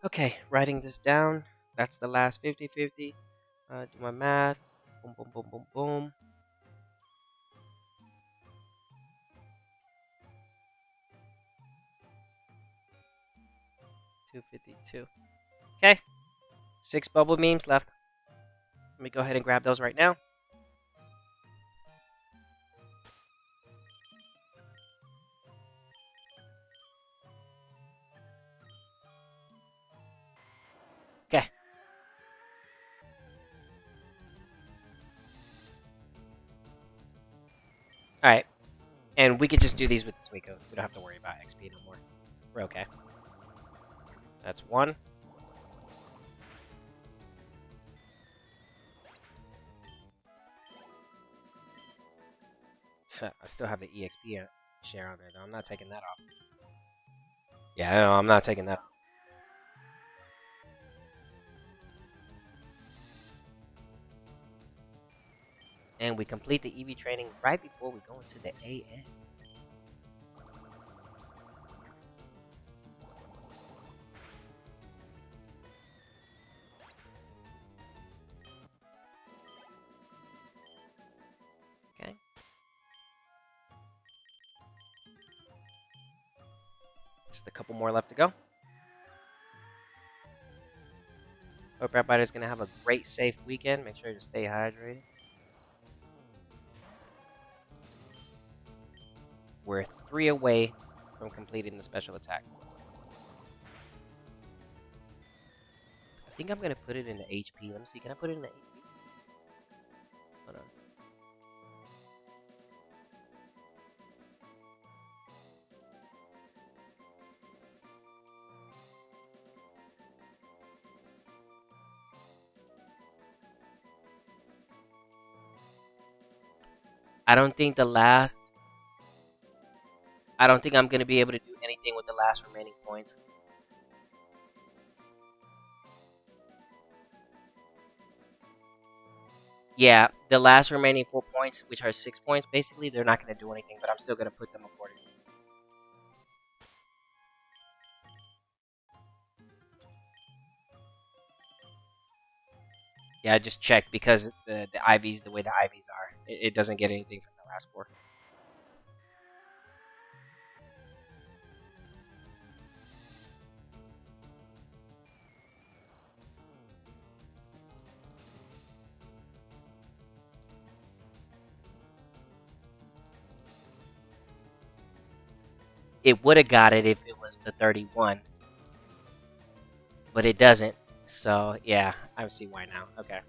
Okay, writing this down. That's the last 50-50. Do my math. Boom, boom, boom, boom, boom. $252. Okay. 6 bubble beams left. Let me go ahead and grab those right now. Okay. Alright. And we could just do these with the Suicune. We don't have to worry about XP no more. We're okay. That's 1. I still have the EXP share on there, though. I'm not taking that off. Yeah, I know, I'm not taking that off. And we complete the EV training right before we go into the AN. Okay. Just a couple more left to go. Hope everybody's going to have a great, safe weekend. Make sure to stay hydrated. We're 3 away from completing the special attack. I think I'm going to put it in the HP. Let me see. Can I put it in the HP? Hold on. I don't think I'm going to be able to do anything with the last remaining points. Yeah, the last remaining 4 points, which are 6 points, basically, they're not going to do anything, but I'm still going to put them accordingly. Yeah, just check because the IVs, the way the IVs are, it doesn't get anything from the last 4. It would have got it if it was the 31, but it doesn't. So, yeah, I see why now. Okay.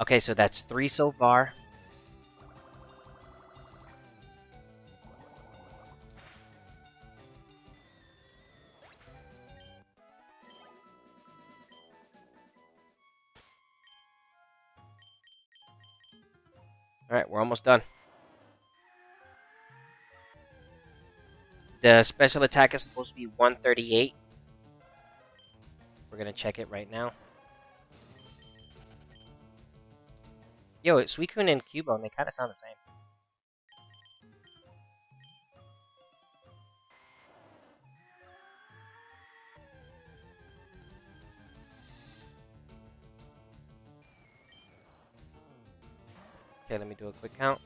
Okay, so that's 3 so far. Alright, we're almost done. The special attack is supposed to be 138. We're going to check it right now. Yo, Suicune and Cubone, they kind of sound the same. Okay, let me do a quick count.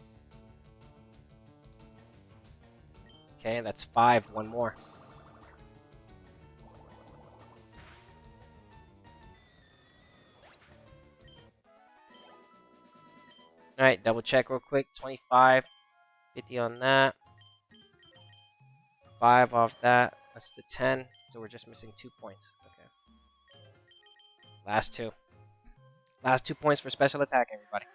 Okay, that's 5. One more. Alright, double check real quick. 25. 50 on that. 5 off that. That's the 10. So we're just missing 2 points. Okay. Last 2. Last 2 points for special attack, everybody.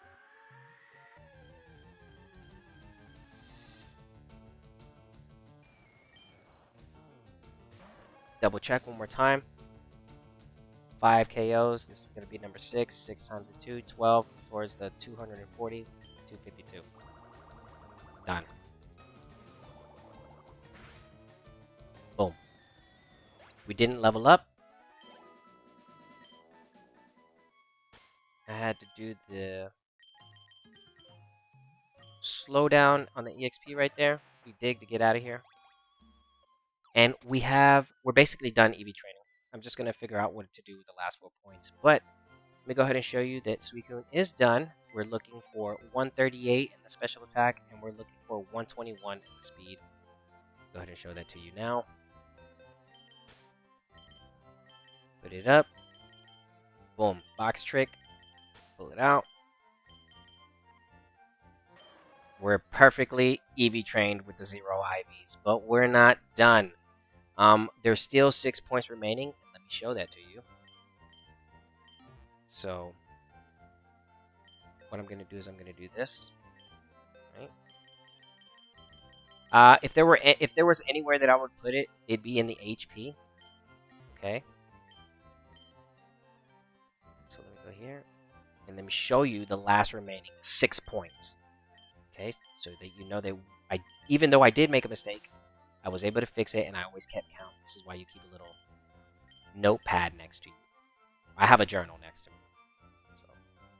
Double check one more time. 5 KOs. This is going to be number 6. 6 times the 2. 12 towards the 240. 252. Done. Boom. We didn't level up. I had to do the slowdown on the EXP right there. We dig to get out of here. And we're basically done EV training. I'm just going to figure out what to do with the last 4 points. But let me go ahead and show you that Suicune is done. We're looking for 138 in the special attack, and we're looking for 121 in the speed. Go ahead and show that to you now. Put it up. Boom. Box trick. Pull it out. We're perfectly EV trained with the 0 IVs, but we're not done. There's still 6 points remaining. Let me show that to you. So, what I'm going to do is I'm going to do this. Right? If there was anywhere that I would put it, it'd be in the HP. Okay. So let me go here. and let me show you the last remaining 6 points. Okay, so that you know that even though I did make a mistake, I was able to fix it, and I always kept count. This is why you keep a little notepad next to you. I have a journal next to me. So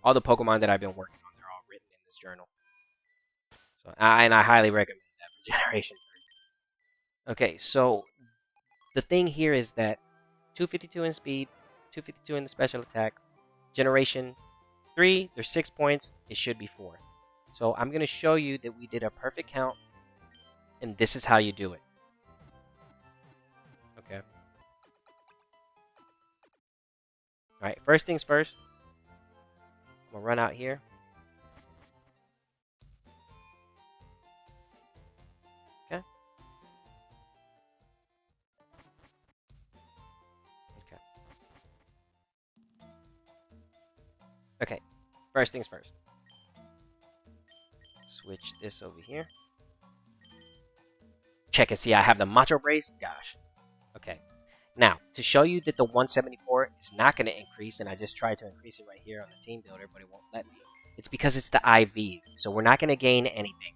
all the Pokemon that I've been working on, they're all written in this journal. So and I highly recommend that for Generation 3. Okay, so the thing here is that 252 in speed, 252 in the special attack. Generation 3, there's 6 points. It should be 4. So I'm going to show you that we did a perfect count, and this is how you do it. Okay. Alright, first things first. I'm going to run out here. Okay. Okay. Okay, first things first. Switch this over here. Check and see I have the Macho Brace. Gosh. Okay. Now, to show you that the 174 is not going to increase, and I just tried to increase it right here on the team builder, but it won't let me. It's because it's the IVs, so we're not going to gain anything,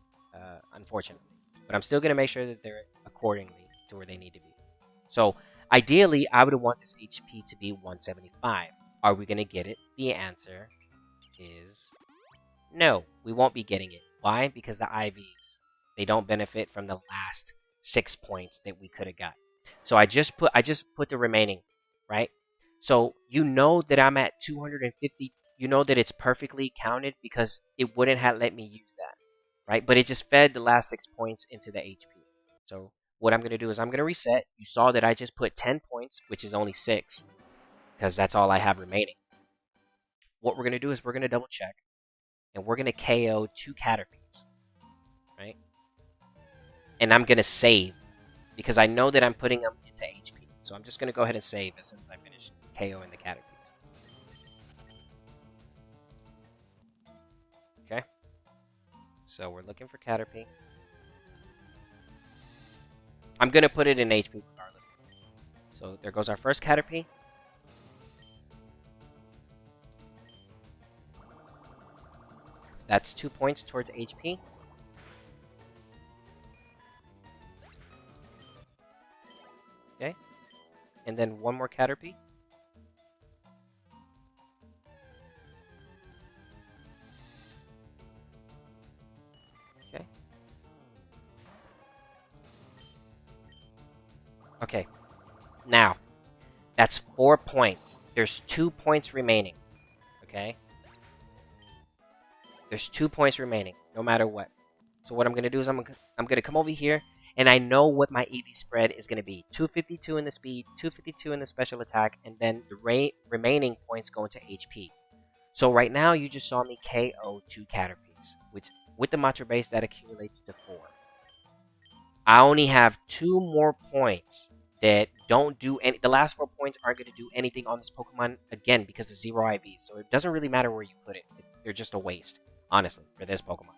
unfortunately. But I'm still going to make sure that they're accordingly to where they need to be. So, ideally, I would want this HP to be 175. Are we going to get it? The answer is no. We won't be getting it. Why? Because the IVs, they don't benefit from the last 6 points that we could have got. So I just put the remaining, right? So you know that I'm at 250. You know that it's perfectly counted because it wouldn't have let me use that, right? But it just fed the last 6 points into the HP. So what I'm going to do is I'm going to reset. You saw that I just put 10 points, which is only 6, because that's all I have remaining. What we're going to do is we're going to double check, and we're going to KO 2 Caterpies, right? And I'm going to save, because I know that I'm putting them into HP. So I'm just going to go ahead and save as soon as I finish KOing the Caterpies. Okay. So we're looking for Caterpie. I'm going to put it in HP regardless. So there goes our first Caterpie. That's 2 points towards HP. Okay. And then one more Caterpie. Okay. Okay. Now, that's 4 points. There's 2 points remaining. Okay? There's 2 points remaining, no matter what. So what I'm going to do is I'm going to come over here, and I know what my EV spread is going to be. 252 in the speed, 252 in the special attack, and then the remaining points go into HP. So right now, you just saw me KO 2 Caterpies, which with the Macho Base, that accumulates to 4. I only have 2 more points that don't do any. The last 4 points aren't going to do anything on this Pokemon, again, because it's 0 IVs. So it doesn't really matter where you put it. They're just a waste, honestly, for this Pokemon.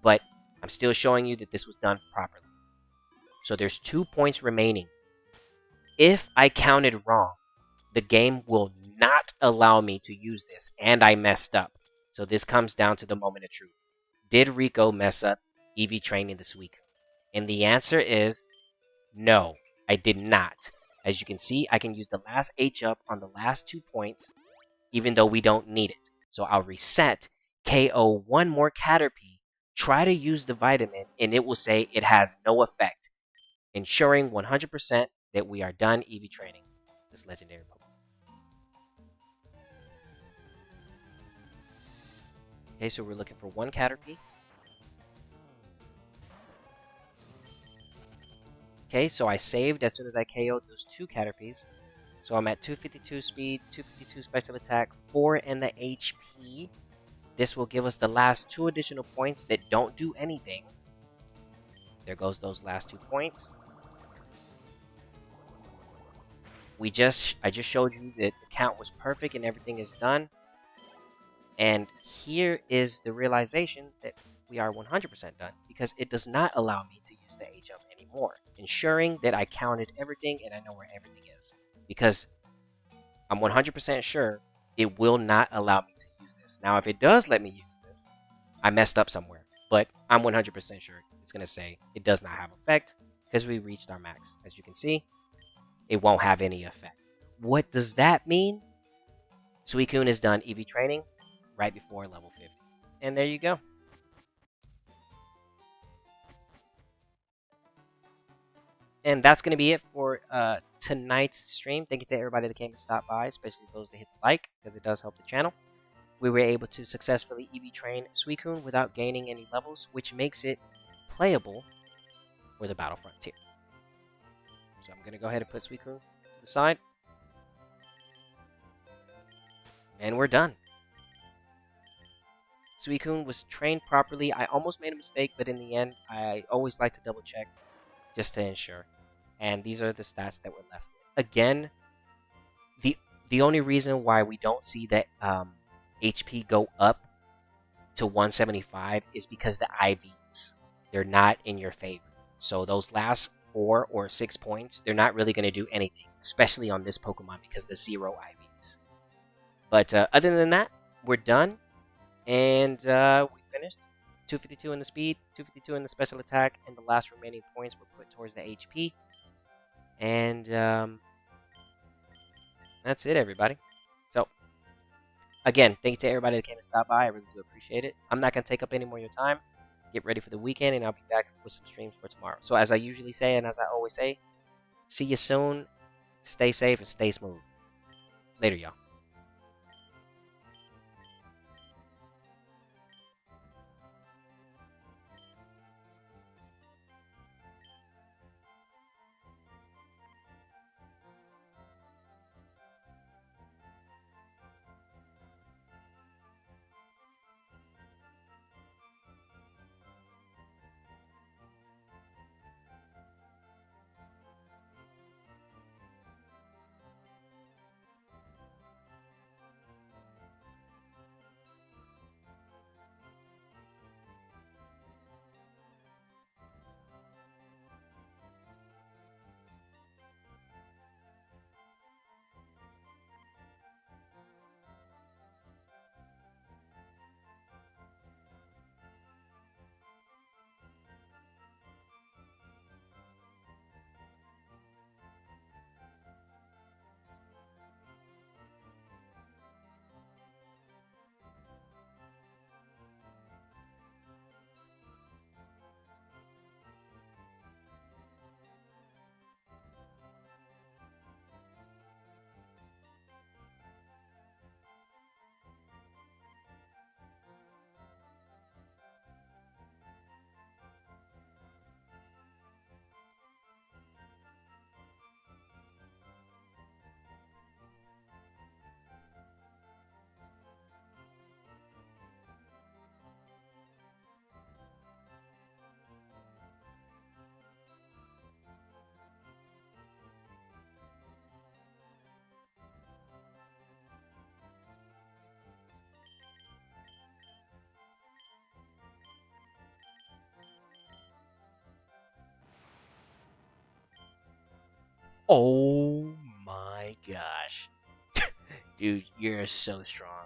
But I'm still showing you that this was done properly. So there's 2 points remaining. If I counted wrong, the game will not allow me to use this, and I messed up. So this comes down to the moment of truth. Did Rico mess up EV training this week? And the answer is no, I did not. As you can see, I can use the last H-up on the last 2 points, even though we don't need it. So I'll reset, KO 1 more Caterpie, try to use the vitamin, and it will say it has no effect, ensuring 100% that we are done EV training this legendary Pokemon. Okay, so we're looking for 1 Caterpie. Okay, so I saved as soon as I KO'd those 2 Caterpies. So I'm at 252 speed, 252 special attack, 4 in the HP. This will give us the last 2 additional points that don't do anything. There goes those last 2 points. I just showed you that the count was perfect and everything is done. And here is the realization that we are 100% done, because it does not allow me to use the H-up anymore, ensuring that I counted everything and I know where everything is. Because I'm 100% sure it will not allow me to use this. Now, if it does let me use this, I messed up somewhere. But I'm 100% sure it's going to say it does not have effect because we reached our max. As you can see, it won't have any effect. What does that mean? Suicune is done EV training right before level 50. And there you go. And that's going to be it for tonight's stream. Thank you to everybody that came and stopped by, especially those that hit the like, because it does help the channel. We were able to successfully EV train Suicune without gaining any levels, which makes it playable with a Battle Frontier. So I'm going to go ahead and put Suicune to the side. And we're done. Suicune was trained properly. I almost made a mistake, but in the end, I always like to double check just to ensure. And these are the stats that we're left with. Again, the only reason why we don't see that HP go up to 175 is because the IVs, they're not in your favor. So those last 4 or 6 points, they're not really going to do anything, especially on this Pokemon because the 0 IVs. But other than that, we're done. And we finished. 252 in the speed, 252 in the special attack, and the last remaining points were put towards the HP. And that's it, everybody. So, again, thank you to everybody that came and stopped by. I really do appreciate it. I'm not going to take up any more of your time. Get ready for the weekend, and I'll be back with some streams for tomorrow. So, as I usually say, and as I always say, see you soon. Stay safe and stay smooth. Later, y'all. Oh my gosh. Dude, you're so strong.